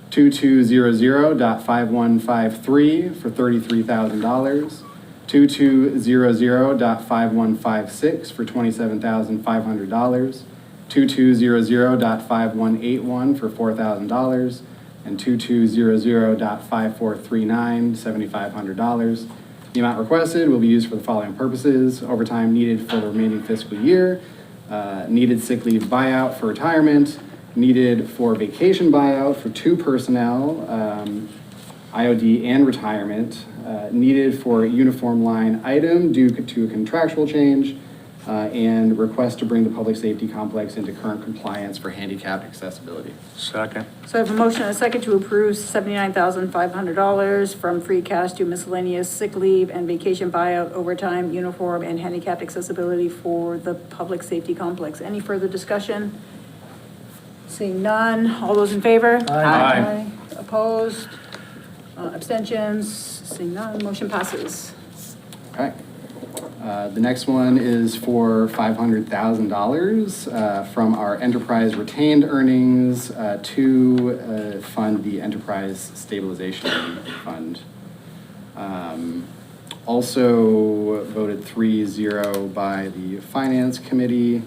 2200.5153 for $33,000, 2200.5156 for $27,500, 2200.5181 for $4,000, and 2200.5439, $7,500. The amount requested will be used for the following purposes: overtime needed for the remaining fiscal year, needed sick leave buyout for retirement, needed for vacation buyout for 2 personnel, IOD and retirement, needed for uniform line item due to a contractual change, and request to bring the public safety complex into current compliance for handicapped accessibility. Second. So I have a motion and a second to approve $79,500 from free cash to miscellaneous sick leave and vacation buyout, overtime, uniform, and handicapped accessibility for the public safety complex. Any further discussion? Seeing none, all those in favor? Aye. Opposed? Abstentions? Seeing none, motion passes. Okay. The next one is for $500,000 from our enterprise retained earnings to fund the enterprise stabilization fund. Also voted 3-0 by the finance committee.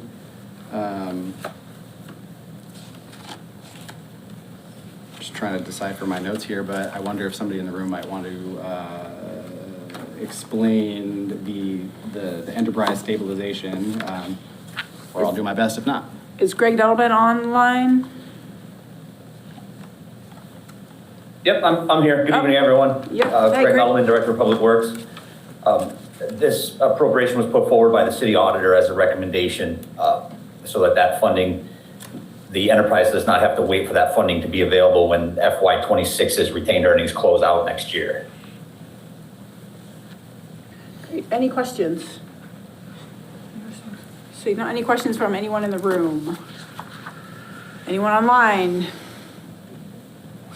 Just trying to decipher my notes here, but I wonder if somebody in the room might want to explain the enterprise stabilization, or I'll do my best if not. Is Greg Delbin online? Yep, I'm here. Good evening, everyone. Yep. Greg Greg. Mellman, Director of Public Works. This appropriation was put forward by the city auditor as a recommendation so that funding, the enterprise does not have to wait for that funding to be available when FY26's retained earnings close out next year. Great. Any questions? See, not any questions from anyone in the room? Anyone online?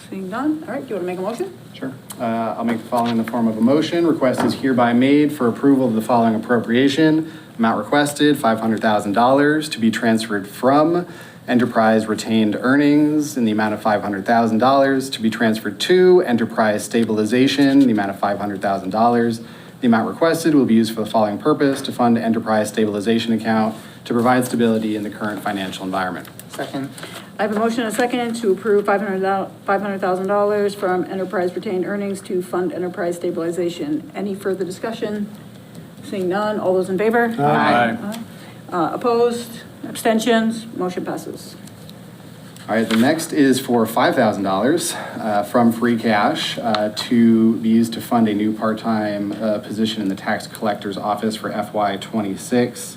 Seeing none? All right, do you want to make a motion? Sure. I'll make the following in the form of a motion. Request is hereby made for approval of the following appropriation. Amount requested, $500,000 to be transferred from enterprise retained earnings in the amount of $500,000 to be transferred to enterprise stabilization in the amount of $500,000. The amount requested will be used for the following purpose: to fund enterprise stabilization account to provide stability in the current financial environment. Second. I have a motion and a second to approve $500,000 from enterprise retained earnings to fund enterprise stabilization. Any further discussion? Seeing none, all those in favor? Aye. Opposed? Abstentions? Motion passes. All right, the next is for $5,000 from free cash to be used to fund a new part-time position in the tax collector's office for FY26.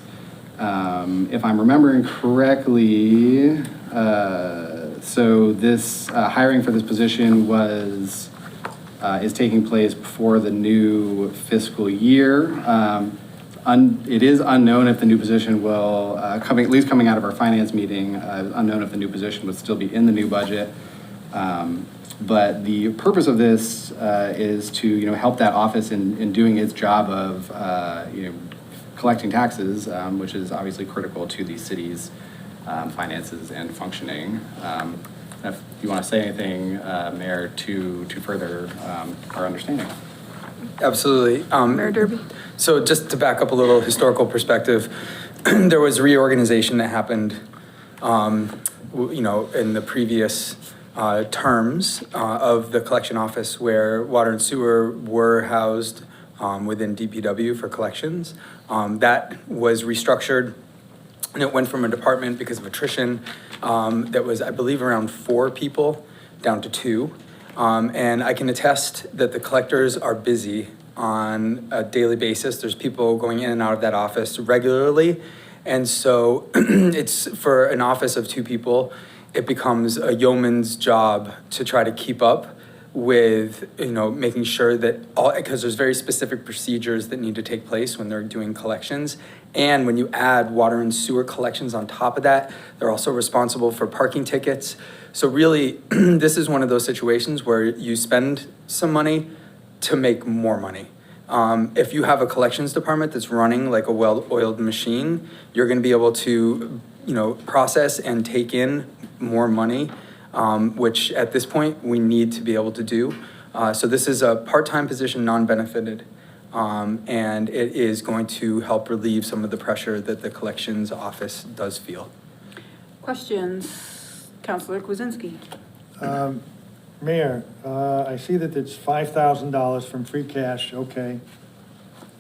If I'm remembering correctly, so this hiring for this position is taking place before the new fiscal year. It is unknown if the new position will, at least coming out of our finance meeting, unknown if the new position would still be in the new budget. But the purpose of this is to, help that office in doing its job of, collecting taxes, which is obviously critical to the city's finances and functioning. If you want to say anything, Mayor, to further our understanding. Absolutely. Mayor Derby. So just to back up a little historical perspective, there was reorganization that happened, in the previous terms of the collection office, where water and sewer were housed within DPW for collections. That was restructured, and it went from a department because of attrition that was, I believe, around 4 people down to 2. And I can attest that the collectors are busy on a daily basis. There's people going in and out of that office regularly. And so it's for an office of 2 people, it becomes a yeoman's job to try to keep up with, making sure that because there's very specific procedures that need to take place when they're doing collections. And when you add water and sewer collections on top of that, they're also responsible for parking tickets. So really, this is one of those situations where you spend some money to make more money. If you have a collections department that's running like a well-oiled machine, you're gonna be able to, process and take in more money, which at this point we need to be able to do. So this is a part-time position, non-benefited, and it is going to help relieve some of the pressure that the collections office does feel. Questions? Councilor Kwasinski. Mayor, I see that it's $5,000 from free cash, okay.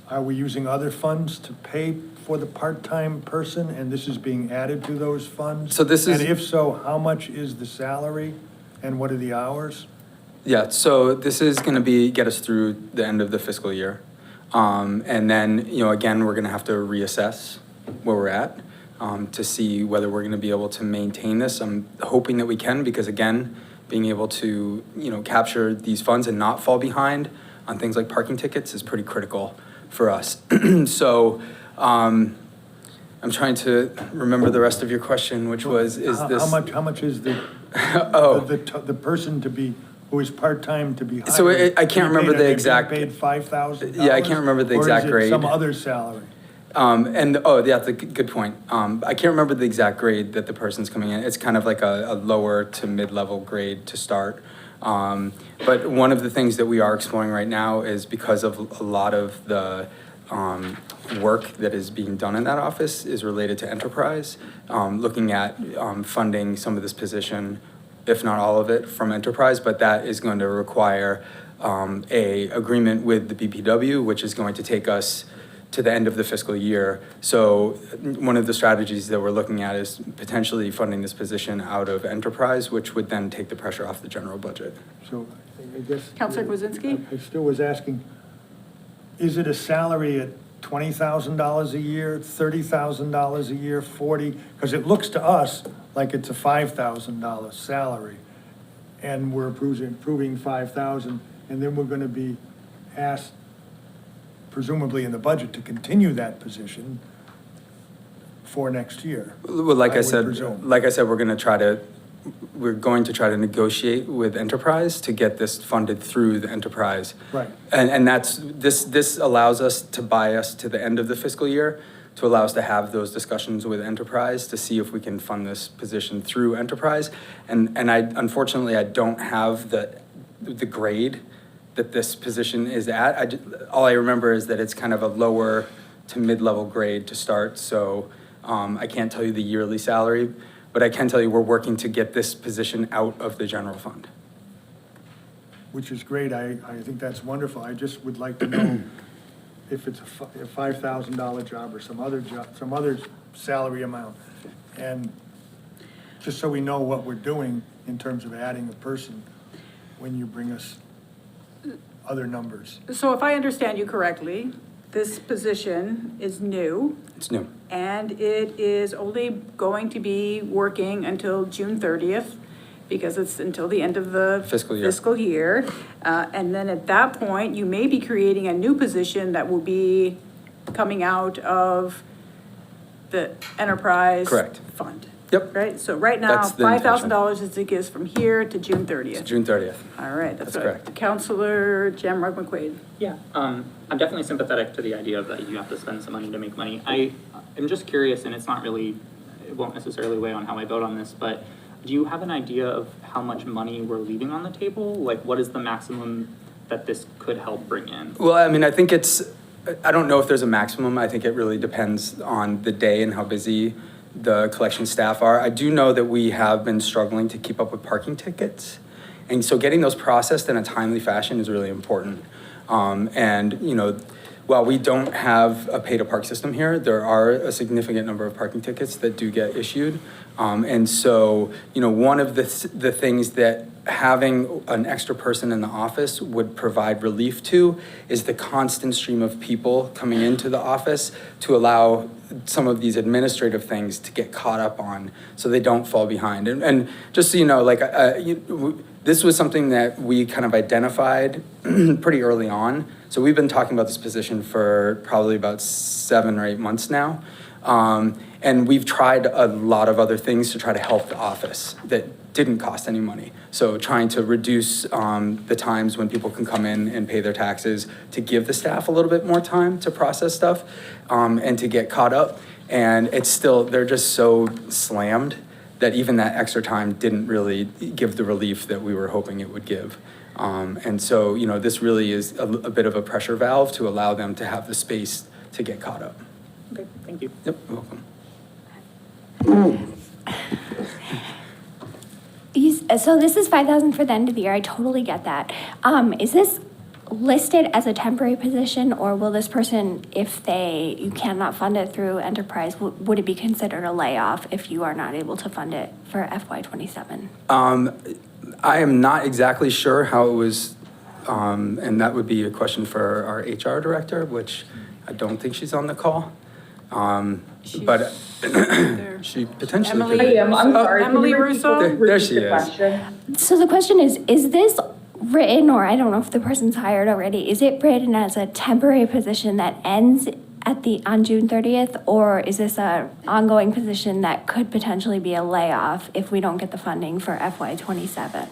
Are we using other funds to pay for the part-time person, and this is being added to those funds? So this is- And if so, how much is the salary, and what are the hours? Yeah, so this is gonna get us through the end of the fiscal year. And then, again, we're gonna have to reassess where we're at to see whether we're gonna be able to maintain this. I'm hoping that we can, because again, being able to, capture these funds and not fall behind on things like parking tickets is pretty critical for us. So, I'm trying to remember the rest of your question, which was, How much is the, Oh. the person to be who is part-time to be hired. So I can't remember the exact- Paid $5,000? Yeah, I can't remember the exact Or is grade. it some other salary? Yeah, that's a good point. I can't remember the exact grade that the person's coming in. It's kind of like a lower to mid-level grade to start. But one of the things that we are exploring right now is because of a lot of the work that is being done in that office is related to enterprise, looking at funding some of this position, if not all of it, from enterprise, but that is going to require a agreement with the BPW, which is going to take us to the end of the fiscal year. So one of the strategies that we're looking at is potentially funding this position out of enterprise, which would then take the pressure off the general budget. So I guess. Counselor Kwasinski? I still was asking, is it a salary at $20,000 a year, $30,000 a year, 40? Because it looks to us like it's a $5,000 salary, and we're approving 5,000, and then we're going to be asked, presumably in the budget, to continue that position for next year. Well, like I would said, presume. we're going to try to negotiate with enterprise to get this funded through the enterprise. Right. And this allows us to buy us to the end of the fiscal year, to allow us to have those discussions with enterprise to see if we can fund this position through enterprise. And unfortunately, I don't have the grade that this position is at. All I remember is that it's kind of a lower to mid-level grade to start. So I can't tell you the yearly salary, but I can tell you we're working to get this position out of the general fund. Which is great. I think that's wonderful. I just would like to know if it's a $5,000 job or some other job, some other salary amount. And just so we know what we're doing in terms of adding a person when you bring us other numbers. So if I understand you correctly, this position is new. It's new. And it is only going to be working until June 30th, because it's until the end of the Fiscal year. And then at that point, you may be creating a new position that will be coming out of the enterprise Correct. fund. Yep. Right? So right now, That's the intention. $5,000 is it gives from here to June 30th. It's June 30th. All right, that's That's right. correct. Counselor Jamrock McQuaid. Yeah, I'm definitely sympathetic to the idea of that you have to spend some money to make money. I am just curious, and it's not really, it won't necessarily weigh on how I vote on this, but do you have an idea of how much money we're leaving on the table? Like, what is the maximum that this could help bring in? Well, I mean, I think I don't know if there's a maximum. I think it really depends on the day and how busy the collection staff are. I do know that we have been struggling to keep up with parking tickets. And so getting those processed in a timely fashion is really important. And, you know, while we don't have a pay-to-park system here, there are a significant number of parking tickets that do get issued. And so, you know, one of the things that having an extra person in the office would provide relief to is the constant stream of people coming into the office to allow some of these administrative things to get caught up on so they don't fall behind. And just so you know, like, this was something that we kind of identified pretty early on. So we've been talking about this position for probably about 7 or 8 months now. And we've tried a lot of other things to try to help the office that didn't cost any money. So trying to reduce the times when people can come in and pay their taxes, to give the staff a little bit more time to process stuff and to get caught up. And it's still, they're just so slammed that even that extra time didn't really give the relief that we were hoping it would give. And so, you know, this really is a bit of a pressure valve to allow them to have the space to get caught up. Okay, thank you. Yep, you're welcome. So this is 5,000 for the end of the year. I totally get that. Is this listed as a temporary position, or will this person, if you cannot fund it through enterprise, would it be considered a layoff if you are not able to fund it for FY27? I am not exactly sure how it was, and that would be a question for our HR director, which I don't think she's on the call. But she potentially Emily, could. I'm sorry. Emily Russo? There she is. So the question is this written, or I don't know if the person's hired already, is it written as a temporary position that ends on June 30th, or is this an ongoing position that could potentially be a layoff if we don't get the funding for FY27?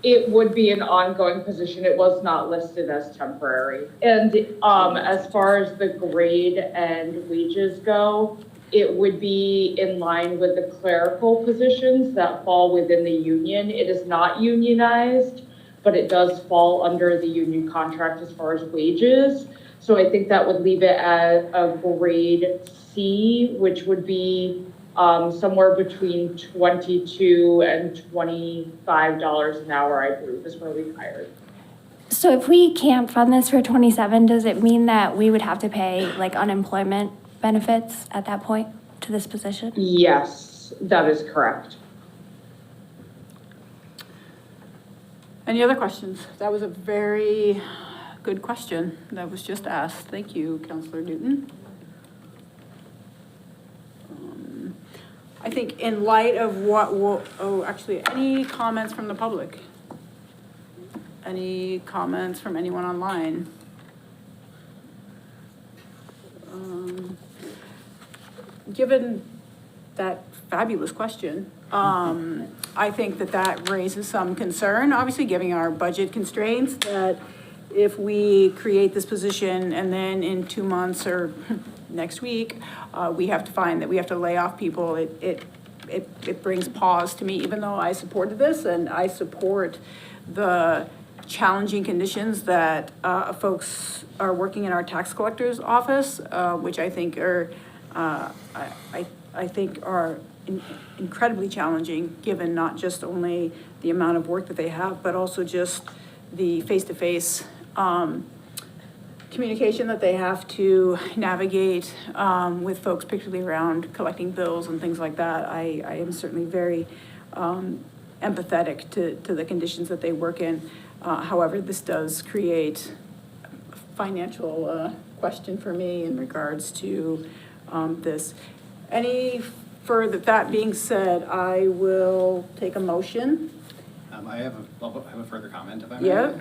It would be an ongoing position. It was not listed as temporary. And as far as the grade and wages go, it would be in line with the clerical positions that fall within the union. It is not unionized, but it does fall under the union contract as far as wages. So I think that would leave it at a grade C, which would be somewhere between $22 and $25 an hour, I believe, is where we hired. So if we can't fund this for 27, does it mean that we would have to pay like unemployment benefits at that point to this position? Yes, that is correct. Any other questions? That was a very good question that was just asked. Thank you, Councilor Newton. I think in light of any comments from the public? Any comments from anyone online? Given that fabulous question, I think that raises some concern, obviously giving our budget constraints, that if we create this position and then in 2 months or next week, we have to find that we have to lay off people, it brings pause to me, even though I supported this and I support the challenging conditions that folks are working in our tax collector's office, which I think are I think are incredibly challenging, given not just only the amount of work that they have, but also just the face-to-face communication that they have to navigate with folks, particularly around collecting bills and things like that. I am certainly very empathetic to the conditions that they work in. However, this does create a financial question for me in regards to this. Any further, that being said, I will take a motion. I have a further comment, if I may. Yeah,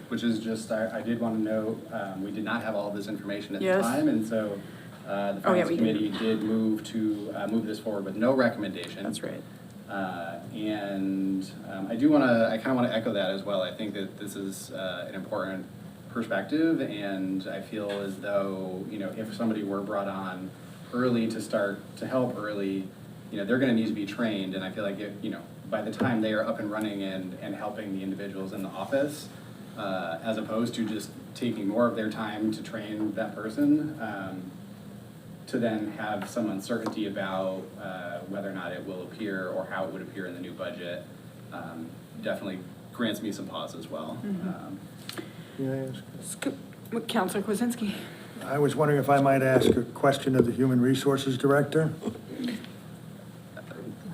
which is just, I did want to note, we did not have all of this information at the Yes. time, and so the Finance Committee did move to move this forward with no recommendation. That's right. And I kind of want to echo that as well. I think that this is an important perspective, and I feel as though, if somebody were brought on early to help early, they're going to need to be trained, and I feel like by the time they are up and running and helping the individuals in the office, as opposed to just taking more of their time to train that person, to then have some uncertainty about whether or not it will appear or how it would appear in the new budget, definitely grants me some pause as well. May I ask? Councilor Kwasinski. I was wondering if I might ask a question of the Human Resources Director?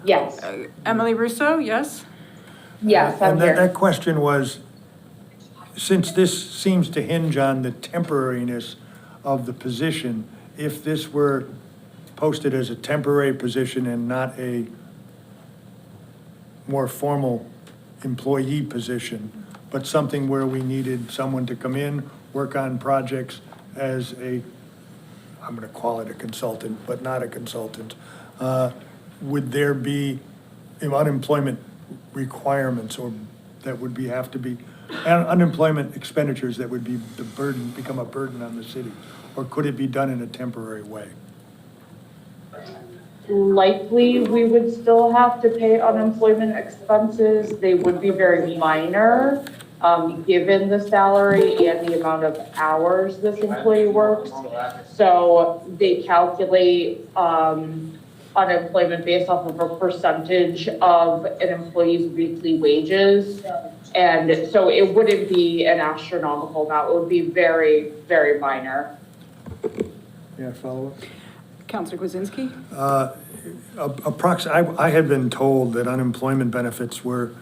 Yes. Emily Russo, yes? Yes, I'm And here. that question was, since this seems to hinge on the temporariness of the position, if this were posted as a temporary position and not a more formal employee position, but something where we needed someone to come in, work on projects as I'm gonna call it a consultant, but not a consultant, would there be unemployment requirements or that would have to be, unemployment expenditures that would be become a burden on the city? Or could it be done in a temporary way? Likely, we would still have to pay unemployment expenses. They would be very minor, given the salary and the amount of hours this employee works. So they calculate unemployment based off of a percentage of an employee's weekly wages. And so it wouldn't be an astronomical amount. It would be very, very minor. Yeah, follow up? Councilor Kwasinski? I had been told that unemployment benefits were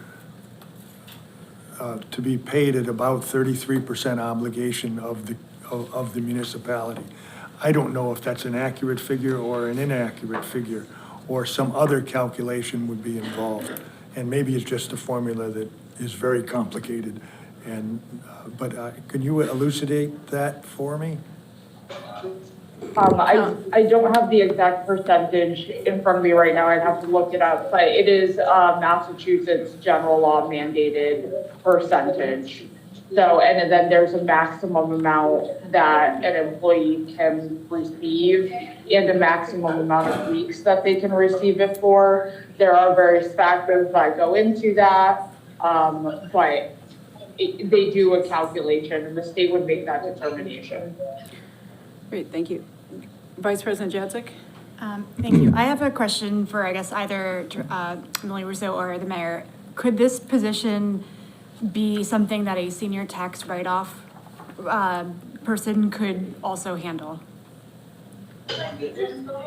to be paid at about 33% obligation of the municipality. I don't know if that's an accurate figure or an inaccurate figure, or some other calculation would be involved. And maybe it's just a formula that is very complicated. But can you elucidate that for me? I don't have the exact percentage in front of me right now. I'd have to look it up, but it is Massachusetts general law mandated percentage. So, and then there's a maximum amount that an employee can receive and a maximum amount of weeks that they can receive it for. There are various factors that go into that, but they do a calculation and the state would make that determination. Great, thank you. Vice President Jacek? Thank you. I have a question for, I guess, either Emily Rousseau or the mayor. Could this position be something that a senior tax write-off person could also handle?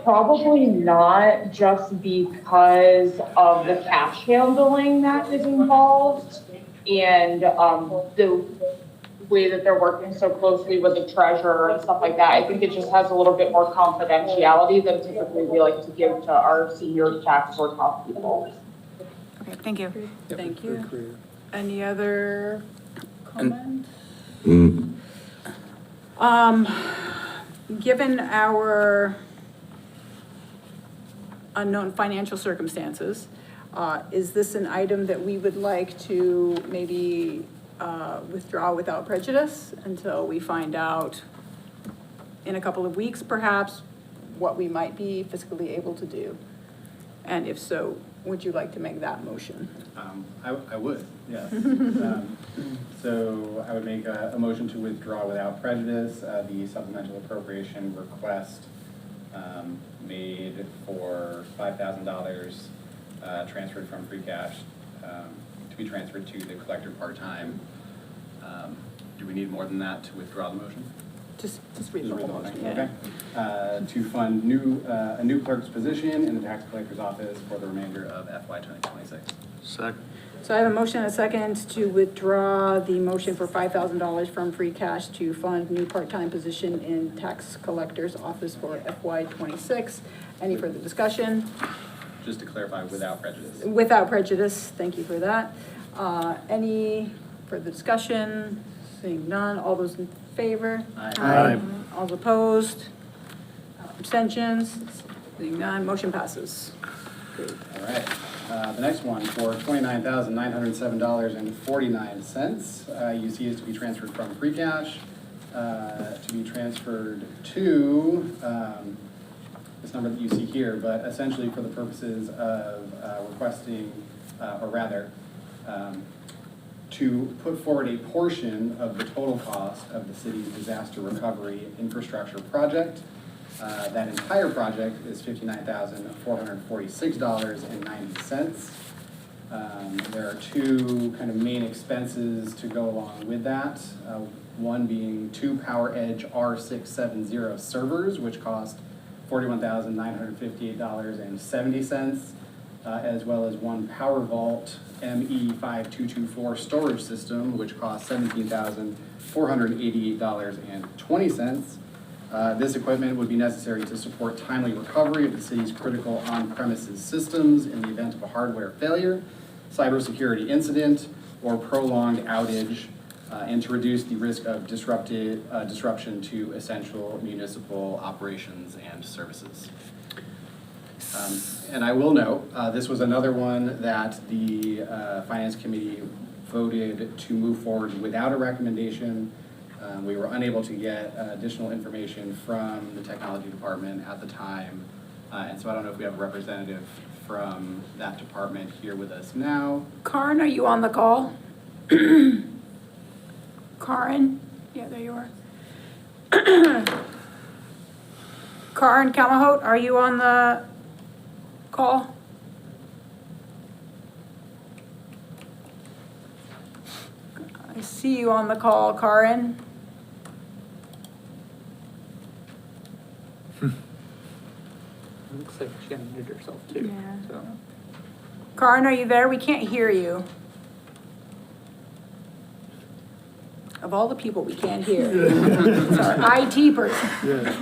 Probably not, just because of the cash handling that is involved and the way that they're working so closely with the treasurer and stuff like that. I think it just has a little bit more confidentiality than typically we like to give to our senior tax work-off people. Okay, thank you. Thank you. Any other comments? Given our unknown financial circumstances, is this an item that we would like to maybe withdraw without prejudice until we find out in a couple of weeks, perhaps, what we might be fiscally able to do? And if so, would you like to make that motion? I would, yes. So I would make a motion to withdraw without prejudice the supplemental appropriation request made for $5,000 transferred from free cash to be transferred to the collector part-time. Do we need more than that to withdraw the motion? Just read the whole motion. Okay. To fund a new clerk's position in the tax collector's office for the remainder of FY 2026. Second. So I have a motion and a second to withdraw the motion for $5,000 from free cash to fund new part-time position in tax collector's office for FY 26. Any further discussion? Just to clarify, without prejudice. Without prejudice, thank you for that. Any further discussion? Seeing none, all those in favor? Aye. All opposed? Abstentions? Seeing none, motion passes. Great. All right. The next one for $29,907.49. You see is to be transferred from free cash to be transferred to this number that you see here, but essentially for the purposes of requesting, or rather, to put forward a portion of the total cost of the city's disaster recovery infrastructure project. That entire project is $59,446.90. There are two kind of main expenses to go along with that. One being two PowerEdge R670 servers, which cost $41,958.70, as well as one PowerVault ME5224 storage system, which costs $17,488.20. This equipment would be necessary to support timely recovery of the city's critical on-premises systems in the event of a hardware failure, cybersecurity incident, or prolonged outage, and to reduce the risk of disruption to essential municipal operations and services. And I will note, this was another one that the Finance Committee voted to move forward without a recommendation. We were unable to get additional information from the technology department at the time. And so I don't know if we have a representative from that department here with us now. Karen, are you on the call? Karen? Yeah, there you are. Karen Kamahout, are you on the call? I see you on the call, Karen. Looks like she unmuted herself too. Yeah. So. Karen, are you there? We can't hear you. Of all the people we can't hear, it's our IT person. Yeah.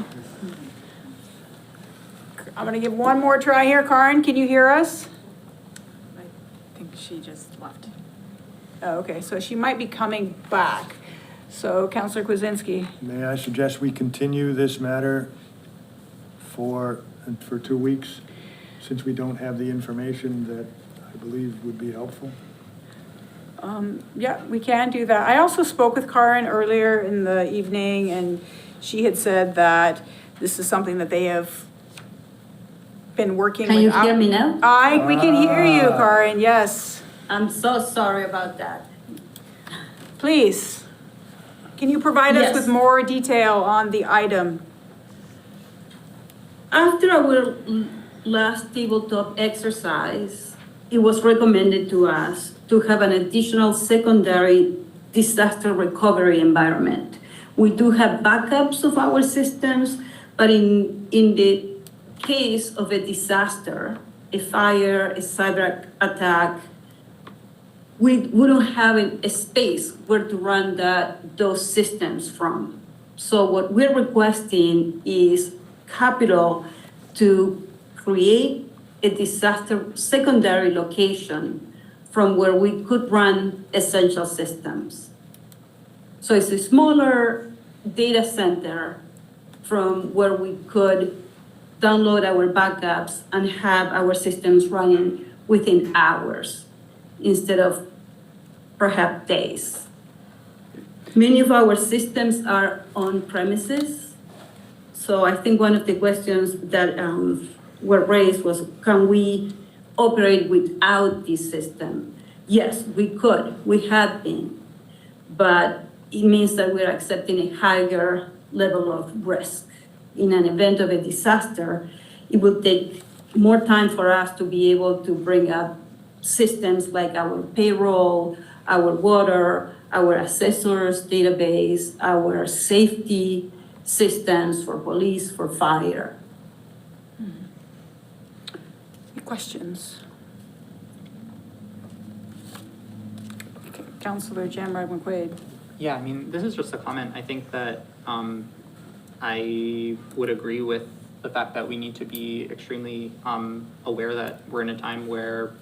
I'm gonna give one more try here. Karen, can you hear us? I think she just left. Oh, okay, so she might be coming back. So Counselor Kwasinski. May I suggest we continue this matter for 2 weeks, since we don't have the information that I believe would be helpful? Yeah, we can do that. I also spoke with Karen earlier in the evening, and she had said that this is something that they have been working with. Can you hear me now? We can hear you, Karen, yes. I'm so sorry about that. Please, can you provide us Yes. with more detail on the item? After our last tabletop exercise, it was recommended to us to have an additional secondary disaster recovery environment. We do have backups of our systems, but in the case of a disaster, a fire, a cyber attack, we don't have a space where to run those systems from. So what we're requesting is capital to create a disaster secondary location from where we could run essential systems. So it's a smaller data center from where we could download our backups and have our systems running within hours instead of perhaps days. Many of our systems are on premises. So I think one of the questions that were raised was, can we operate without this system? Yes, we could. We have been. But it means that we're accepting a higher level of risk. In an event of a disaster, it will take more time for us to be able to bring up systems like our payroll, our water, our assessors database, our safety systems for police, for fire. Any questions? Okay, Councilor Jamrad McQuaid. Yeah, I mean, this is just a comment. I think that I would agree with the fact that we need to be extremely aware that we're in a time where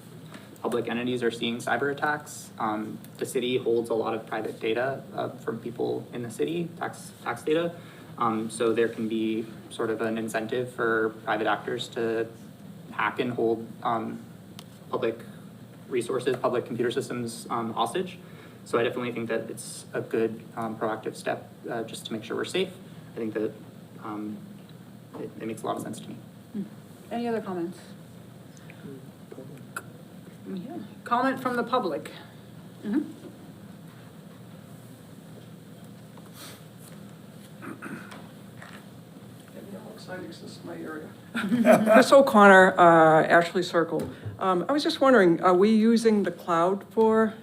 public entities are seeing cyber attacks. The city holds a lot of private data from people in the city, tax data. So there can be sort of an incentive for private actors to hack and hold public resources, public computer systems hostage. So I definitely think that it's a good proactive step just to make sure we're safe. I think that it makes a lot of sense to me. Any other comments? Yeah. Comment from the public. Mm-hmm. This is my area. Chris O'Connor, Ashley Circle. I was just wondering, are we using the cloud for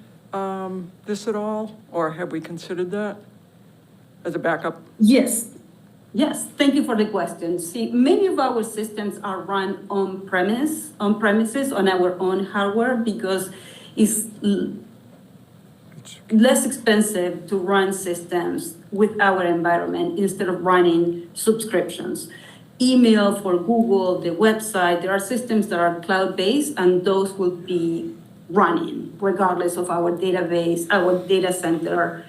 this at all? Or have we considered that as a backup? Yes, thank you for the question. See, many of our systems are run on premises on our own hardware because it's less expensive to run systems with our environment instead of running subscriptions. Email for Google, the website, there are systems that are cloud-based and those will be running regardless of our database, our data center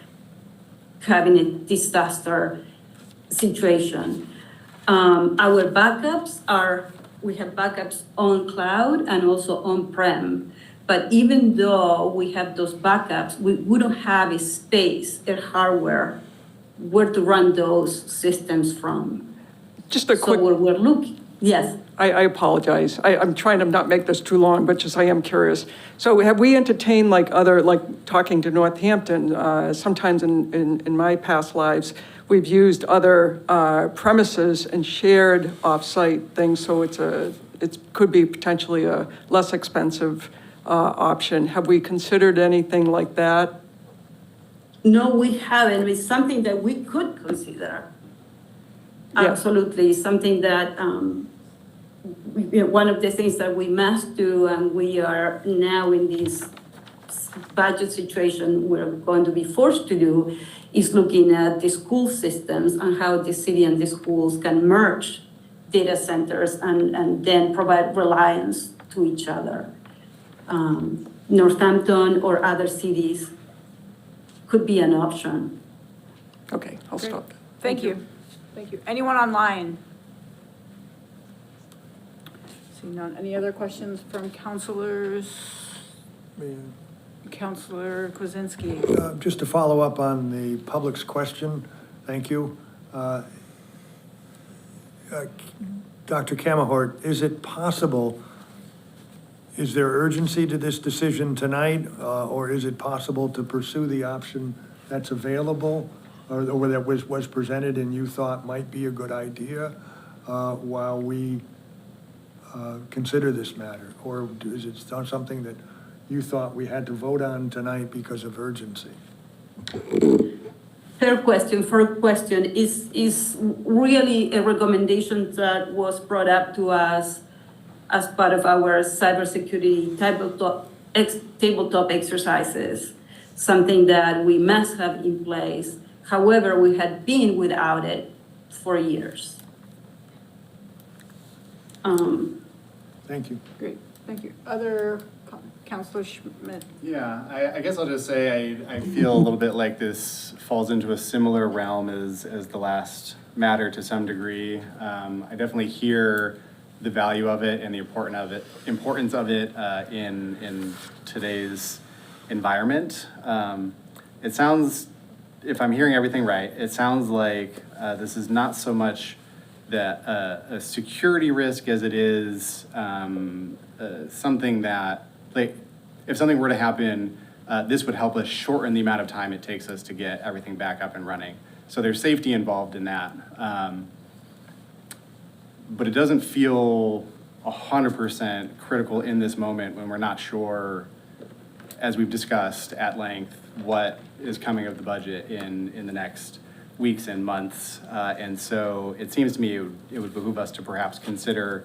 having a disaster situation. Our backups we have backups on cloud and also on-prem. But even though we have those backups, we don't have a space, a hardware, where to run those systems from. Just a quick. So we're looking, yes. I apologize. I'm trying to not make this too long, but just I am curious. So have we entertained like talking to Northampton, sometimes in my past lives, we've used other premises and shared off-site things, so it could be potentially a less expensive option. Have we considered anything like that? No, we haven't. It's something that we could consider. Yeah. Absolutely, something that one of the things that we must do, and we are now in this budget situation we're going to be forced to do, is looking at the school systems and how the city and the schools can merge data centers and then provide reliance to each other. Northampton or other cities could be an option. Okay, I'll stop. Thank you. Thank you. Anyone online? See none. Any other questions from counselors? Counselor Kwasinski. Just to follow up on the public's question, thank you. Dr. Kamahort, is it possible, is there urgency to this decision tonight, or is it possible to pursue the option that's available, or that was presented and you thought might be a good idea, while we consider this matter? Or is it something that you thought we had to vote on tonight because of urgency? Fair question is really a recommendation that was brought up to us as part of our cybersecurity tabletop exercises, something that we must have in place. However, we had been without it for years. Thank you. Great, thank you. Other Counselor Schmidt. Yeah, I guess I'll just say I feel a little bit like this falls into a similar realm as the last matter to some degree. I definitely hear the value of it and the importance of it in today's environment. It sounds, if I'm hearing everything right, it sounds like this is not so much that a security risk as it is something that, like, if something were to happen, this would help us shorten the amount of time it takes us to get everything back up and running. So there's safety involved in that. But it doesn't feel 100% critical in this moment when we're not sure, as we've discussed at length, what is coming of the budget in the next weeks and months. And so it seems to me it would behoove us to perhaps consider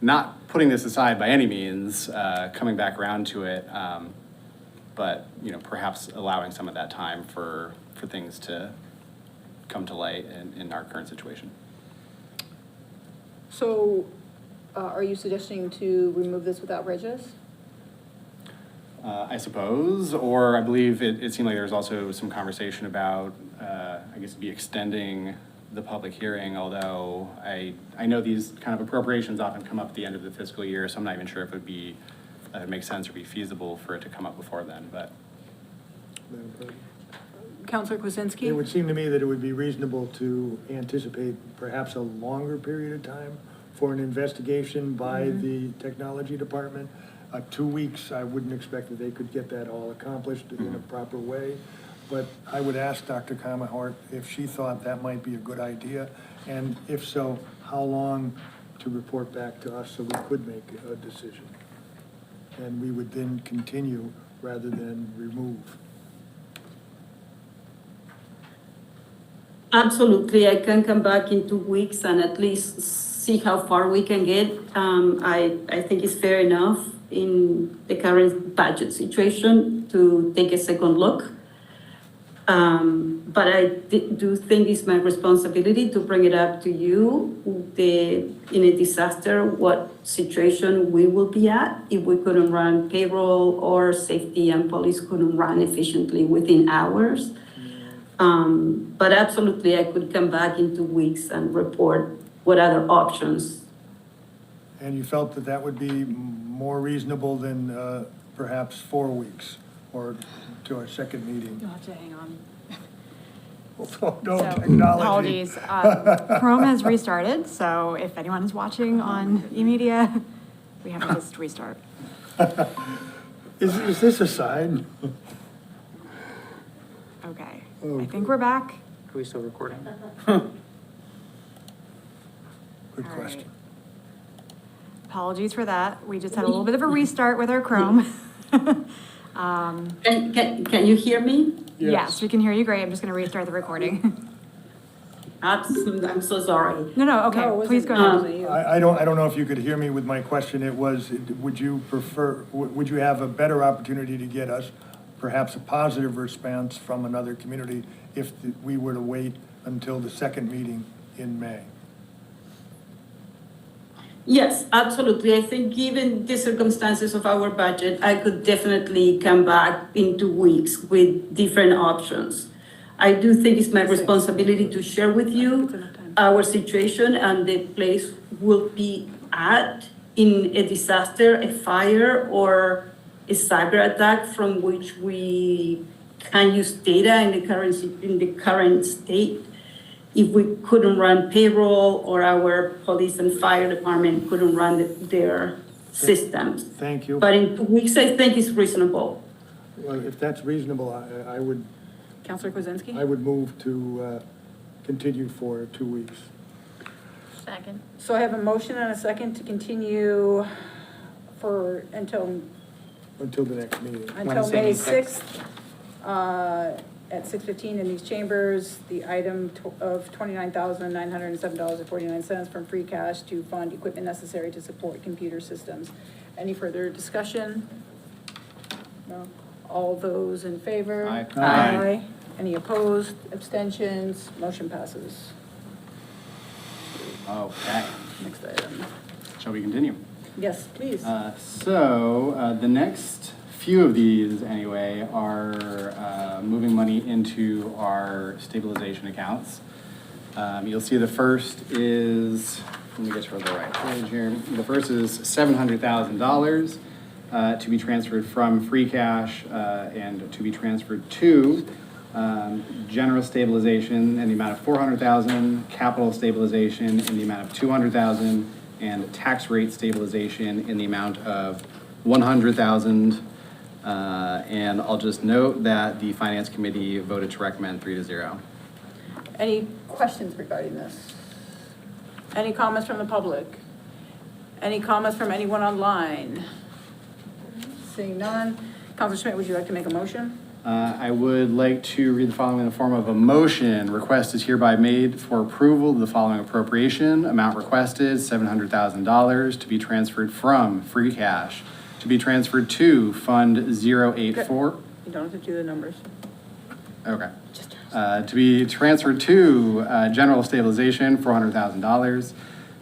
not putting this aside by any means, coming back around to it, but perhaps allowing some of that time for things to come to light in our current situation. So are you suggesting to remove this without prejudice? I suppose, or I believe it seemed like there was also some conversation about, I guess, be extending the public hearing, although I know these kind of appropriations often come up at the end of the fiscal year, so I'm not even sure if it would be, it makes sense or be feasible for it to come up before then, but. Counselor Kwasinski? It would seem to me that it would be reasonable to anticipate perhaps a longer period of time for an investigation by the technology department. 2 weeks, I wouldn't expect that they could get that all accomplished in a proper way. But I would ask Dr. Kamahort if she thought that might be a good idea, and if so, how long to report back to us so we could make a decision. And we would then continue rather than remove. Absolutely, I can come back in 2 weeks and at least see how far we can get. I think it's fair enough in the current budget situation to take a second look. But I do think it's my responsibility to bring it up to you, in a disaster, what situation we will be at if we couldn't run payroll or safety and police couldn't run efficiently within hours. But absolutely, I could come back in 2 weeks and report what other options. And you felt that that would be more reasonable than perhaps 4 weeks or to our second meeting? You'll have to hang on. No So, technology. apologies. Chrome has restarted, so if anyone is watching on eMedia, we have to just restart. Is this a sign? Okay, Oh, I think we're back. Are we still recording? Good All right. question. Apologies for that. We just had a little bit of a restart with our Chrome. Can you hear me? Yes, we can hear you great. I'm just going to restart the recording. I'm so sorry. No, okay, No, it please go wasn't- ahead. I don't know if you could hear me with my question. It was, would you have a better opportunity to get us perhaps a positive response from another community if we were to wait until the second meeting in May? Yes, absolutely. I think given the circumstances of our budget, I could definitely come back in 2 weeks with different options. I do think it's my responsibility to share with you our situation, and the place will be at in a disaster, a fire, or a cyber attack from which we can use data in the current state. If we couldn't run payroll or our police and fire department couldn't run their systems. Thank you. But in 2 weeks, I think is reasonable. Well, if that's reasonable, I would, Counselor Kwasinski? I would move to continue for 2 weeks. Second. So I have a motion and a second to continue for, until Until the next meeting. May 6th, at 6:15 in these chambers, the item of $29,907.49 from free cash to fund equipment necessary to support computer systems. Any further discussion? No? All those in favor? Aye. Aye. Any opposed, abstentions, motion passes. Okay, Next item. shall we continue? Yes, please. The next few of these anyway are moving money into our stabilization accounts. You'll see the first is, let me get to the right page here. The first is $700,000 to be transferred from free cash and to be transferred to general stabilization in the amount of $400,000, capital stabilization in the amount of $200,000, and tax rate stabilization in the amount of $100,000. And I'll just note that the Finance Committee voted to recommend 3-0. Any questions regarding this? Any comments from the public? Any comments from anyone online? Seeing none. Counselor Schmidt, would you like to make a motion? I would like to read the following in the form of a motion. Request is hereby made for approval of the following appropriation. Amount requested, $700,000 to be transferred from free cash to be transferred to Fund 084. You don't have to do the numbers. Okay. To be transferred to general stabilization, $400,000.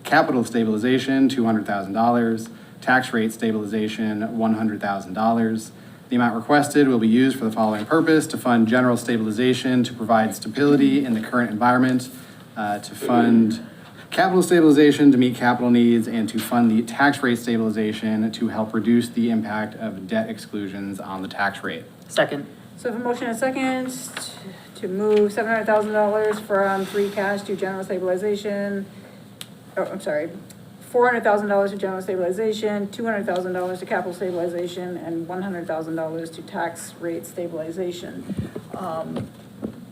Capital stabilization, $200,000. Tax rate stabilization, $100,000. The amount requested will be used for the following purpose: to fund general stabilization, to provide stability in the current environment, to fund capital stabilization to meet capital needs, and to fund the tax rate stabilization to help reduce the impact of debt exclusions on the tax rate. Second. So I have a motion and a second to move $700,000 from free cash to general stabilization. Oh, I'm sorry. $400,000 to general stabilization, $200,000 to capital stabilization, and $100,000 to tax rate stabilization.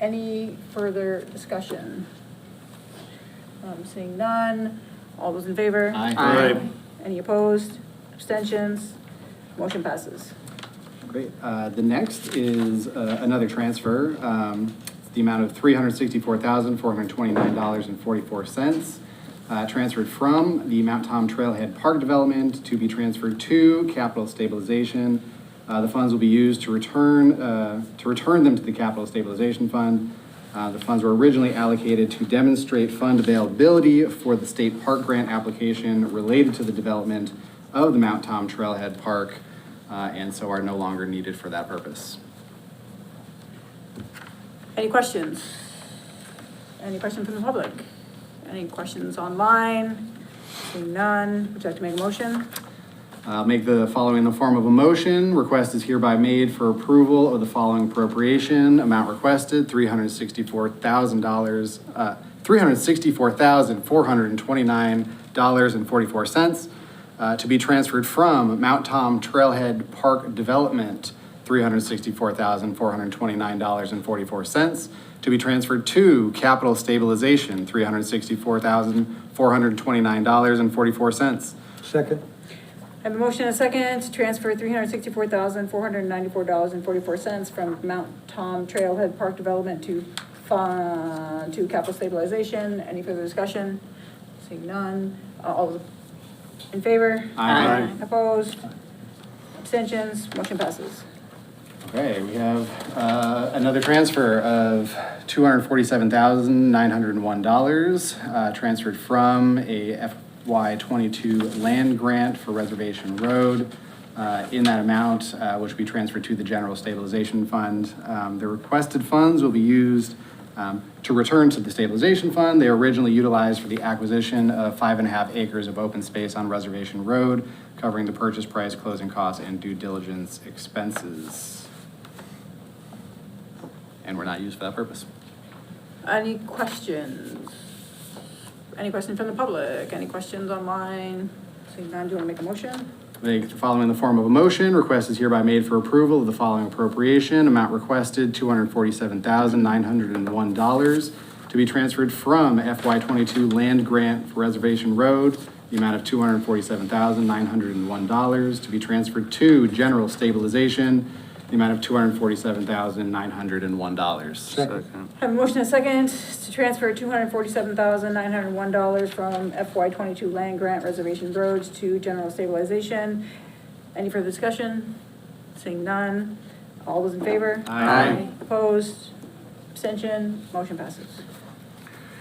Any further discussion? Seeing none. All those in favor? Aye. Aye. Any opposed? Abstentions? Motion passes. Great. The next is another transfer. It's the amount of $364,429.44. Transferred from the Mount Tom Trailhead Park Development to be transferred to capital stabilization. The funds will be used to return them to the Capital Stabilization Fund. The funds were originally allocated to demonstrate fund availability for the state park grant application related to the development of the Mount Tom Trailhead Park, and so are no longer needed for that purpose. Any questions? Any questions from the public? Any questions online? Seeing none, would you like to make a motion? Make the following in the form of a motion. Request is hereby made for approval of the following appropriation. Amount requested, $364,429.44 to be transferred from Mount Tom Trailhead Park Development, $364,429.44 to be transferred to Capital Stabilization, $364,429.44. Second. I have a motion and a second to transfer $364,494.44 from Mount Tom Trailhead Park Development to capital stabilization. Any further discussion? Seeing none. All in favor? Aye. Opposed? Abstentions? Motion passes. Okay, we have another transfer of $247,901 transferred from a FY22 land grant for Reservation Road. In that amount, which will be transferred to the General Stabilization Fund. The requested funds will be used To return to the stabilization fund, they were originally utilized for the acquisition of 5.5 acres of open space on Reservation Road, covering the purchase price, closing costs, and due diligence expenses. And were not used for that purpose. Any questions? Any questions from the public? Any questions online? Seeing none, do you want to make a motion? Following in the form of a motion, request is hereby made for approval of the following appropriation. Amount requested, $247,901 to be transferred from FY22 land grant for Reservation Road. The amount of $247,901 to be transferred to general stabilization. The amount of $247,901. Second. Have a motion and a second to transfer $247,901 from FY22 land grant reservation roads to general stabilization. Any further discussion? Seeing none. All those in favor? Aye. Opposed? Abstention? Motion passes.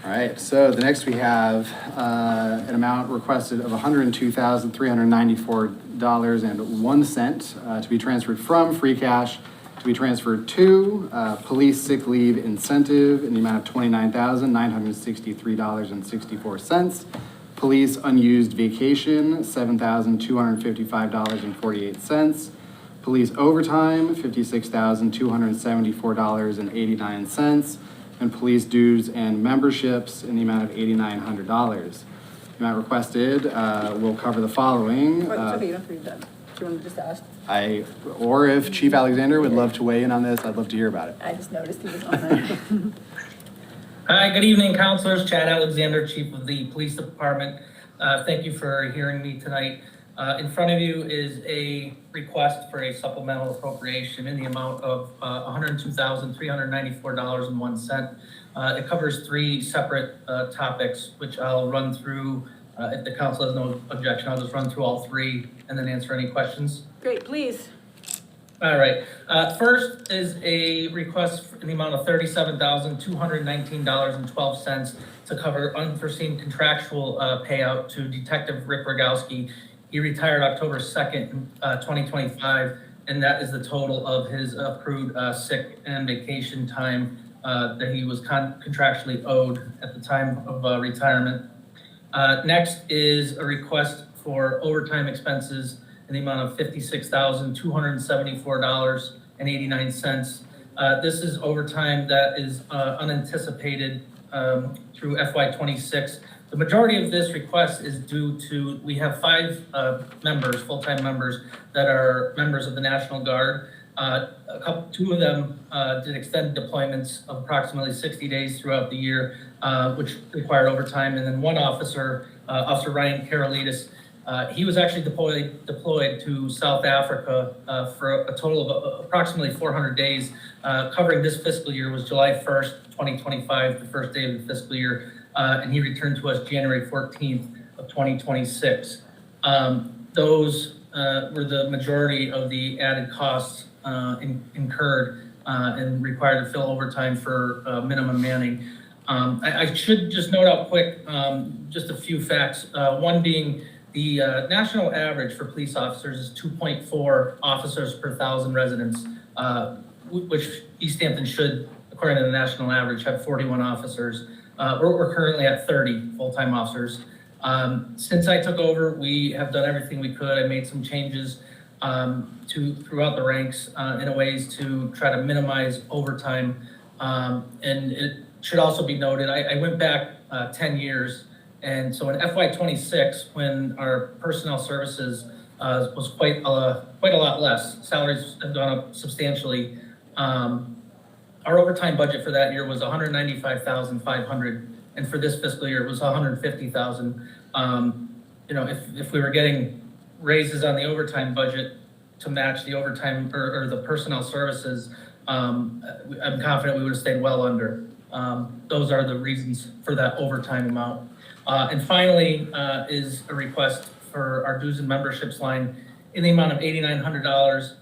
All right, so the next we have an amount requested of $102,394.01 to be transferred from free cash to be transferred to police sick leave incentive in the amount of $29,963.64. Police unused vacation, $7,255.48. Police overtime, $56,274.89. And police dues and memberships in the amount of $8,900. The amount requested will cover the following. Wait, it's okay, you don't have to read that. Do you want to just ask? Or if Chief Alexander would love to weigh in on this, I'd love to hear about it. I just noticed he was on there. Hi, good evening, councilors. Chad Alexander, Chief of the Police Department. Thank you for hearing me tonight. In front of you is a request for a supplemental appropriation in the amount of $102,394.01. It covers three separate topics, which I'll run through. If the council has no objection, I'll just run through all three and then answer any questions. Great, please. All right. First is a request in the amount of $37,219.12 to cover unforeseen contractual payout to Detective Rick Rogowski. He retired October 2nd, 2025, and that is the total of his accrued sick and vacation time that he was contractually owed at the time of retirement. Next is a request for overtime expenses in the amount of $56,274.89. This is overtime that is unanticipated through FY26. The majority of this request is due to, we have 5 members, full-time members, that are members of the National Guard. 2 of them did extended deployments of approximately 60 days throughout the year, which required overtime. And then one officer, Officer Ryan Karolidis, he was actually deployed to South Africa for a total of approximately 400 days. Covering this fiscal year was July 1st, 2025, the first day of the fiscal year. And he returned to us January 14th of 2026. Those were the majority of the added costs incurred and required to fill overtime for minimum manning. I should just note out quick, just a few facts. One being the national average for police officers is 2.4 officers per 1,000 residents, which Easthampton should, according to the national average, have 41 officers. We're currently at 30 full-time officers. Since I took over, we have done everything we could. I made some changes throughout the ranks in ways to try to minimize overtime. And it should also be noted, I went back 10 years. And so in FY26, when our personnel services was quite a lot less, salaries have gone up substantially. Our overtime budget for that year was $195,500, and for this fiscal year it was $150,000. If we were getting raises on the overtime budget to match the overtime or the personnel services, I'm confident we would have stayed well under. Those are the reasons for that overtime amount. And finally, is a request for our dues and memberships line in the amount of $8,900.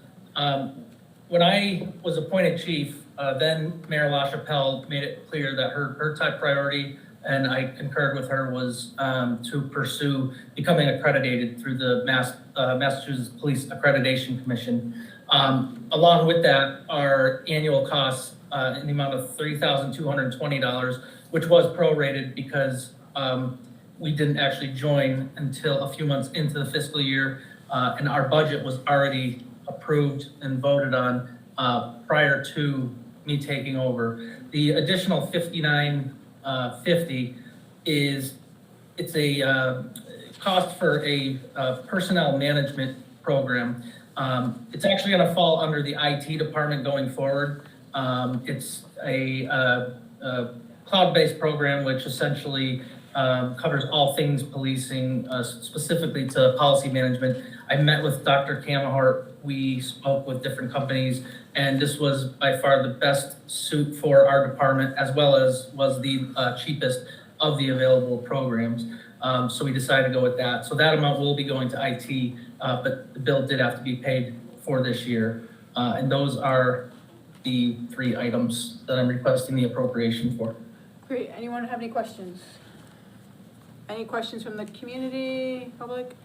When I was appointed chief, then Mayor LaChapelle made it clear that her top priority, and I concurred with her, was to pursue becoming accredited through the Massachusetts Police Accreditation Commission. Along with that, our annual costs in the amount of $3,220, which was prorated because we didn't actually join until a few months into the fiscal year, and our budget was already approved and voted on prior to me taking over. The additional $59.50 it's a cost for a personnel management program. It's actually going to fall under the IT department going forward. It's a cloud-based program which essentially covers all things policing, specifically to policy management. I met with Dr. Kamahart. We spoke with different companies, and this was by far the best suit for our department, as well as was the cheapest of the available programs. So we decided to go with that. So that amount will be going to IT, but the bill did have to be paid for this year. And those are the 3 items that I'm requesting the appropriation for. Great. Anyone have any questions? Any questions from the community, public?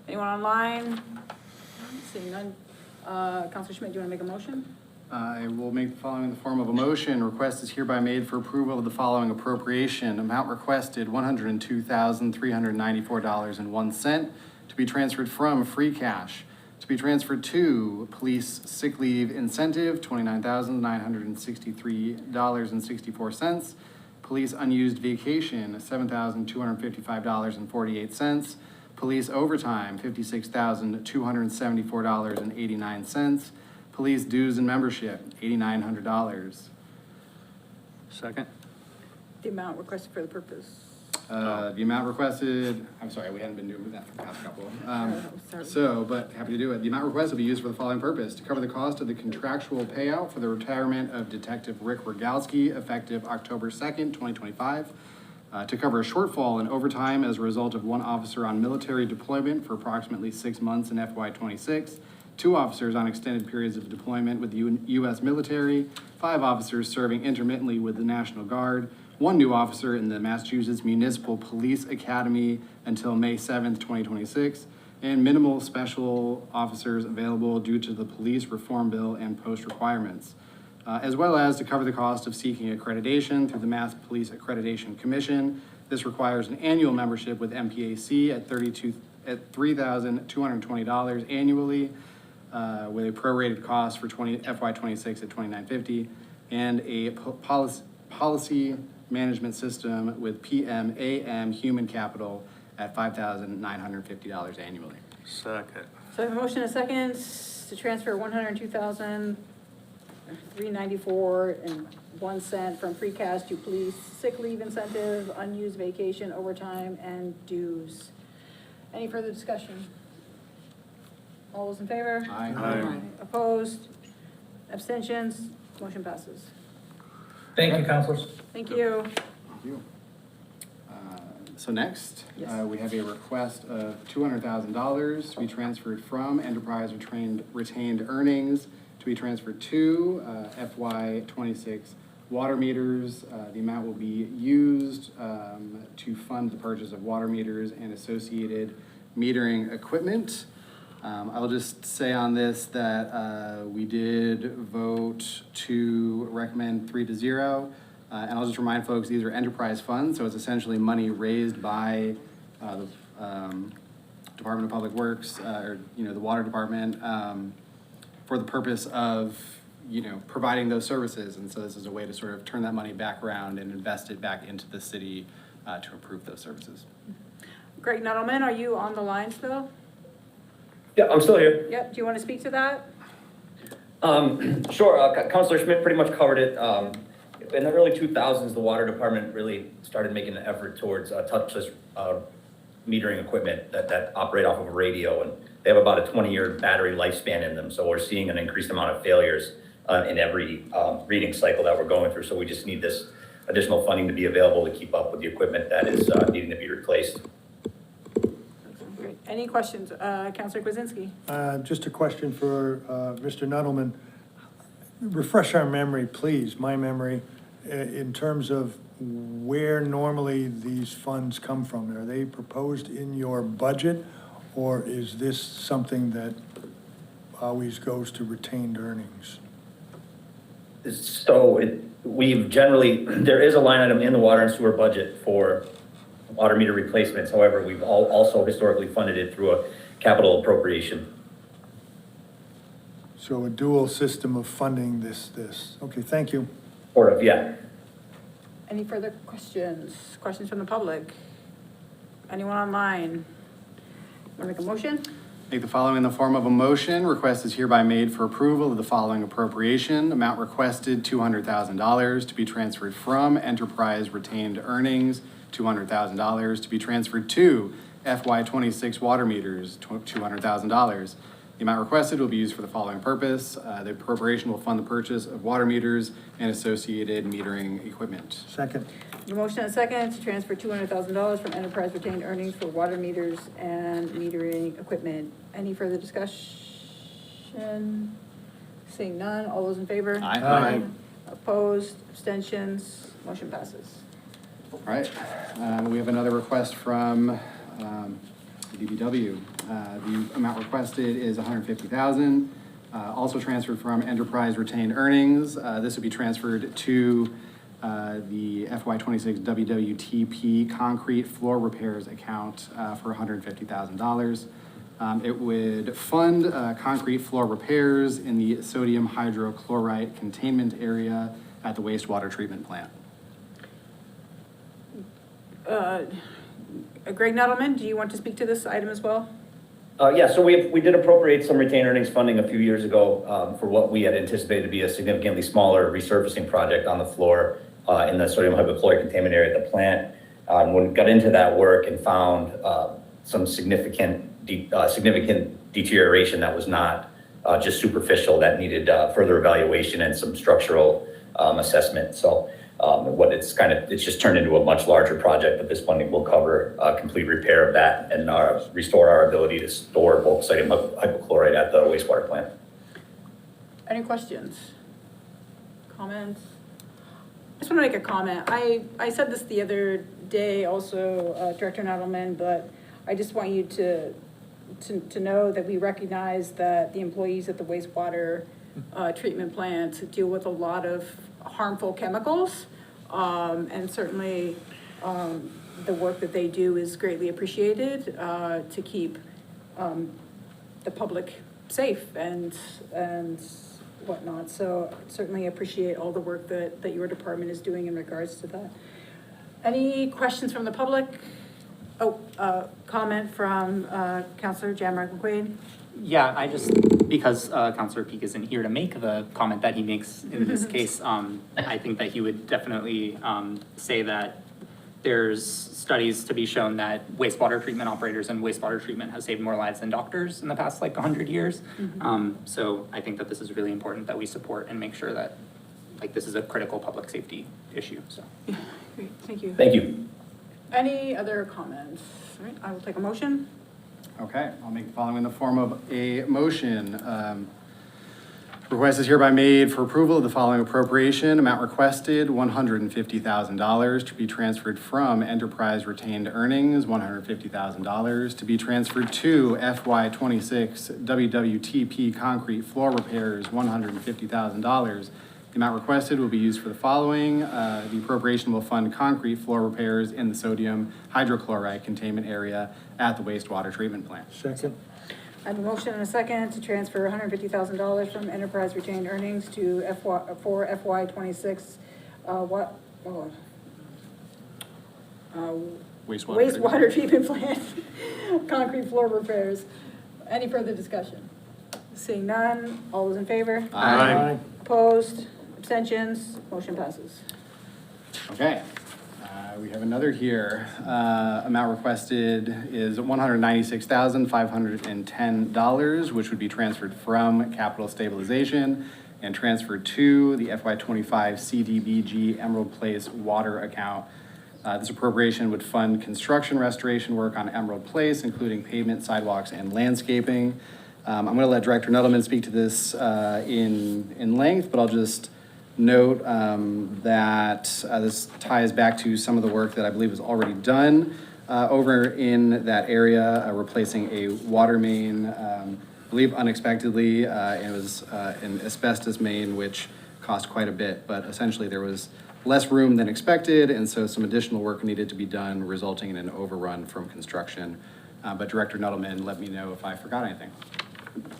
Anyone online? Seeing none. Counselor Schmidt, do you want to make a motion? I will make the following in the form of a motion. Request is hereby made for approval of the following appropriation. Amount requested, $102,394.01 to be transferred from free cash. To be transferred to police sick leave incentive, $29,963.64. Police unused vacation, $7,255.48. Police overtime, $56,274.89. Police dues and membership, $8,900. Second. The amount requested for the purpose. The amount requested, I'm sorry, we hadn't been doing that for the past couple. Sorry. But happy to do it. The amount requested will be used for the following purpose: to cover the cost of the contractual payout for the retirement of Detective Rick Rogalski, effective October 2nd, 2025. To cover a shortfall in overtime as a result of 1 officer on military deployment for approximately 6 months in FY26, 2 officers on extended periods of deployment with the U.S. military, 5 officers serving intermittently with the National Guard, 1 new officer in the Massachusetts Municipal Police Academy until May 7th, 2026, and minimal special officers available due to the police reform bill and post requirements, as well as to cover the cost of seeking accreditation through the Mass Police Accreditation Commission. This requires an annual membership with MPAC at $3,220 annually, with a prorated cost for FY26 at $2,950, and a policy management system with PMAM Human Capital at $5,950 annually. Second. So I have a motion and a second to transfer $102,394.01 from free cash to police sick leave incentive, unused vacation, overtime, and dues. Any further discussion? All those in favor? Aye. Aye. Opposed? Abstentions? Motion passes. Thank you, counselors. Thank you. Thank you. So next, Yes. we have a request of $200,000 to be transferred from enterprise retained earnings to be transferred to FY26 water meters. The amount will be used to fund the purchase of water meters and associated metering equipment. I'll just say on this that we did vote to recommend 3-0. And I'll just remind folks, these are enterprise funds, so it's essentially money raised by the Department of Public Works, or, the Water Department, for the purpose of, providing those services. And so this is a way to sort of turn that money back around and invest it back into the city to improve those services. Greg Nuttleman, are you on the line still? Yeah, I'm still here. Yep, do you want to speak to that? Sure, Councilor Schmidt pretty much covered it. In the early 2000s, the water department really started making an effort towards touchless metering equipment that operate off of a radio, and they have about a 20-year battery lifespan in them. So we're seeing an increased amount of failures in every reading cycle that we're going through. So we just need this additional funding to be available to keep up with the equipment that is needing to be replaced. Great. Any questions? Councilor Kwasinski? Just a question for Mr. Nuttleman. Refresh our memory, please, my memory, in terms of where normally these funds come from. Are they proposed in your budget, or is this something that always goes to retained earnings? So we've generally, there is a line item in the water and sewer budget for water meter replacements. However, we've also historically funded it through a capital appropriation. So a dual system of funding this. Okay, thank you. Sort of, yeah. Any further questions? Questions from the public? Anyone online? Want to make a motion? Make the following in the form of a motion. Request is hereby made for approval of the following appropriation. Amount requested, $200,000 to be transferred from enterprise retained earnings, $200,000 to be transferred to FY '26 water meters, $200,000. The amount requested will be used for the following purpose. The appropriation will fund the purchase of water meters and associated metering equipment. Second. The motion and second to transfer $200,000 from enterprise retained earnings for water meters and metering equipment. Any further discussion? Seeing none, all those in favor? Aye. Aye. Opposed, abstentions, motion passes. All right, we have another request from DPW. The amount requested is $150,000, also transferred from enterprise retained earnings. This would be transferred to the FY '26 WWTP concrete floor repairs account for $150,000. It would fund concrete floor repairs in the sodium hydrochloride containment area at the wastewater treatment plant. Greg Nettleman, do you want to speak to this item as well? Yeah, so we did appropriate some retained earnings funding a few years ago for what we had anticipated to be a significantly smaller resurfacing project on the floor in the sodium hypochlorite containment area at the plant. When we got into that work and found some significant deterioration that was not just superficial, that needed further evaluation and some structural assessment. So it's just turned into a much larger project, but this funding will cover complete repair of that and restore our ability to store bulk sodium hypochlorite at the wastewater plant. Any questions? Comments? I just want to make a comment. I said this the other day also, Director Nettleman, but I just want you to know that we recognize that the employees at the wastewater treatment plant deal with a lot of harmful chemicals, and certainly the work that they do is greatly appreciated to keep the public safe and whatnot. So certainly appreciate all the work that your department is doing in regards to that. Any questions from the public? Comment from Councilor Jamrock McQuaid. Yeah, because Councilor Peak isn't here to make the comment that he makes in this case, I think that he would definitely say that there's studies to be shown that wastewater treatment operators and wastewater treatment has saved more lives than doctors in the past 100 years. So I think that this is really important that we support and make sure that this is a critical public safety issue. So. Yeah, great, thank you. Thank you. Any other comments? All right, I will take a motion. Okay, I'll make the following in the form of a motion. Request is hereby made for approval of the following appropriation. Amount requested, $150,000 to be transferred from enterprise retained earnings, $150,000 to be transferred to FY '26 WWTP concrete floor repairs, $150,000. The amount requested will be used for the following. The appropriation will fund concrete floor repairs in the sodium hydrochloride containment area at the wastewater treatment plant. Second. I have a motion and a second to transfer $150,000 from enterprise retained earnings to FY '26 wastewater treatment plant concrete floor repairs. Any further discussion? Seeing none, all those in favor? Aye. Opposed? Abstentions? Motion passes. Okay, we have another here. Amount requested is $196,510, which would be transferred from capital stabilization and transferred to the FY '25 CDBG Emerald Place water account. This appropriation would fund construction restoration work on Emerald Place, including pavement, sidewalks, and landscaping. I'm going to let Director Nettleman speak to this in length, but I'll just note that this ties back to some of the work that I believe was already done over in that area, replacing a water main, I believe unexpectedly. It was an asbestos main, which cost quite a bit, but essentially there was less room than expected, and so some additional work needed to be done, resulting in an overrun from construction. But Director Nuttleman let me know if I forgot anything.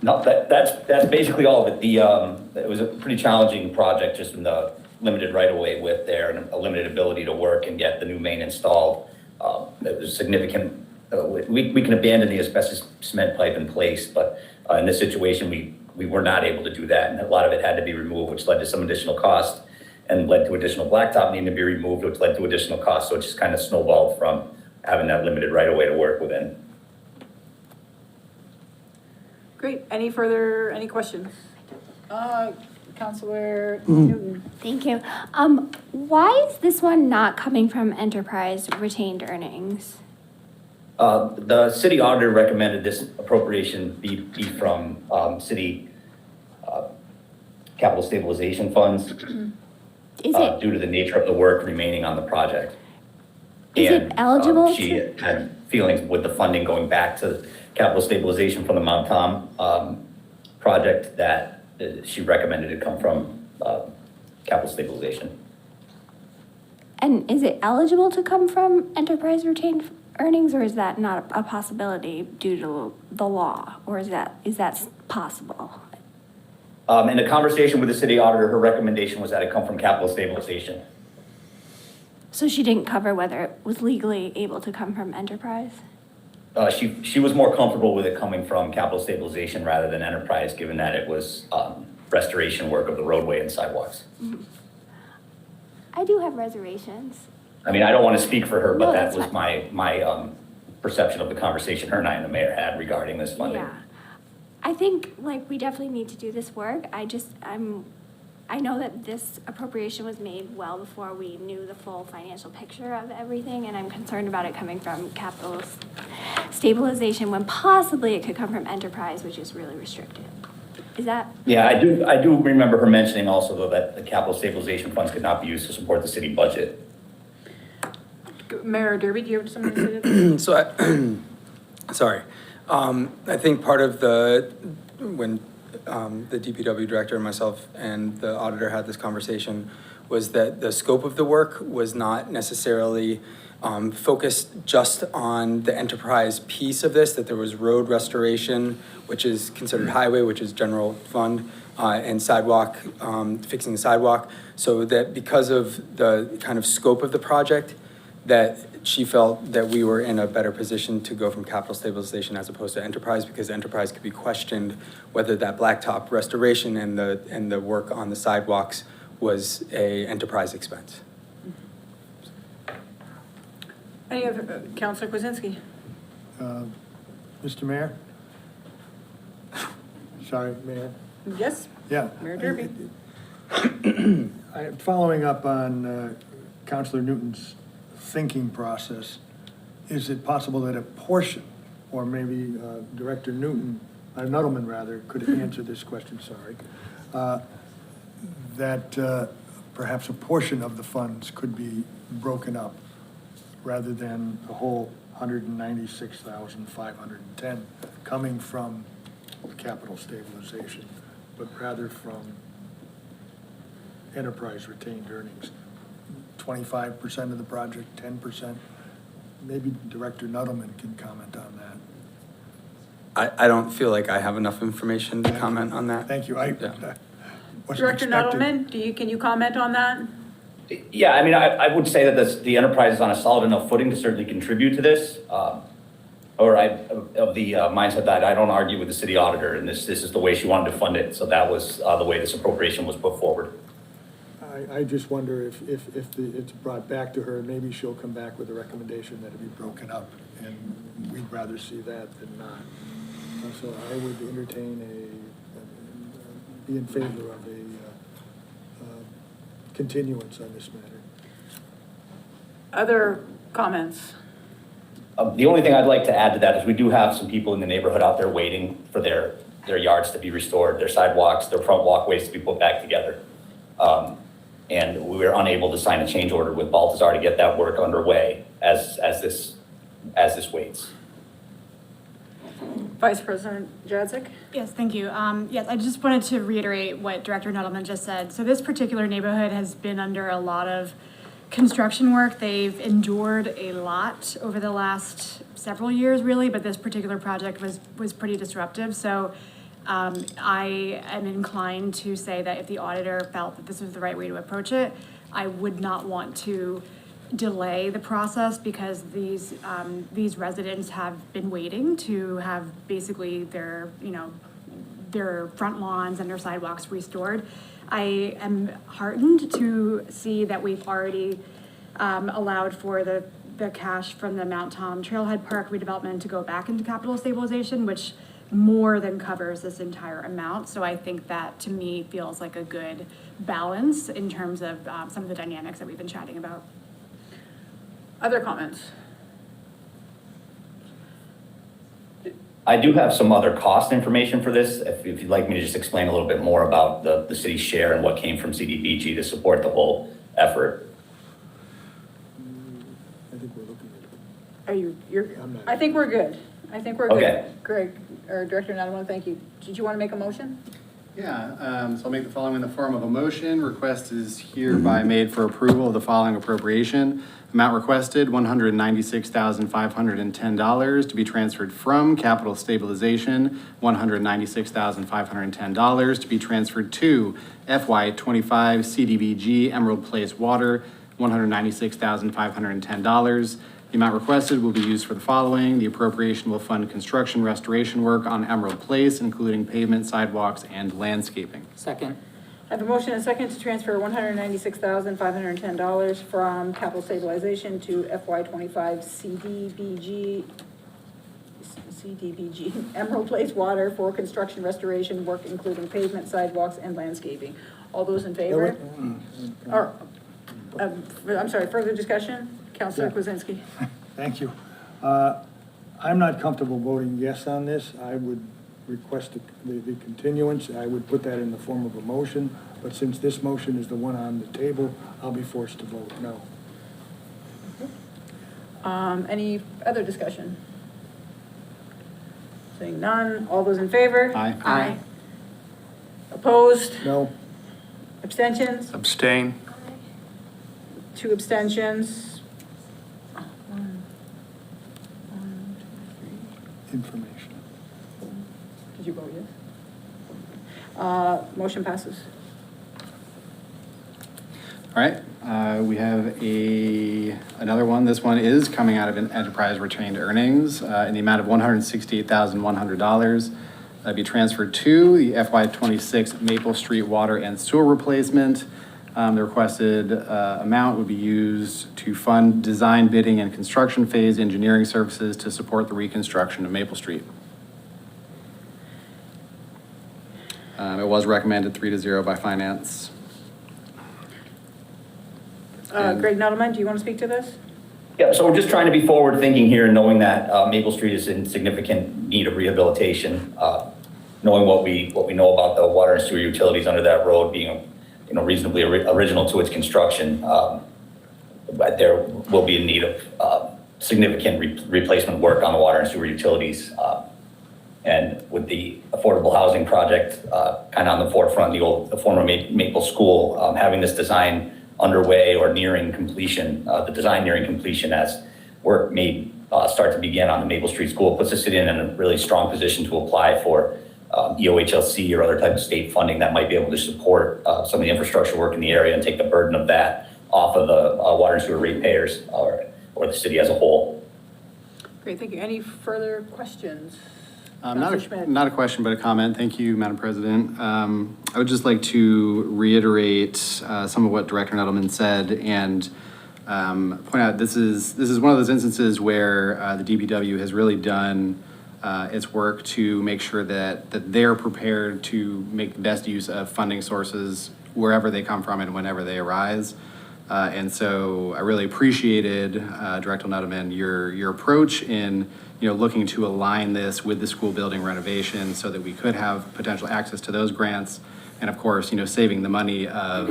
No, that's basically all of it. It was a pretty challenging project, just in the limited right-of-way width there and a limited ability to work and get the new main installed. It was significant. We can abandon the asbestos cement pipe in place, but in this situation, we were not able to do that, and a lot of it had to be removed, which led to some additional cost and led to additional blacktop needing to be removed, which led to additional cost. So it just kind of snowballed from having that limited right-of-way to work within. Great. Any questions? Counselor Newton. Thank you. Why is this one not coming from enterprise retained earnings? The city auditor recommended this appropriation be from city capital stabilization funds due to the nature of the work remaining on the project. Is it eligible She to? had feelings with the funding going back to capital stabilization from the Mount Tom project that she recommended it come from capital stabilization. And is it eligible to come from enterprise retained earnings, or is that not a possibility due to the law, or is that possible? In a conversation with the city auditor, her recommendation was that it come from capital stabilization. So she didn't cover whether it was legally able to come from enterprise? She was more comfortable with it coming from capital stabilization rather than enterprise, given that it was restoration work of the roadway and sidewalks. Mm-hmm. I do have reservations. I mean, I don't want to speak for her, but No, that that's was my perception of the conversation her and the mayor had regarding this funding. Yeah. I think, we definitely need to do this work. I know that this appropriation was made well before we knew the full financial picture of everything, and I'm concerned about it coming from capital stabilization when possibly it could come from enterprise, which is really restricted. Is that? Yeah, I do remember her mentioning also, though, that the capital stabilization funds could not be used to support the city budget. Mayor Derby, do you have something to say? Sorry. I think part of when the DPW director and myself and the auditor had this conversation was that the scope of the work was not necessarily focused just on the enterprise piece of this, that there was road restoration, which is considered highway, which is general fund, and sidewalk, fixing the sidewalk. So that because of the kind of scope of the project, that she felt that we were in a better position to go from capital stabilization as opposed to enterprise, because enterprise could be questioned whether that blacktop restoration and the work on the sidewalks was a enterprise expense. Any other, Counselor Kwasinski? Mr. Mayor? Sorry, Mayor. Yes? Yeah. Mayor Derby. Following up on Counselor Newton's thinking process, is it possible that a portion, or maybe Director Nuttleman rather, could answer this question, sorry, that perhaps a portion of the funds could be broken up rather than the whole $196,510 coming from capital stabilization, but rather from enterprise retained earnings? 25% of the project, 10%? Maybe Director Nuttleman can comment on that. I don't feel like I have enough information to comment on that. Thank you. Yeah. Director Nuttleman, can you comment on that? Yeah, I mean, I would say that the enterprise is on a solid enough footing to certainly contribute to this. Or of the mindset that I don't argue with the city auditor, and this is the way she wanted to fund it. So that was the way this appropriation was put forward. I just wonder if it's brought back to her, maybe she'll come back with a recommendation that it be broken up, and we'd rather see that than not. So I would entertain be in favor of a continuance on this matter. Other comments? The only thing I'd like to add to that is we do have some people in the neighborhood out there waiting for their yards to be restored, their sidewalks, their front walkways to be put back together. And we were unable to sign a change order with Baltazar to get that work underway as this waits. Vice President Jadzik? Yes, thank you. Yes, I just wanted to reiterate what Director Nuttleman just said. So this particular neighborhood has been under a lot of construction work. They've endured a lot over the last several years, really, but this particular project was pretty disruptive. So I am inclined to say that if the auditor felt that this was the right way to approach it, I would not want to delay the process because these residents have been waiting to have basically their front lawns and their sidewalks restored. I am heartened to see that we've already allowed for the cash from the Mount Tom Trailhead Park redevelopment to go back into capital stabilization, which more than covers this entire amount. So I think that to me feels like a good balance in terms of some of the dynamics that we've been chatting about. Other comments? I do have some other cost information for this, if you'd like me to just explain a little bit more about the city's share and what came from CDBG to support the whole effort. I think we're looking at it. Are you're, I'm not- I think we're good. I think we're good. Okay. Greg, or Director Nottleman, thank you. Did you want to make a motion? Yeah, so I'll make the following in the form of a motion. Request is hereby made for approval of the following appropriation. Amount requested, $196,510 to be transferred from capital stabilization, $196,510 to be transferred to FY25 CDBG Emerald Place Water, $196,510. The amount requested will be used for the following. The appropriation will fund construction restoration work on Emerald Place, including pavement, sidewalks, and landscaping. Second. I have a motion and a second to transfer $196,510 from capital stabilization to FY25 CDBG Emerald Place Water for construction restoration work, including pavement, sidewalks, and landscaping. All those in favor? Or, I'm sorry, further discussion? Councilor Kwasinski. Thank you. I'm not comfortable voting yes on this. I would request the continuance. I would put that in the form of a motion, but since this motion is the one on the table, I'll be forced to vote no. Any other discussion? Saying none, all those in favor? Aye. Aye. Opposed? No. Abstentions? Abstain. 2 abstentions. Information. Did you vote yes? Motion passes. All right, we have another one. This one is coming out of an enterprise retained earnings in the amount of $168,100. Be transferred to the FY26 Maple Street Water and Sewer Replacement. The requested amount would be used to fund design, bidding, and construction phase engineering services to support the reconstruction of Maple Street. It was recommended 3-0 by Finance. Greg Nottleman, do you want to speak to this? Yeah, so we're just trying to be forward thinking here, knowing that Maple Street is in significant need of rehabilitation. Knowing what we know about the water and sewer utilities under that road being reasonably original to its construction, but there will be a need of significant replacement work on the water and sewer utilities. And with the affordable housing project kind of on the forefront, the former Maple School, having this design underway or nearing completion, the design nearing completion as work may start to begin on the Maple Street School, puts the city in a really strong position to apply for EOHLC or other type of state funding that might be able to support some of the infrastructure work in the area and take the burden of that off of the water and sewer ratepayers or the city as a whole. Great, thank you. Any further questions? Not a question, but a comment. Thank you, Madam President. I would just like to reiterate some of what Director Nettleman said and point out this is one of those instances where the DPW has really done its work to make sure that they're prepared to make the best use of funding sources wherever they come from and whenever they arise. And so I really appreciated, Director Nettleman, your approach in looking to align this with the school building renovation so that we could have potential access to those grants. And of course, saving the money of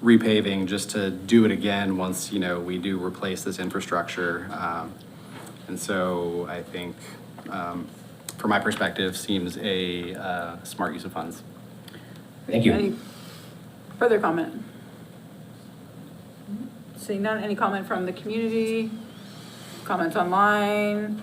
repaving just to do it again once, we do replace this infrastructure. And so I think from my perspective, seems a smart use of funds. Thank you. Any further comment? Seeing none, any comment from the community? Comments online?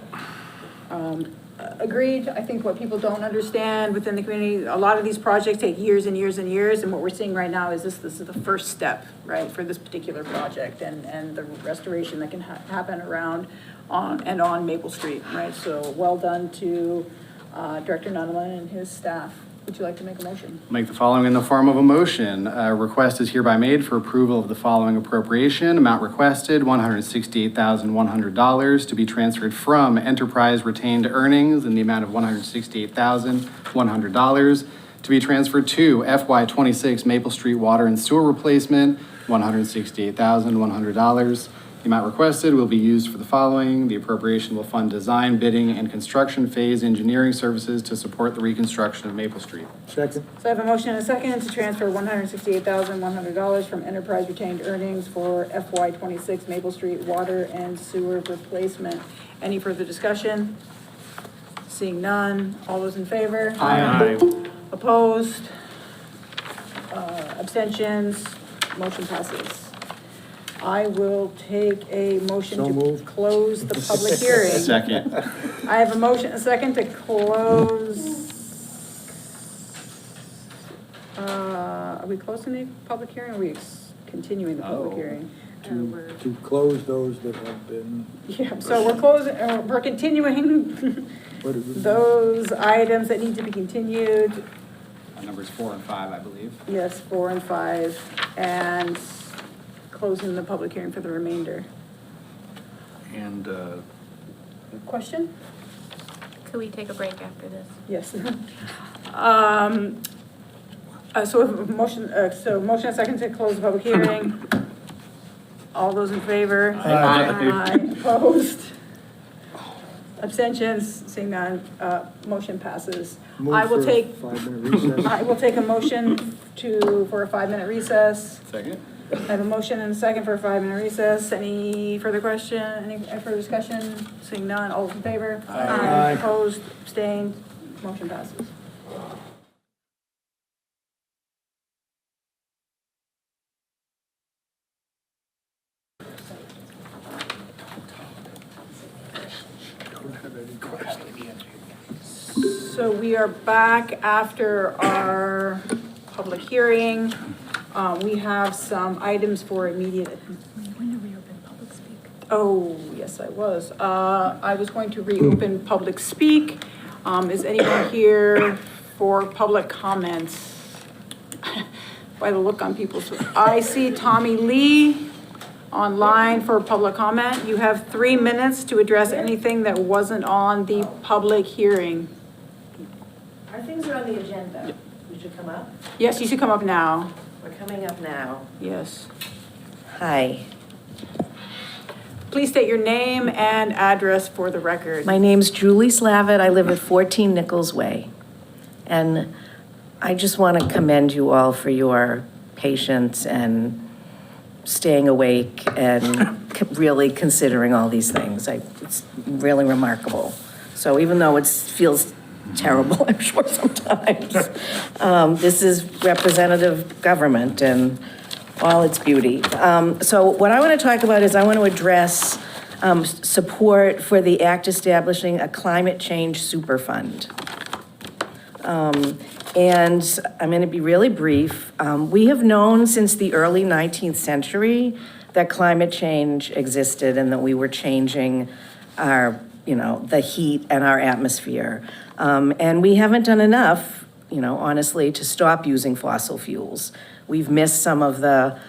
Agreed. I think what people don't understand within the community, a lot of these projects take years and years and years, and what we're seeing right now is this is the first step, right, for this particular project and the restoration that can happen around on Maple Street, right? So well done to Director Nunnally and his staff. Would you like to make a motion? Make the following in the form of a motion. A request is hereby made for approval of the following appropriation. Amount requested, $168,100 to be transferred from enterprise retained earnings in the amount of $168,100 to be transferred to FY26 Maple Street Water and Sewer Replacement, $168,100. The amount requested will be used for the following. The appropriation will fund design, bidding, and construction phase engineering services to support the reconstruction of Maple Street. Second. So I have a motion and a second to transfer $168,100 from enterprise retained earnings for FY26 Maple Street Water and Sewer Replacement. Any further discussion? Seeing none, all those in favor? Aye. Opposed? Abstentions? Motion passes. I will take a motion So to moved. close the public hearing. Second. I have a motion, a second to close. Are we closing the public hearing or are we continuing the public hearing? To close those that have been. Yeah, so we're closing, we're continuing those items that need to be continued. Numbers 4 and 5, I believe. Yes, 4 and 5, and closing the public hearing for the remainder. And, Question? Could we take a break after this? Yes. So motion and second to close the public hearing. All those in favor? Aye. Opposed? Abstentions? Seeing none, motion passes. I will take, 5-minute recess. I will take a motion for a 5-minute recess. Second. I have a motion and a second for a 5-minute recess. Any further question, any further discussion? Seeing none, all those in favor? Aye. Opposed, abstained, motion passes. So we are back after our public hearing. We have some items for immediate. When did we open public speak? Oh, yes, I was. I was going to reopen public speak. Is anyone here for public comments? By the look on people's, I see Tommy Lee online for public comment. You have 3 minutes to address anything that wasn't on the public hearing. Our things are on the agenda. We should come up. Yes, you should come up now. We're coming up now. Yes. Hi, Please state your name and address for the record. my name's Julie Slavitt. I live at 14 Nichols Way. And I just want to commend you all for your patience and staying awake and really considering all these things. It's really remarkable. So even though it feels terrible, I'm sure sometimes, this is representative government and all its beauty. So what I want to talk about is I want to address support for the act establishing a climate change superfund. And I'm going to be really brief. We have known since the early 19th century that climate change existed and that we were changing our, the heat and our atmosphere. And we haven't done enough, honestly, to stop using fossil fuels. We've missed some of the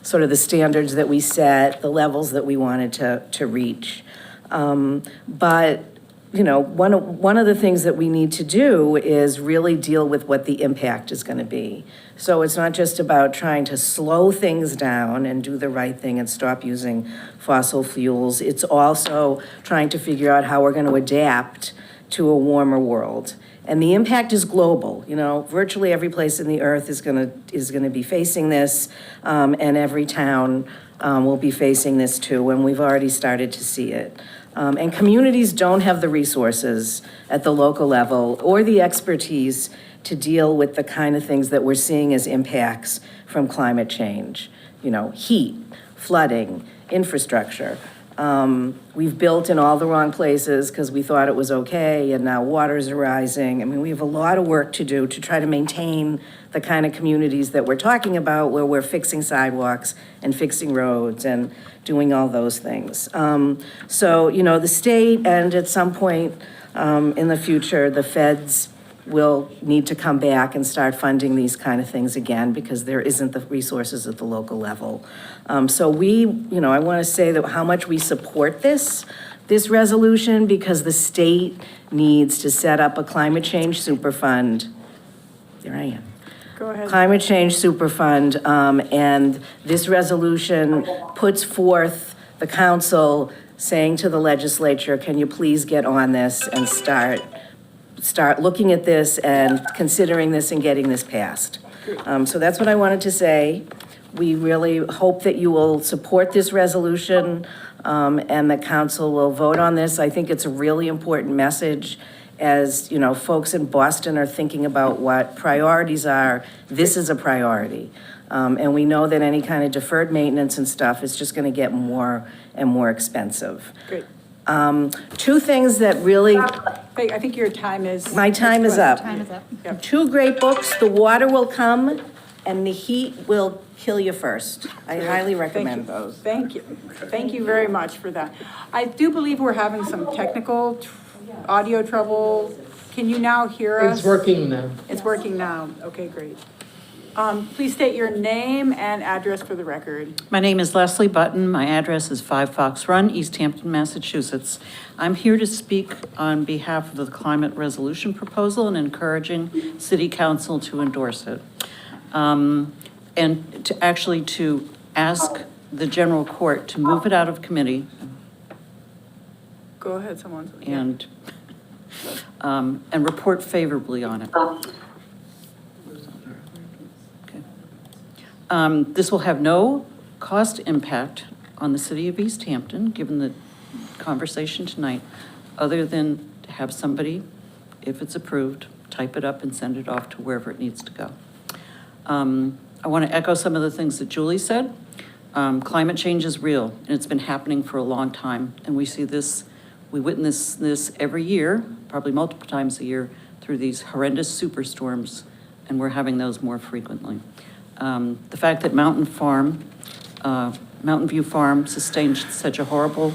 sort of the standards that we set, the levels that we wanted to reach. But one of the things that we need to do is really deal with what the impact is going to be. So it's not just about trying to slow things down and do the right thing and stop using fossil fuels. It's also trying to figure out how we're going to adapt to a warmer world. And the impact is global. Virtually every place in the earth is going to be facing this, and every town will be facing this too, and we've already started to see it. And communities don't have the resources at the local level or the expertise to deal with the kind of things that we're seeing as impacts from climate change. You know, heat, flooding, infrastructure. We've built in all the wrong places because we thought it was okay, and now waters are rising. I mean, we have a lot of work to do to try to maintain the kind of communities that we're talking about, where we're fixing sidewalks and fixing roads and doing all those things. So, you know, the state and at some point in the future, the feds will need to come back and start funding these kind of things again, because there isn't the resources at the local level. So we, you know, I want to say that how much we support this resolution, because the state needs to set up a climate change super fund. There I am. Go ahead. Climate change super fund, and this resolution puts forth the council saying to the legislature, can you please get on this and start looking at this and considering this and getting this passed. So that's what I wanted to say. We really hope that you will support this resolution, and the council will vote on this. I think it's a really important message. As, you know, folks in Boston are thinking about what priorities are, this is a priority. And we know that any kind of deferred maintenance and stuff is just going to get more and more expensive. Great. Two things that really... Wait, I think your time is... My time is up. Time is up. Yep. Two great books, The Water Will Come and The Heat Will Kill You First. I highly recommend those. Thank you. Thank you very much for that. I do believe we're having some technical audio trouble. Can you now hear us? It's working now. It's working now. Okay, great. Please state your name and address for the record. My name is Leslie Button. My address is 5 Fox Run, Easthampton, Massachusetts. I'm here to speak on behalf of the climate resolution proposal and encouraging City Council to endorse it. And to ask the general court to move it out of committee. Go ahead, someone. And report favorably on it. This will have no cost impact on the city of Easthampton, given the conversation tonight, other than to have somebody, if it's approved, type it up and send it off to wherever it needs to go. I want to echo some of the things that Julie said. Climate change is real, and it's been happening for a long time. And we see this, we witness this every year, probably multiple times a year, through these horrendous superstorms, and we're having those more frequently. The fact that Mountain View Farm sustained such a horrible,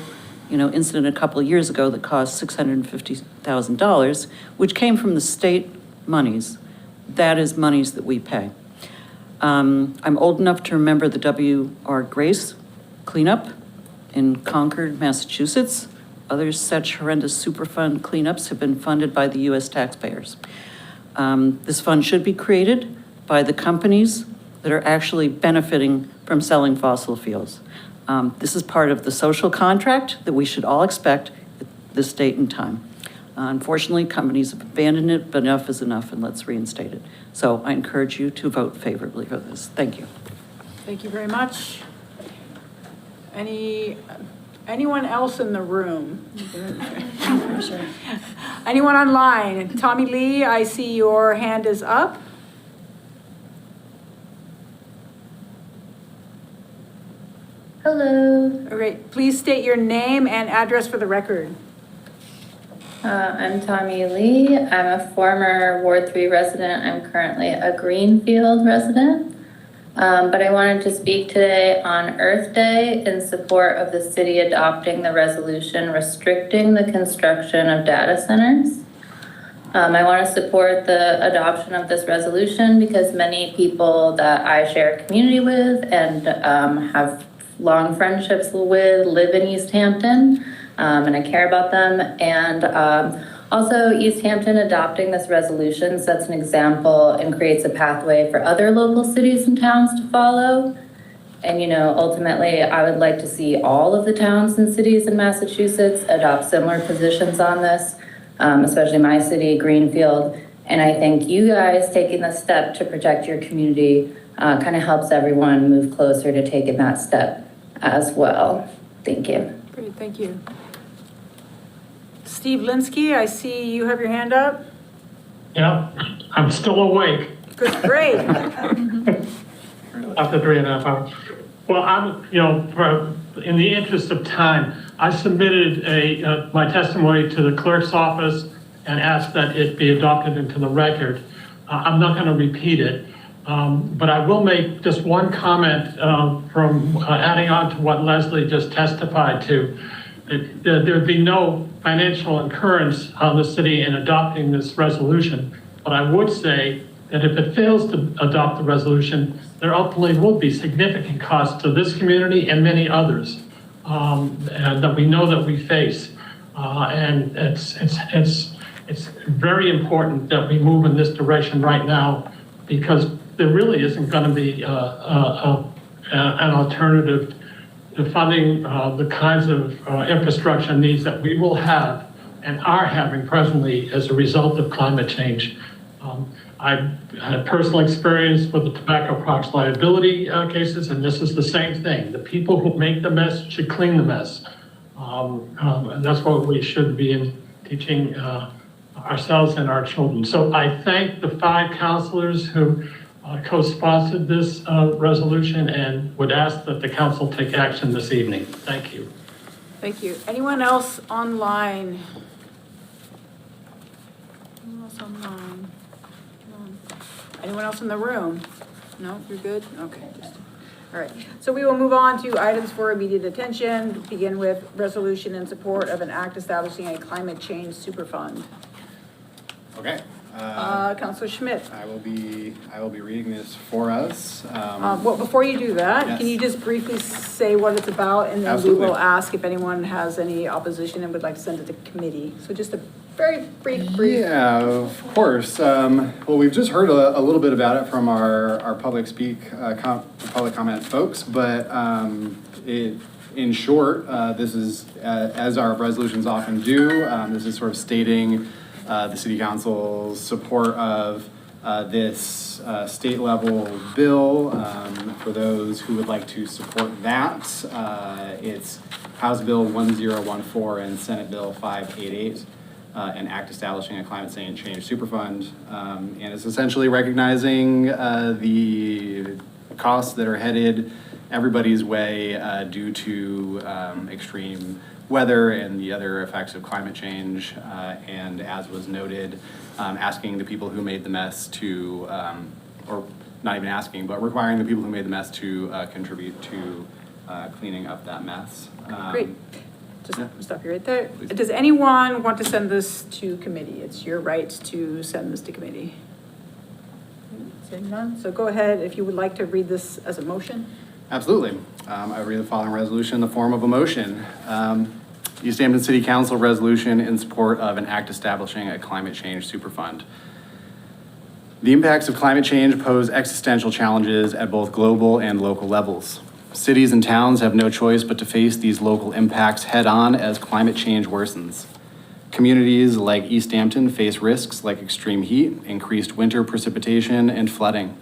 incident a couple of years ago that cost $650,000, which came from the state monies. That is monies that we pay. I'm old enough to remember the W.R. Grace cleanup in Concord, Massachusetts. Other such horrendous Superfund cleanups have been funded by the U.S. taxpayers. This fund should be created by the companies that are actually benefiting from selling fossil fuels. This is part of the social contract that we should all expect at this date and time. Unfortunately, companies have abandoned it, but enough is enough, and let's reinstate it. So I encourage you to vote favorably for this. Thank you. Thank you very much. Anyone else in the room? Anyone online? Tommy Lee, I see your hand is up. Hello. All right, please state your name and address for the record. I'm Tommy Lee. I'm a former Ward 3 resident. I'm currently a Greenfield resident. But I wanted to speak today on Earth Day in support of the city adopting the resolution restricting the construction of data centers. I want to support the adoption of this resolution because many people that I share a community with and have long friendships with live in Easthampton. And I care about them. And also Easthampton adopting this resolution sets an example and creates a pathway for other local cities and towns to follow. And, ultimately, I would like to see all of the towns and cities in Massachusetts adopt similar positions on this, especially my city, Greenfield. And I think you guys taking the step to protect your community kind of helps everyone move closer to taking that step as well. Thank you. Great, thank you. Steve Linsky, I see you have your hand up. Yeah, I'm still awake Good, great. after 3.5 hours. Well, in the interest of time, I submitted my testimony to the clerk's office and asked that it be adopted into the record. I'm not going to repeat it, but I will make just one comment from adding on to what Leslie just testified to. There'd be no financial incurrence on the city in adopting this resolution, but I would say that if it fails to adopt the resolution, there ultimately will be significant costs to this community and many others and that we know that we face. And it's very important that we move in this direction right now, because there really isn't going to be an alternative to funding the kinds of infrastructure needs that we will have and are having presently as a result of climate change. I've had personal experience with the tobacco products liability cases, and this is the same thing. The people who make the mess should clean the mess. And that's what we should be teaching ourselves and our children. So I thank the 5 counselors who co-sponsored this resolution and would ask that the council take action this evening. Thank you. Thank you. Anyone else online? Anyone else online? Anyone else in the room? No, you're good? Okay. All right. So we will move on to items for immediate attention. Begin with resolution in support of an act establishing a climate change superfund. Okay. Councilor Schmidt. I will be reading this for us. Well, before you do that, Yes. can you just briefly say what it's about? And then Absolutely. we will ask if anyone has any opposition and would like to send it to committee. So just a very brief. Yeah, of course. Well, we've just heard a little bit about it from our public public comment folks, but in short, this is, as our resolutions often do, this is sort of stating the city council's support of this state level bill. For those who would like to support that, it's House Bill 1014 and Senate Bill 588. An act establishing a climate change superfund, and it's essentially recognizing the costs that are headed everybody's way due to extreme weather and the other effects of climate change, and as was noted, asking the people who made the mess to, or not even asking, but requiring the people who made the mess to contribute to cleaning up that mess. Great. Just stop you right there. Please. Does anyone want to send this to committee? It's your right to send this to committee. Seeing none, so go ahead if you would like to read this as a motion. Absolutely. I read the following resolution in the form of a motion. Easthampton City Council resolution in support of an act establishing a climate change superfund. The impacts of climate change pose existential challenges at both global and local levels. Cities and towns have no choice but to face these local impacts head on as climate change worsens. Communities like Easthampton face risks like extreme heat, increased winter precipitation, and flooding.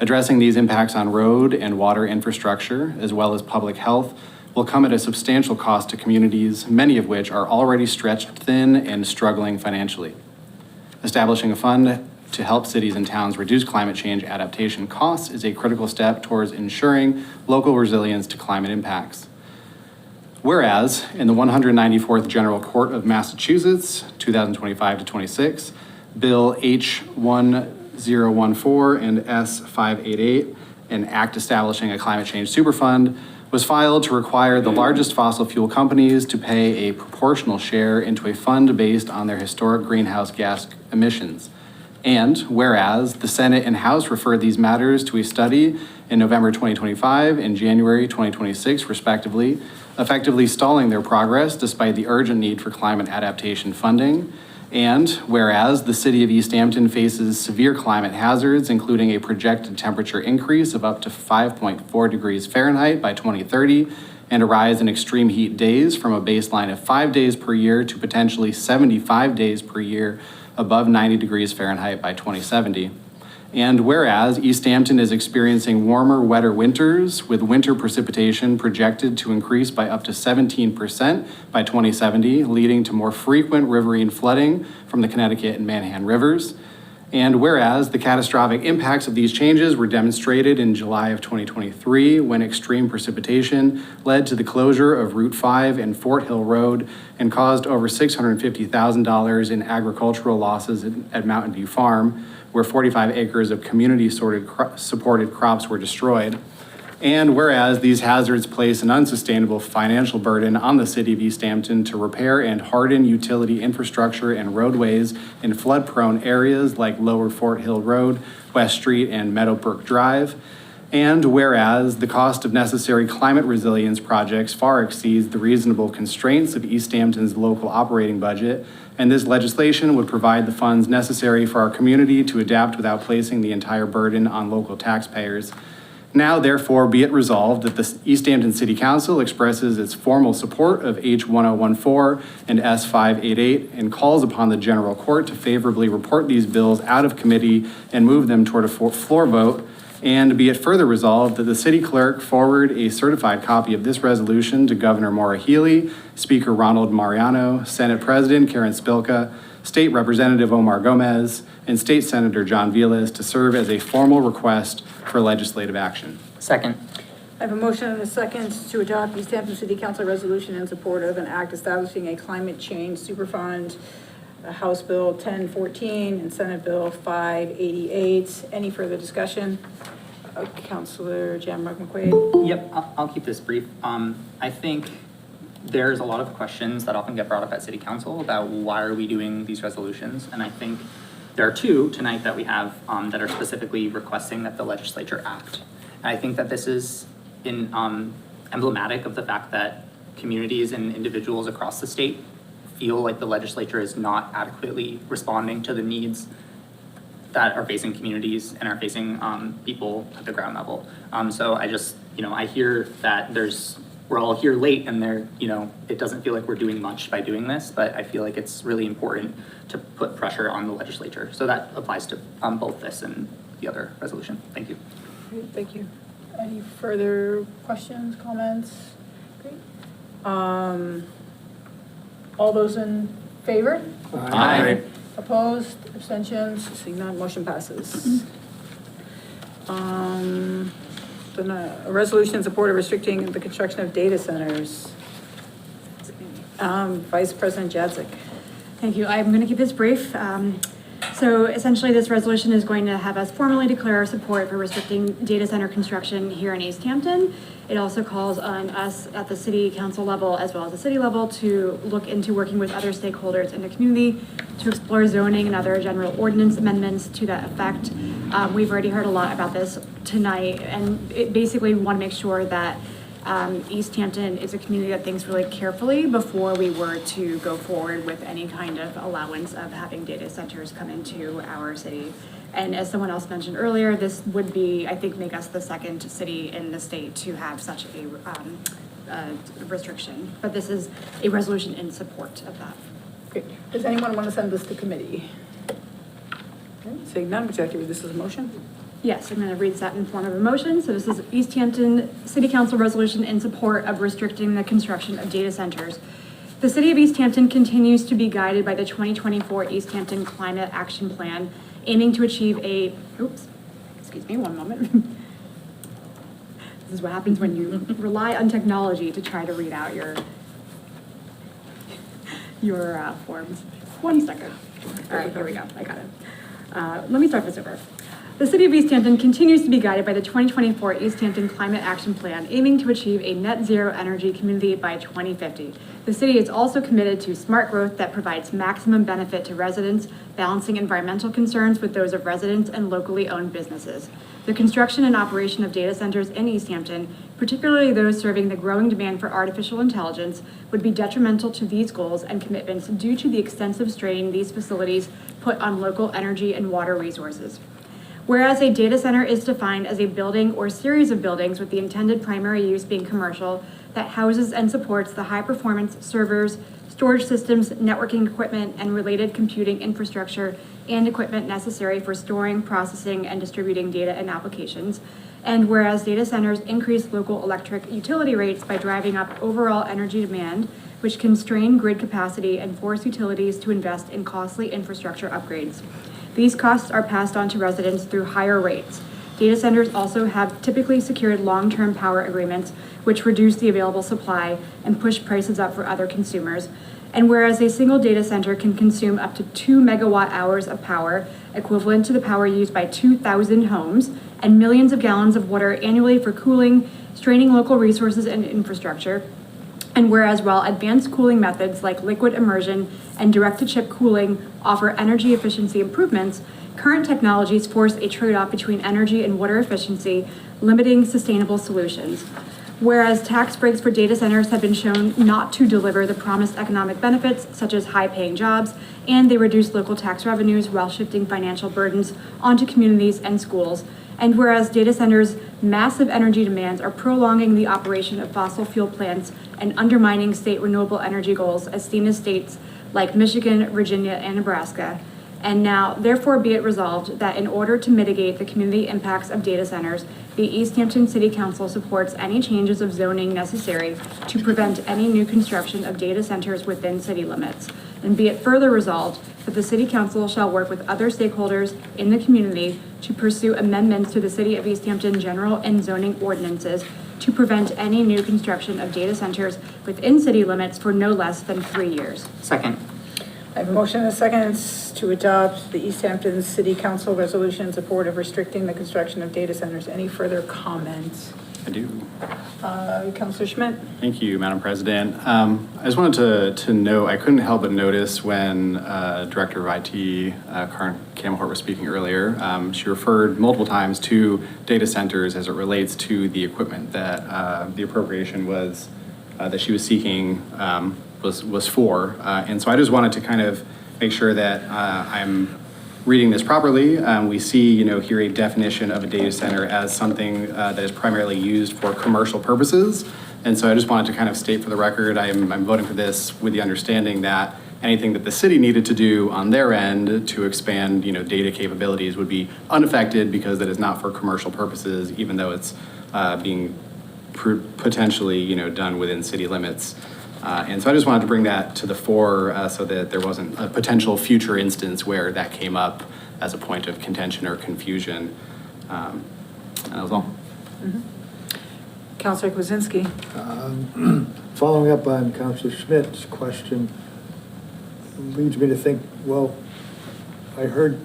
Addressing these impacts on road and water infrastructure, as well as public health, will come at a substantial cost to communities, many of which are already stretched thin and struggling financially. Establishing a fund to help cities and towns reduce climate change adaptation costs is a critical step towards ensuring local resilience to climate impacts. Whereas, in the 194th General Court of Massachusetts, 2025 to 26, Bill H1014 and S588, an act establishing a climate change superfund, was filed to require the largest fossil fuel companies to pay a proportional share into a fund based on their historic greenhouse gas emissions. And whereas the Senate and House referred these matters to a study in November 2025 and January 2026, respectively, effectively stalling their progress despite the urgent need for climate adaptation funding. And whereas the city of Easthampton faces severe climate hazards, including a projected temperature increase of up to 5.4 degrees Fahrenheit by 2030, and a rise in extreme heat days from a baseline of 5 days per year to potentially 75 days per year above 90 degrees Fahrenheit by 2070. And whereas Easthampton is experiencing warmer, wetter winters, with winter precipitation projected to increase by up to 17% by 2070, leading to more frequent riverine flooding from the Connecticut and Manhan rivers. And whereas the catastrophic impacts of these changes were demonstrated in July of 2023, when extreme precipitation led to the closure of Route 5 and Fort Hill Road and caused over $650,000 in agricultural losses at Mountain View Farm, where 45 acres of community-supported crops were destroyed. And whereas these hazards place an unsustainable financial burden on the city of Easthampton to repair and harden utility infrastructure and roadways in flood-prone areas like Lower Fort Hill Road, West Street, and Meadowbrook Drive. And whereas the cost of necessary climate resilience projects far exceeds the reasonable constraints of Easthampton's local operating budget, and this legislation would provide the funds necessary for our community to adapt without placing the entire burden on local taxpayers. Now, therefore, be it resolved that the Easthampton City Council expresses its formal support of H1014 and S588 and calls upon the General Court to favorably report these bills out of committee and move them toward a floor vote. And be it further resolved that the city clerk forward a certified copy of this resolution to Governor Maura Healey, Speaker Ronald Mariano, Senate President Karen Spilka, State Representative Omar Gomez, and State Senator John Vilas to serve as a formal request for legislative action. Second. I have a motion and a second to adopt Easthampton City Council resolution in support of an act establishing a climate change superfund, House Bill 1014 and Senate Bill 588. Any further discussion? Councilor Jamrock McQuaid. Yep, I'll keep this brief. I think there's a lot of questions that often get brought up at City Council about why are we doing these resolutions, and I think there are two tonight that we have that are specifically requesting that the legislature act. And I think that this is emblematic of the fact that communities and individuals across the state feel like the legislature is not adequately responding to the needs that are facing communities and are facing people at the ground level. So I just, I hear that we're all here late and it doesn't feel like we're doing much by doing this, but I feel like it's really important to put pressure on the legislature. So that applies to both this and the other resolution. Thank you. Great, thank you. Any further questions, comments? Great. All those in favor? Aye. Opposed, abstentions, seeing none, motion passes. Then a resolution in support of restricting the construction of data centers. Vice President Jadzik. Thank you. I'm going to keep this brief. So essentially, this resolution is going to have us formally declare our support for restricting data center construction here in Easthampton. It also calls on us at the city council level as well as the city level to look into working with other stakeholders in the community to explore zoning and other general ordinance amendments to that effect. We've already heard a lot about this tonight, and basically we want to make sure that Easthampton is a community that thinks really carefully before we were to go forward with any kind of allowance of having data centers come into our city. And as someone else mentioned earlier, this would be, I think, make us the second city in the state to have such a restriction. But this is a resolution in support of that. Great. Does anyone want to send this to committee? Okay, seeing none, would you like to read this as a motion? Yes, I'm going to read that in form of a motion. So this is Easthampton City Council resolution in support of restricting the construction of data centers. The city of Easthampton continues to be guided by the 2024 Easthampton Climate Action Plan, aiming to achieve excuse me, one moment. This is what happens when you rely on technology to try to read out your forms. 1 second. All right, here we go. I got it. Let me start this over. The city of Easthampton continues to be guided by the 2024 Easthampton Climate Action Plan, aiming to achieve a net zero energy community by 2050. The city is also committed to smart growth that provides maximum benefit to residents, balancing environmental concerns with those of residents and locally owned businesses. The construction and operation of data centers in Easthampton, particularly those serving the growing demand for artificial intelligence, would be detrimental to these goals and commitments due to the extensive strain these facilities put on local energy and water resources. Whereas a data center is defined as a building or series of buildings with the intended primary use being commercial that houses and supports the high-performance servers, storage systems, networking equipment, and related computing infrastructure and equipment necessary for storing, processing, and distributing data and applications. And whereas data centers increase local electric utility rates by driving up overall energy demand, which can strain grid capacity and force utilities to invest in costly infrastructure upgrades. These costs are passed on to residents through higher rates. Data centers also have typically secured long-term power agreements, which reduce the available supply and push prices up for other consumers. And whereas a single data center can consume up to 2 megawatt hours of power, equivalent to the power used by 2,000 homes, and millions of gallons of water annually for cooling, straining local resources and infrastructure. And whereas while advanced cooling methods like liquid immersion and direct-to-chip cooling offer energy efficiency improvements, current technologies force a trade-off between energy and water efficiency, limiting sustainable solutions. Whereas tax breaks for data centers have been shown not to deliver the promised economic benefits, such as high-paying jobs, and they reduce local tax revenues while shifting financial burdens onto communities and schools. And whereas data centers' massive energy demands are prolonging the operation of fossil fuel plants and undermining state renewable energy goals, as seen in states like Michigan, Virginia, and Nebraska. And now, therefore, be it resolved that in order to mitigate the community impacts of data centers, the Easthampton City Council supports any changes of zoning necessary to prevent any new construction of data centers within city limits. And be it further resolved that the City Council shall work with other stakeholders in the community to pursue amendments to the City of Easthampton general and zoning ordinances to prevent any new construction of data centers within city limits for no less than 3 years. Second. I have a motion and a second to adopt the Easthampton City Council resolution in support of restricting the construction of data centers. Any further comments? I do. Councilor Schmidt? Thank you, Madam President. I just wanted to note, I couldn't help but notice when Director of IT, Karen Kamhort, was speaking earlier, she referred multiple times to data centers as it relates to the equipment that the appropriation was, that she was seeking was for. And so I just wanted to kind of make sure that I'm reading this properly. We see, here a definition of a data center as something that is primarily used for commercial purposes. And so I just wanted to kind of state for the record, I'm voting for this with the understanding that anything that the city needed to do on their end to expand, data capabilities would be unaffected because that is not for commercial purposes, even though it's being potentially, done within city limits. And so I just wanted to bring that to the fore so that there wasn't a potential future instance where that came up as a point of contention or confusion. And that was all. Mm-hmm. Councilor Kwasinski. Following up on Councilor Schmidt's question leads me to think, well, I heard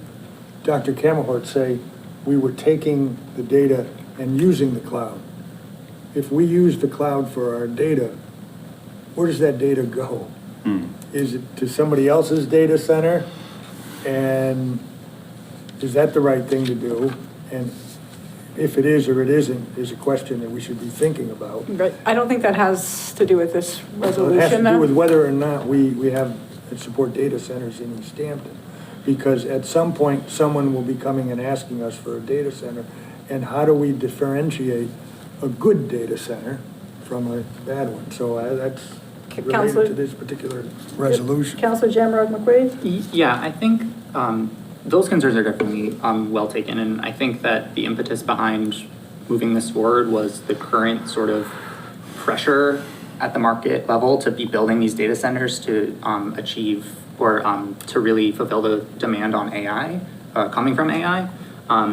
Dr. Kammerhort say we were taking the data and using the cloud. If we use the cloud for our data, where does that data go? Is it to somebody else's data center? And is that the right thing to do? And if it is or it isn't, is a question that we should be thinking about. But I don't think that has to do with this resolution. It has to though. do with whether or not we have and support data centers in Easthampton. Because at some point, someone will be coming and asking us for a data center. And how do we differentiate a good data center from a bad one? So that's related to this particular resolution. Councilor Jamrod McQuaid? Yeah, I think those concerns are definitely well taken, and I think that the impetus behind moving this forward was the current sort of pressure at the market level to be building these data centers to achieve or to really fulfill the demand on AI, coming from AI.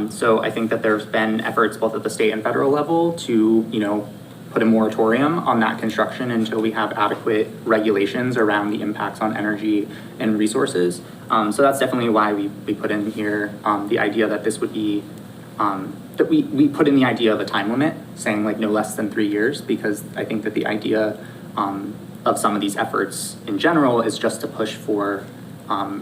So I think that there's been efforts both at the state and federal level to, put a moratorium on that construction until we have adequate regulations around the impacts on energy and resources. So that's definitely why we put in here the idea that this would be, that we put in the idea of a time limit, saying like no less than 3 years, because I think that the idea of some of these efforts in general is just to push for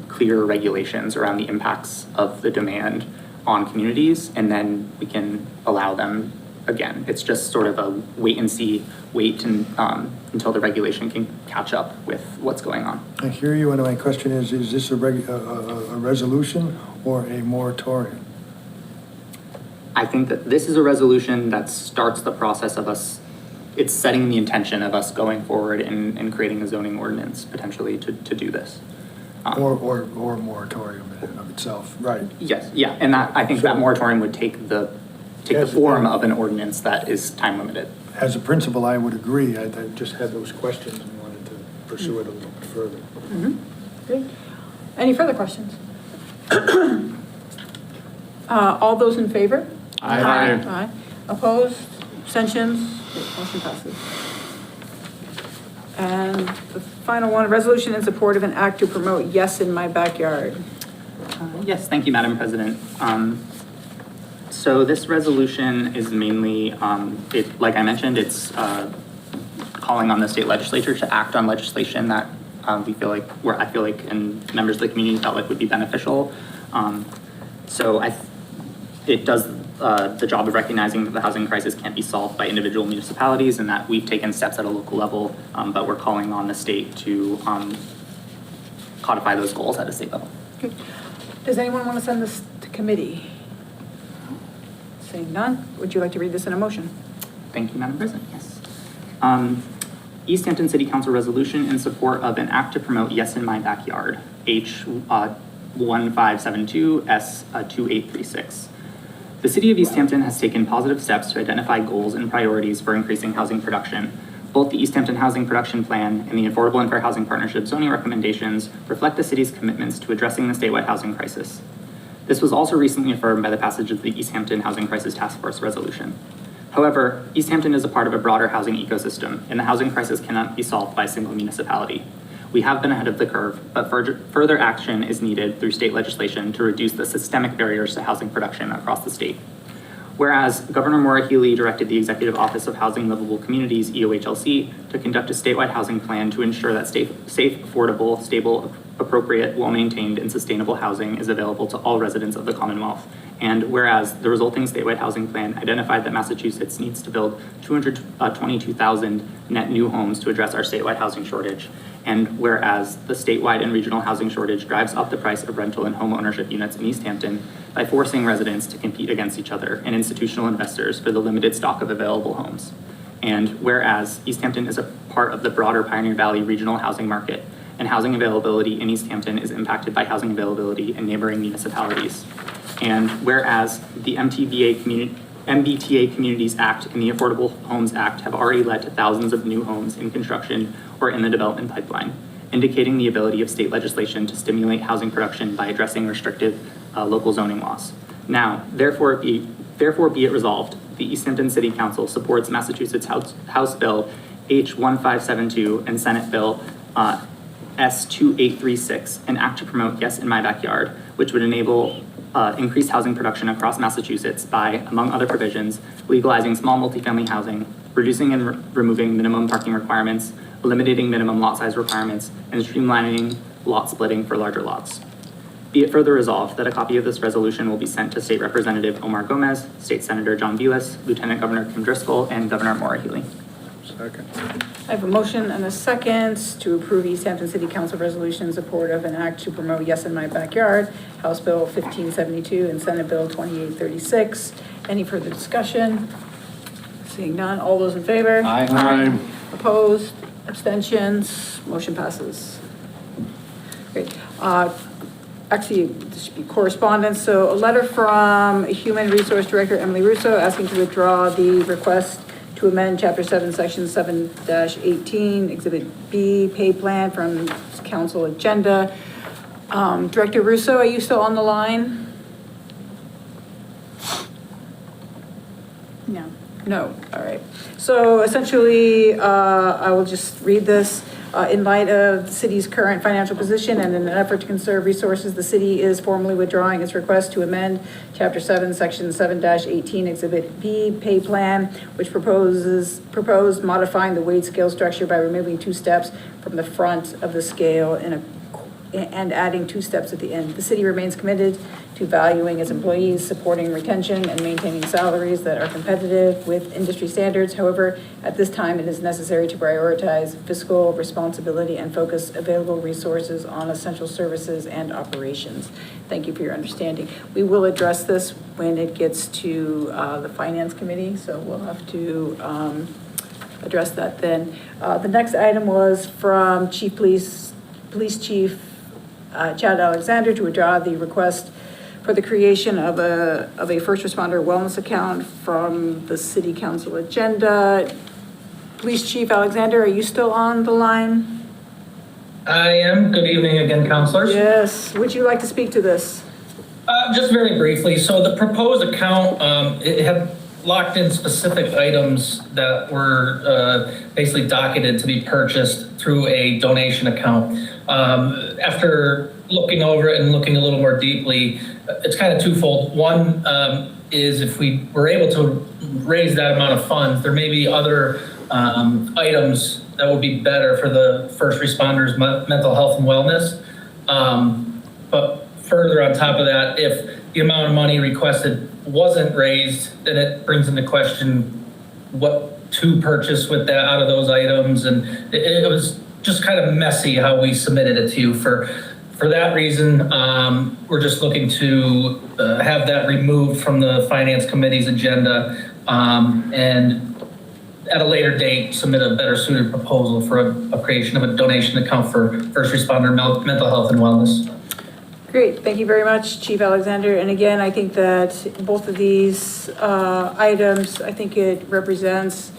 clear regulations around the impacts of the demand on communities, and then we can allow them. Again, it's just sort of a wait and see, until the regulation can catch up with what's going on. I hear you, and my question is this a resolution or a moratorium? I think that this is a resolution that starts the process of us, it's setting the intention of us going forward and creating a zoning ordinance potentially to do this. Or moratorium in and of itself, right. Yes, yeah, and that, I think that moratorium would take the form of an ordinance that is time limited. As a principal, I would agree. I just had those questions and wanted to pursue it a little bit further. Great. Any further questions? All those in favor? Aye. Aye. Opposed? Abstentions? Motion passes. And the final one, resolution in support of an act to promote Yes in My Backyard. Yes, thank you, Madam President. So this resolution is mainly, like I mentioned, it's calling on the state legislature to act on legislation that I feel like, and members of the community felt like would be beneficial. It does the job of recognizing that the housing crisis can't be solved by individual municipalities and that we've taken steps at a local level, but we're calling on the state to codify those goals at a state level. Okay. Does anyone want to send this to committee? Seeing none, would you like to read this in a motion? Thank you, Madam President. Yes. Easthampton City Council resolution in support of an act to promote Yes in My Backyard, H 1572 S 2836. The City of Easthampton has taken positive steps to identify goals and priorities for increasing housing production. Both the Easthampton Housing Production Plan and the Affordable and Fair Housing Partnership zoning recommendations reflect the city's commitments to addressing the statewide housing crisis. This was also recently affirmed by the passage of the Easthampton Housing Crisis Task Force resolution. However, Easthampton is a part of a broader housing ecosystem, and the housing crisis cannot be solved by a single municipality. We have been ahead of the curve, but further action is needed through state legislation to reduce the systemic barriers to housing production across the state. Whereas Governor Maura Healey directed the Executive Office of Housing Livable Communities, EOHLC, to conduct a statewide housing plan to ensure that safe, affordable, stable, appropriate, well-maintained, and sustainable housing is available to all residents of the Commonwealth. And whereas the resulting statewide housing plan identified that Massachusetts needs to build 222,000 net new homes to address our statewide housing shortage. And whereas the statewide and regional housing shortage drives up the price of rental and home ownership units in Easthampton by forcing residents to compete against each other and institutional investors for the limited stock of available homes. And whereas Easthampton is a part of the broader Pioneer Valley regional housing market, and housing availability in Easthampton is impacted by housing availability in neighboring municipalities. And whereas the MBTA Communities Act and the Affordable Homes Act have already led to thousands of new homes in construction or in the development pipeline, indicating the ability of state legislation to stimulate housing production by addressing restrictive local zoning laws. Now, therefore be it resolved, the Easthampton City Council supports Massachusetts House Bill H 1572 and Senate Bill S 2836, an act to promote Yes in My Backyard, which would enable increased housing production across Massachusetts by, among other provisions, legalizing small multifamily housing, reducing and removing minimum parking requirements, eliminating minimum lot size requirements, and streamlining lot splitting for larger lots. Be it further resolved that a copy of this resolution will be sent to State Representative Omar Gomez, State Senator John Velas, Lieutenant Governor Kim Driscoll, and Governor Maura Healey. Second. I have a motion and a second to approve Easthampton City Council resolution in support of an act to promote Yes in My Backyard, House Bill 1572 and Senate Bill 2836. Any further discussion? Seeing none, all those in favor? Aye. Aye. Opposed? Abstentions? Motion passes. Great. Actually, this should be correspondence. So a letter from Human Resource Director Emily Russo asking to withdraw the request to amend Chapter 7, Section 7-18, Exhibit B, pay plan from council agenda. Director Russo, are you still on the line? No. No, all right. So essentially, I will just read this. In light of the city's current financial position and in an effort to conserve resources, the city is formally withdrawing its request to amend Chapter 7, Section 7-18, Exhibit B, pay plan, which proposed modifying the wage scale structure by removing 2 steps from the front of the scale and adding 2 steps at the end. The city remains committed to valuing its employees, supporting retention, and maintaining salaries that are competitive with industry standards. However, at this time, it is necessary to prioritize fiscal responsibility and focus available resources on essential services and operations. Thank you for your understanding. We will address this when it gets to the Finance Committee, so we'll have to address that then. The next item was from Police Chief Chad Alexander to withdraw the request for the creation of a first responder wellness account from the city council agenda. Police Chief Alexander, are you still on the line? I am. Good evening again, councilors. Yes. Would you like to speak to this? Just very briefly. So the proposed account, it had locked in specific items that were basically docketed to be purchased through a donation account. After looking over it and looking a little more deeply, it's kind of twofold. One is if we were able to raise that amount of funds, there may be other items that would be better for the first responders' mental health and wellness. But further on top of that, if the amount of money requested wasn't raised, then it brings into question what to purchase with that out of those items. And it was just kind of messy how we submitted it to you. For that reason, we're just looking to have that removed from the Finance Committee's agenda and at a later date, submit a better suited proposal for a creation of a donation account for first responder mental health and wellness. Great, thank you very much, Chief Alexander. And again, I think that both of these items, I think it represents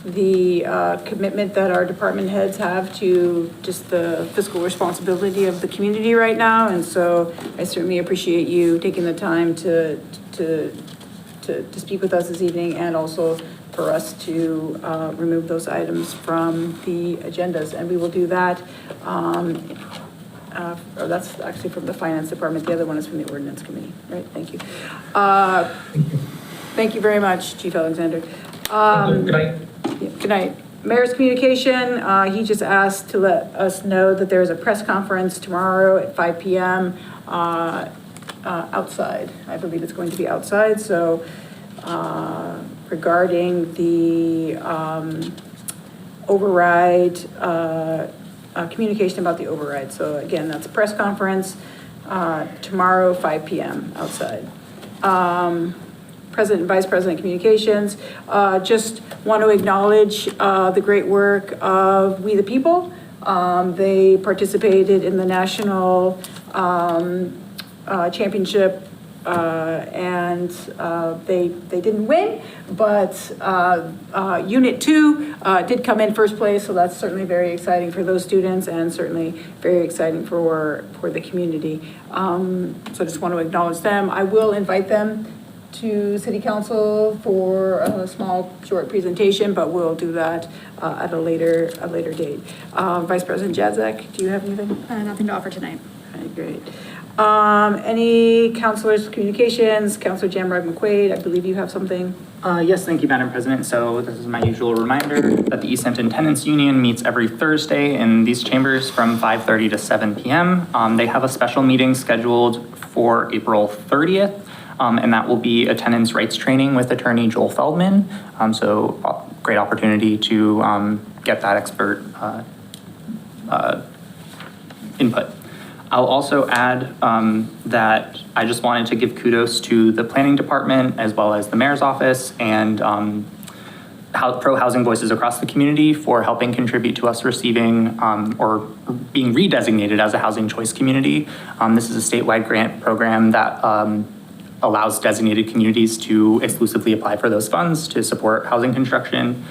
the commitment that our department heads have to just the fiscal responsibility of the community right now. And so I certainly appreciate you taking the time to speak with us this evening, and also for us to remove those items from the agendas. And we will do that. That's actually from the Finance Department. The other one is from the Ordinance Committee, right? Thank you. Thank you very much, Chief Alexander. Good night. Good night. Mayor's communication, he just asked to let us know that there is a press conference tomorrow at 5 p.m. Outside. I believe it's going to be outside. So regarding the override, communication about the override. So again, that's a press conference tomorrow, 5 p.m. outside. President and Vice President Communications, just want to acknowledge the great work of We the People. They participated in the national championship and they didn't win, but Unit 2 did come in first place, so that's certainly very exciting for those students and certainly very exciting for the community. So I just want to acknowledge them. I will invite them to City Council for a small, short presentation, but we'll do that at a later date. Vice President Jadzak, do you have anything? Nothing to offer tonight. Okay, great. Any councilors' communications? Councilor Jamrod McQuaid, I believe you have something. Yes, thank you, Madam President. So this is my usual reminder that the Easthampton Tenants Union meets every Thursday in these chambers from 5:30 to 7 p.m. They have a special meeting scheduled for April 30th. And that will be a tenants' rights training with attorney Joel Feldman. So great opportunity to get that expert input. I'll also add that I just wanted to give kudos to the planning department as well as the mayor's office and pro-housing voices across the community for helping contribute to us receiving or being redesignated as a housing choice community. This is a statewide grant program that allows designated communities to exclusively apply for those funds to support housing construction.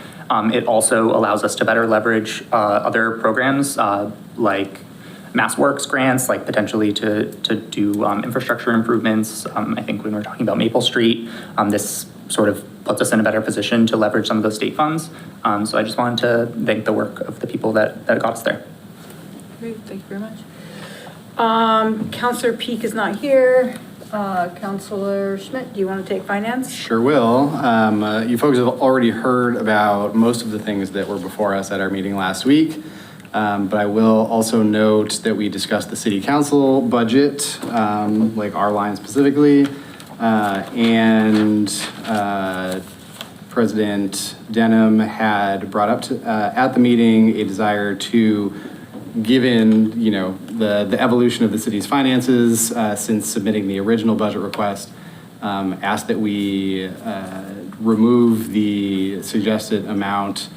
It also allows us to better leverage other programs like Mass Works grants, like potentially to do infrastructure improvements. I think when we're talking about Maple Street, this sort of puts us in a better position to leverage some of those state funds. So I just wanted to thank the work of the people that got us there. Great, thank you very much. Councilor Peak is not here. Councilor Schmidt, do you want to take finance? Sure will. You folks have already heard about most of the things that were before us at our meeting last week. But I will also note that we discussed the city council budget, like our line specifically, and President Denham had brought up at the meeting a desire to, given the evolution of the city's finances since submitting the original budget request, asked that we remove the suggested amount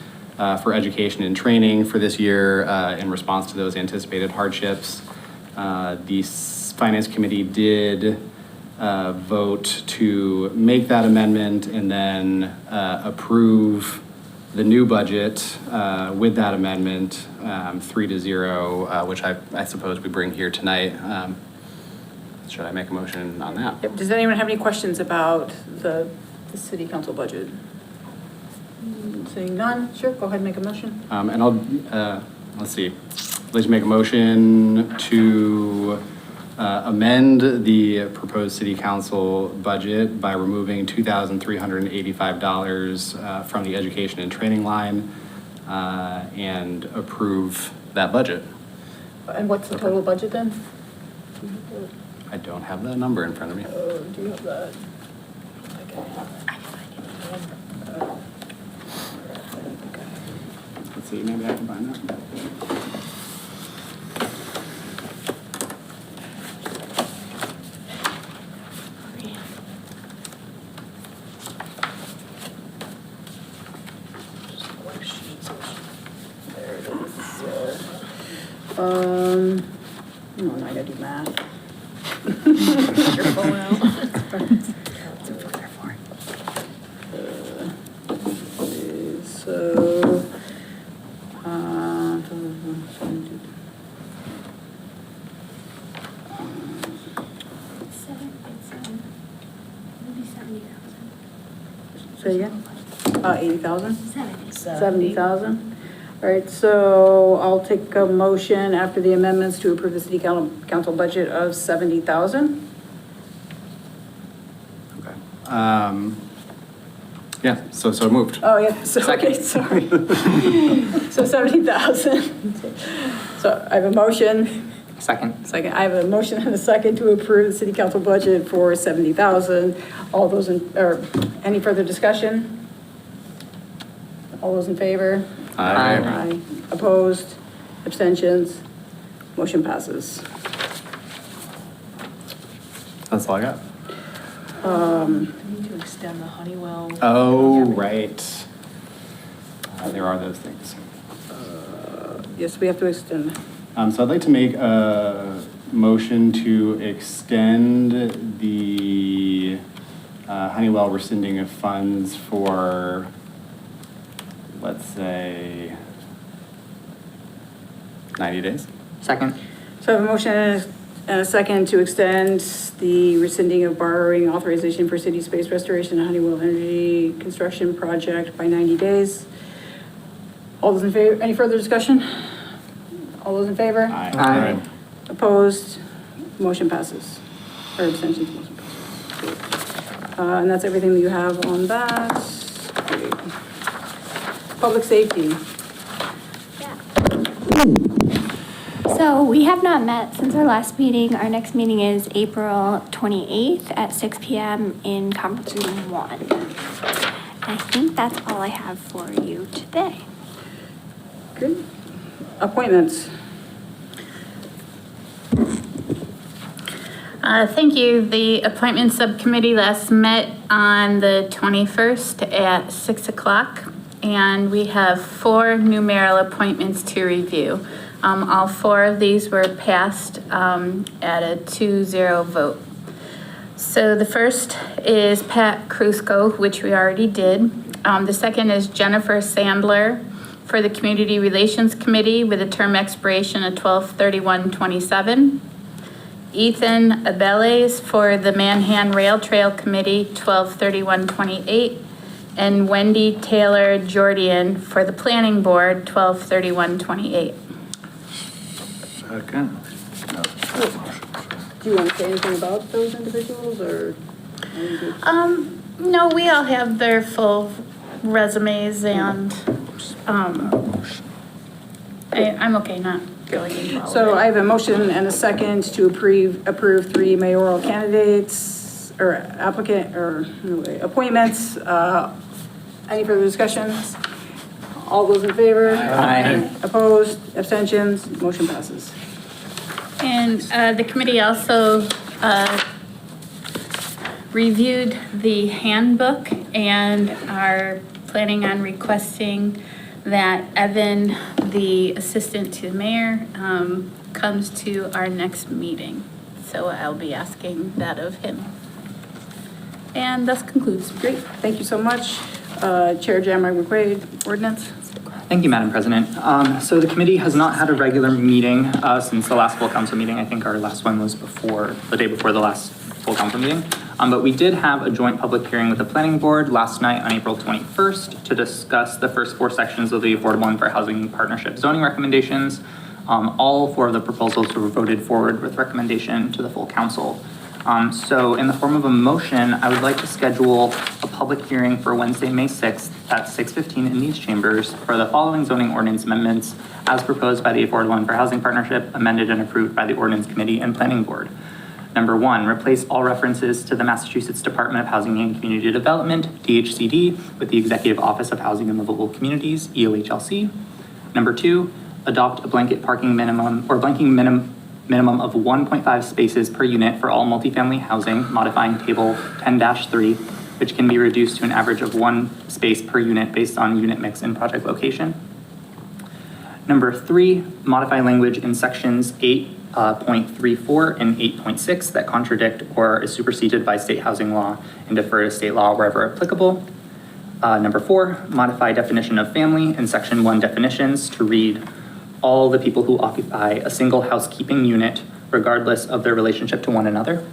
for education and training for this year in response to those anticipated hardships. The Finance Committee did vote to make that amendment and then approve the new budget with that amendment, 3-0, which I suppose we bring here tonight. Should I make a motion on that? Yep. Does anyone have any questions about the city council budget? Seeing none, sure, go ahead and make a motion. And I'll, let's see, I'd like to make a motion to amend the proposed city council budget by removing $2,385 from the education and training line and approve that budget. And what's the total budget then? I don't have that number in front of me. Do you have that? Let's see, maybe I can find that. There it is. No, I gotta do math. Your phone out. So, say again? 80,000? 70,000? All right, so I'll take a motion after the amendments to approve the city council budget of 70,000. Okay. Yeah, so moved. Oh, yeah, so, okay, sorry. So 70,000. So I have a motion. Second. Second, I have a motion and a second to approve the city council budget for 70,000. All those or any further discussion? All those in favor? Aye. Aye. Opposed? Abstentions? Motion passes. That's all I got. We need to extend the Honeywell. Oh, right. There are those things. Yes, we have to extend. So I'd like to make a motion to extend the Honeywell rescinding of funds for, let's say, 90 days. Second. So I have a motion and a second to extend the rescinding of borrowing authorization for city space restoration and Honeywell Energy construction project by 90 days. All those in favor, any further discussion? All those in favor? Aye. Aye. Opposed? Motion passes. Or abstentions, motion passes. And that's everything that you have on that. Great. Public safety. So we have not met since our last meeting. Our next meeting is April 28th at 6 p.m. in conference room 1. I think that's all I have for you today. Good. Appointments. Thank you. The appointment subcommittee last met on the 21st at 6 o'clock, and we have 4 new mayoral appointments to review. All 4 of these were passed at a 2-0 vote. So the first is Pat Krusko, which we already did. The second is Jennifer Sandler for the Community Relations Committee with a term expiration of 12/31/27. Ethan Abeles for the Manhan Rail Trail Committee, 12/31/28. And Wendy Taylor Jordan for the Planning Board, 12/31/28. Second. Do you want to say anything about those individuals or? No, we all have their full resumes and, I'm okay not going into all of So it. I have a motion and a second to approve 3 mayoral candidates or applicant or appointments. Any further discussions? All those in favor? Aye. Opposed? Abstentions? Motion passes. And the committee also reviewed the handbook and are planning on requesting that Evan the assistant to the mayor, comes to our next meeting. So I'll be asking that of him. And thus concludes. Great, thank you so much. Chair Jamrock McQuaid, ordinance. Thank you, Madam President. So the committee has not had a regular meeting since the last full council meeting. I think our last one was the day before the last full council meeting. But we did have a joint public hearing with the planning board last night on April 21st to discuss the first 4 sections of the Affordable and Fair Housing Partnership zoning recommendations. All 4 of the proposals were voted forward with recommendation to the full council. So in the form of a motion, I would like to schedule a public hearing for Wednesday, May 6th at 6:15 in these chambers for the following zoning ordinance amendments as proposed by the Affordable and Fair Housing Partnership, amended and approved by the Ordinance Committee and Planning Board. Number 1, replace all references to the Massachusetts Department of Housing and Community Development, DHCD, with the Executive Office of Housing and Livable Communities, EOHLC. Number 2, adopt a blanket parking minimum or minimum of 1.5 spaces per unit for all multifamily housing, modifying Table 10-3, which can be reduced to an average of 1 space per unit based on unit mix and project location. Number 3, modify language in sections 8.34 and 8.6 that contradict or is superseded by state housing law and defer to state law wherever applicable. Number 4, modify definition of family in section 1 definitions to read all the people who occupy a single housekeeping unit, regardless of their relationship to one another.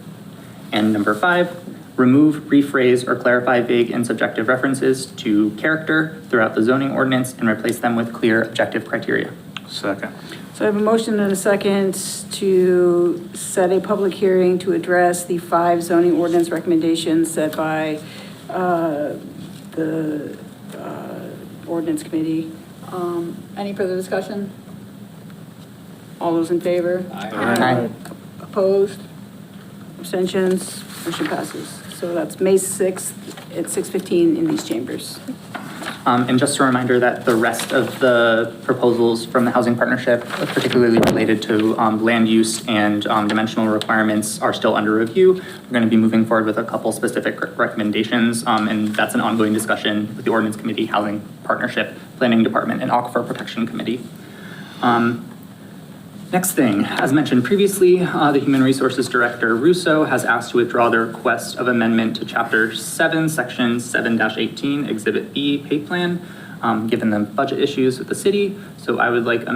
And number 5, remove, rephrase, or clarify vague and subjective references to character throughout the zoning ordinance and replace them with clear objective criteria. Second. So I have a motion and a second to set a public hearing to address the 5 zoning ordinance recommendations set by the ordinance committee. Any further discussion? All those in favor? Aye. Opposed? Abstentions? Motion passes. So that's May 6th at 6:15 in these chambers. And just a reminder that the rest of the proposals from the housing partnership, particularly related to land use and dimensional requirements, are still under review. We're going to be moving forward with a couple specific recommendations, and that's an ongoing discussion with the Ordinance Committee, Housing Partnership, Planning Department, and Aquifer Protection Committee. Next thing, as mentioned previously, the Human Resources Director Russo has asked to withdraw the request of amendment to Chapter 7, Section 7-18, Exhibit B, pay plan, given the budget issues with the city. So I would like to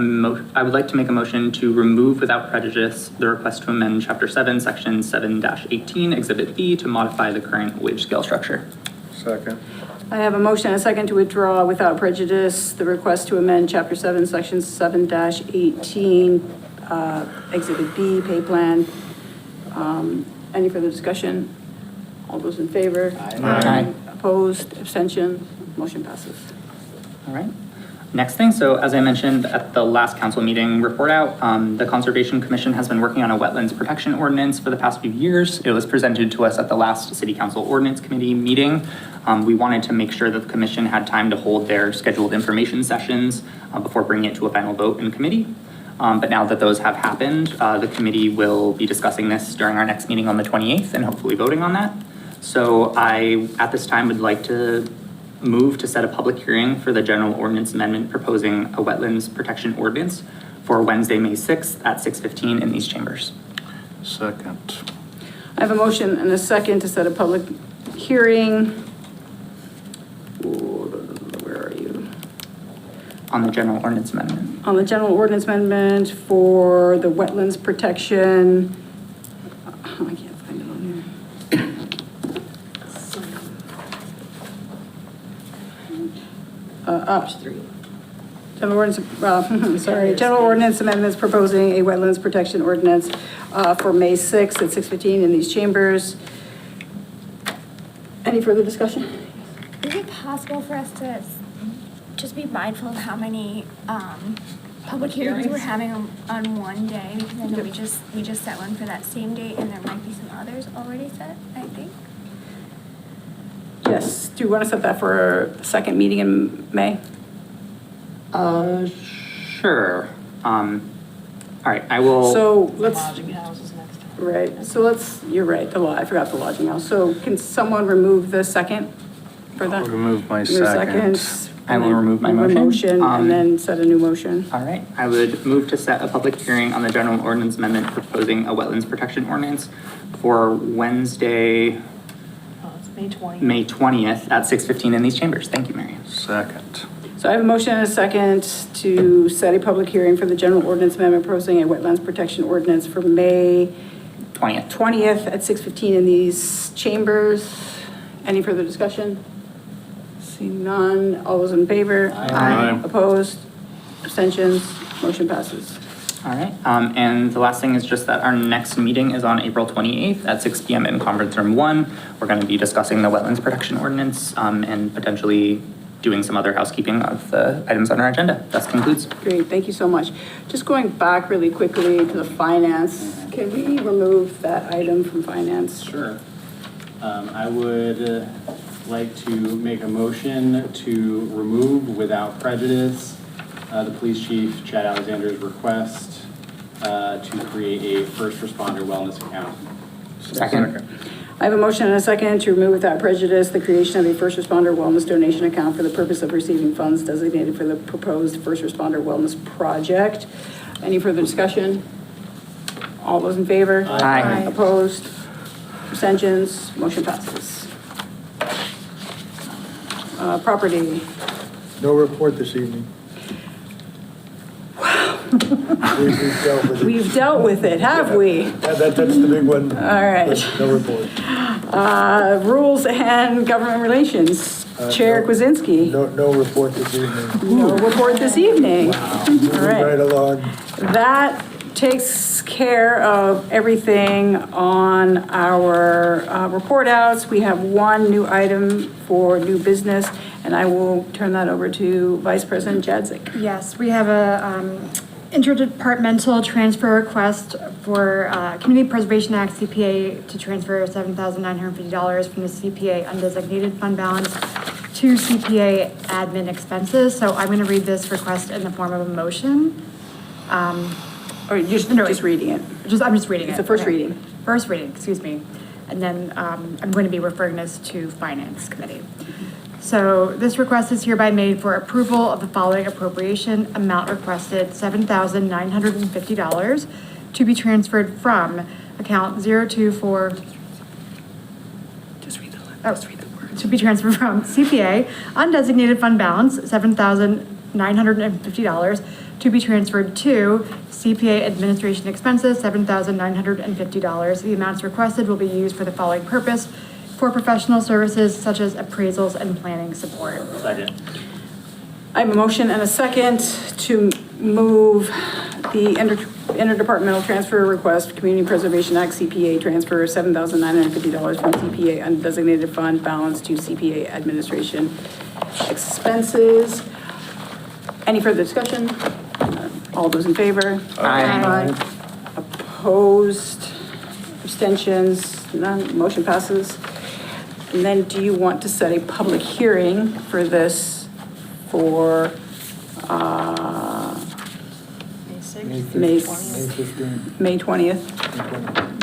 make a motion to remove without prejudice the request to amend Chapter 7, Section 7-18, Exhibit B to modify the current wage scale structure. Second. I have a motion and a second to withdraw without prejudice the request to amend Chapter 7, Section 7-18, Exhibit B, pay plan. Any further discussion? All those in favor? Aye. Opposed? Abstention? Motion passes. All right. Next thing, so as I mentioned at the last council meeting report out, the Conservation Commission has been working on a wetlands protection ordinance for the past few years. It was presented to us at the last City Council Ordinance Committee meeting. We wanted to make sure that the commission had time to hold their scheduled information sessions before bringing it to a final vote in committee. But now that those have happened, the committee will be discussing this during our next meeting on the 28th and hopefully voting on that. So I, at this time, would like to move to set a public hearing for the general ordinance amendment proposing a wetlands protection ordinance for Wednesday, May 6th at 6:15 in these chambers. Second. I have a motion and a second to set a public hearing. Where are you? On the general ordinance amendment. On the general ordinance amendment for the wetlands protection. I can't find it on here. General ordinance, sorry, general ordinance amendments proposing a wetlands protection ordinance for May 6th at 6:15 in these chambers. Any further discussion? Is it possible for us to just be mindful of how many public hearings we're having on one day? Because I know we just set one for that same date, and there might be some others already set, I think. Yes, do you want to set that for a second meeting in May? Sure. All right, I will. So let's. Right, so you're right, I forgot the lodging house. So can someone remove the second for that? I'll remove my Your second. I will remove my Remove motion. and then set a new motion. All right, I would move to set a public hearing on the general ordinance amendment proposing a wetlands protection ordinance for Wednesday, It's May 20th. May 20th at 6:15 in these chambers. Thank you, Marion. Second. So I have a motion and a second to set a public hearing for the general ordinance amendment proposing a wetlands protection ordinance for May 20th at 6:15 in these chambers. Any further discussion? Seeing none, all those in favor? Aye. Opposed? Abstentions? Motion passes. All right, and the last thing is just that our next meeting is on April 28th at 6 p.m. in Conference Room 1. We're going to be discussing the wetlands protection ordinance and potentially doing some other housekeeping of the items on our agenda. That concludes. Great, thank you so much. Just going back really quickly to the finance, can we remove that item from finance? Sure. I would like to make a motion to remove without prejudice the police chief Chad Alexander's request to create a first responder wellness account. Second. I have a motion and a second to remove without prejudice the creation of a first responder wellness donation account for the purpose of receiving funds designated for the proposed first responder wellness project. Any further discussion? All those in favor? Aye. Opposed? Abstentions? Motion passes. Property. No report this evening. We've dealt with it. We've dealt with it, have we? That's the big one. All right. No report. Rules and government relations. Chair Kwasinski. No report this evening. No report this evening. Moving All right. right along. That takes care of everything on our report outs. We have one new item for new business, and I will turn that over to Vice President Jadzik. Yes, we have a interdepartmental transfer request for Community Preservation Act CPA to transfer $7,950 from the CPA undesignated fund balance to CPA admin expenses. So I'm going to read this request in the form of a motion. Or just reading it? I'm just reading it. It's a first Okay. reading. First reading, excuse me. And then I'm going to be referring this to Finance Committee. So this request is hereby made for approval of the following appropriation. Amount requested, $7,950 to be transferred from account 024. Just read the word. To be transferred from CPA undesignated fund balance, $7,950 to be transferred to CPA administration expenses, $7,950. The amounts requested will be used for the following purpose: for professional services such as appraisals and planning support. Second. I have a motion and a second to move the interdepartmental transfer request, Community Preservation Act CPA transfer $7,950 from CPA undesignated fund balance to CPA administration expenses. Any further discussion? All those in favor? Aye. Opposed? Abstentions? None? Motion passes. And then do you want to set a public hearing for this for, May 15th. May 20th?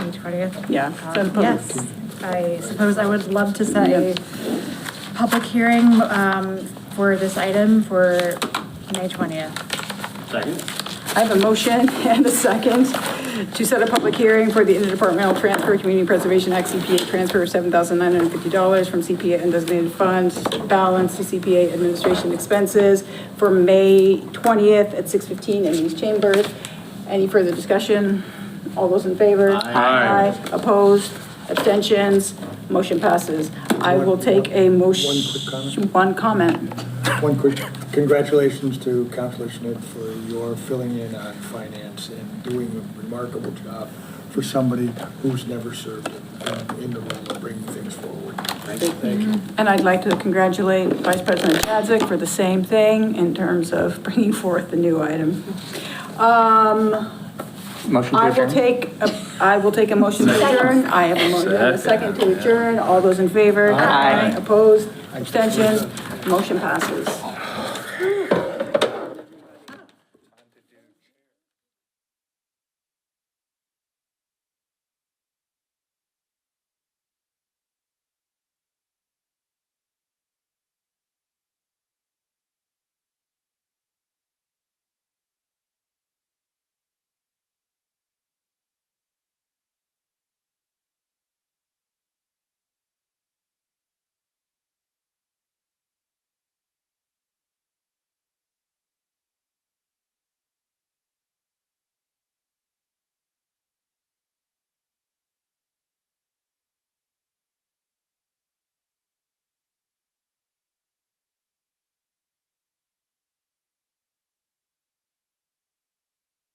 May 20th? Yeah. Set a public- Yes, I suppose I would love to set a public hearing for this item for May 20th. Second. I have a motion and a second to set a public hearing for the interdepartmental transfer, Community Preservation Act CPA transfer of $7,950 from CPA undesignated funds balance to CPA administration expenses for May 20th at 6:15 in these chambers. Any further discussion? All those in favor? Aye. Opposed? Abstentions? Motion passes. I will take a motion. One comment. One quick, congratulations to Councilor Schmidt for your filling in on finance and doing a remarkable job for somebody who's never served in the role of bringing things forward. Thank you. And I'd like to congratulate Vice President Jadzik for the same thing in terms of bringing forth the new item. Motion to I will adjourn. take a motion to adjourn. I have a motion and a second to adjourn. All those in favor? Aye. Opposed? Abstentions? Motion passes.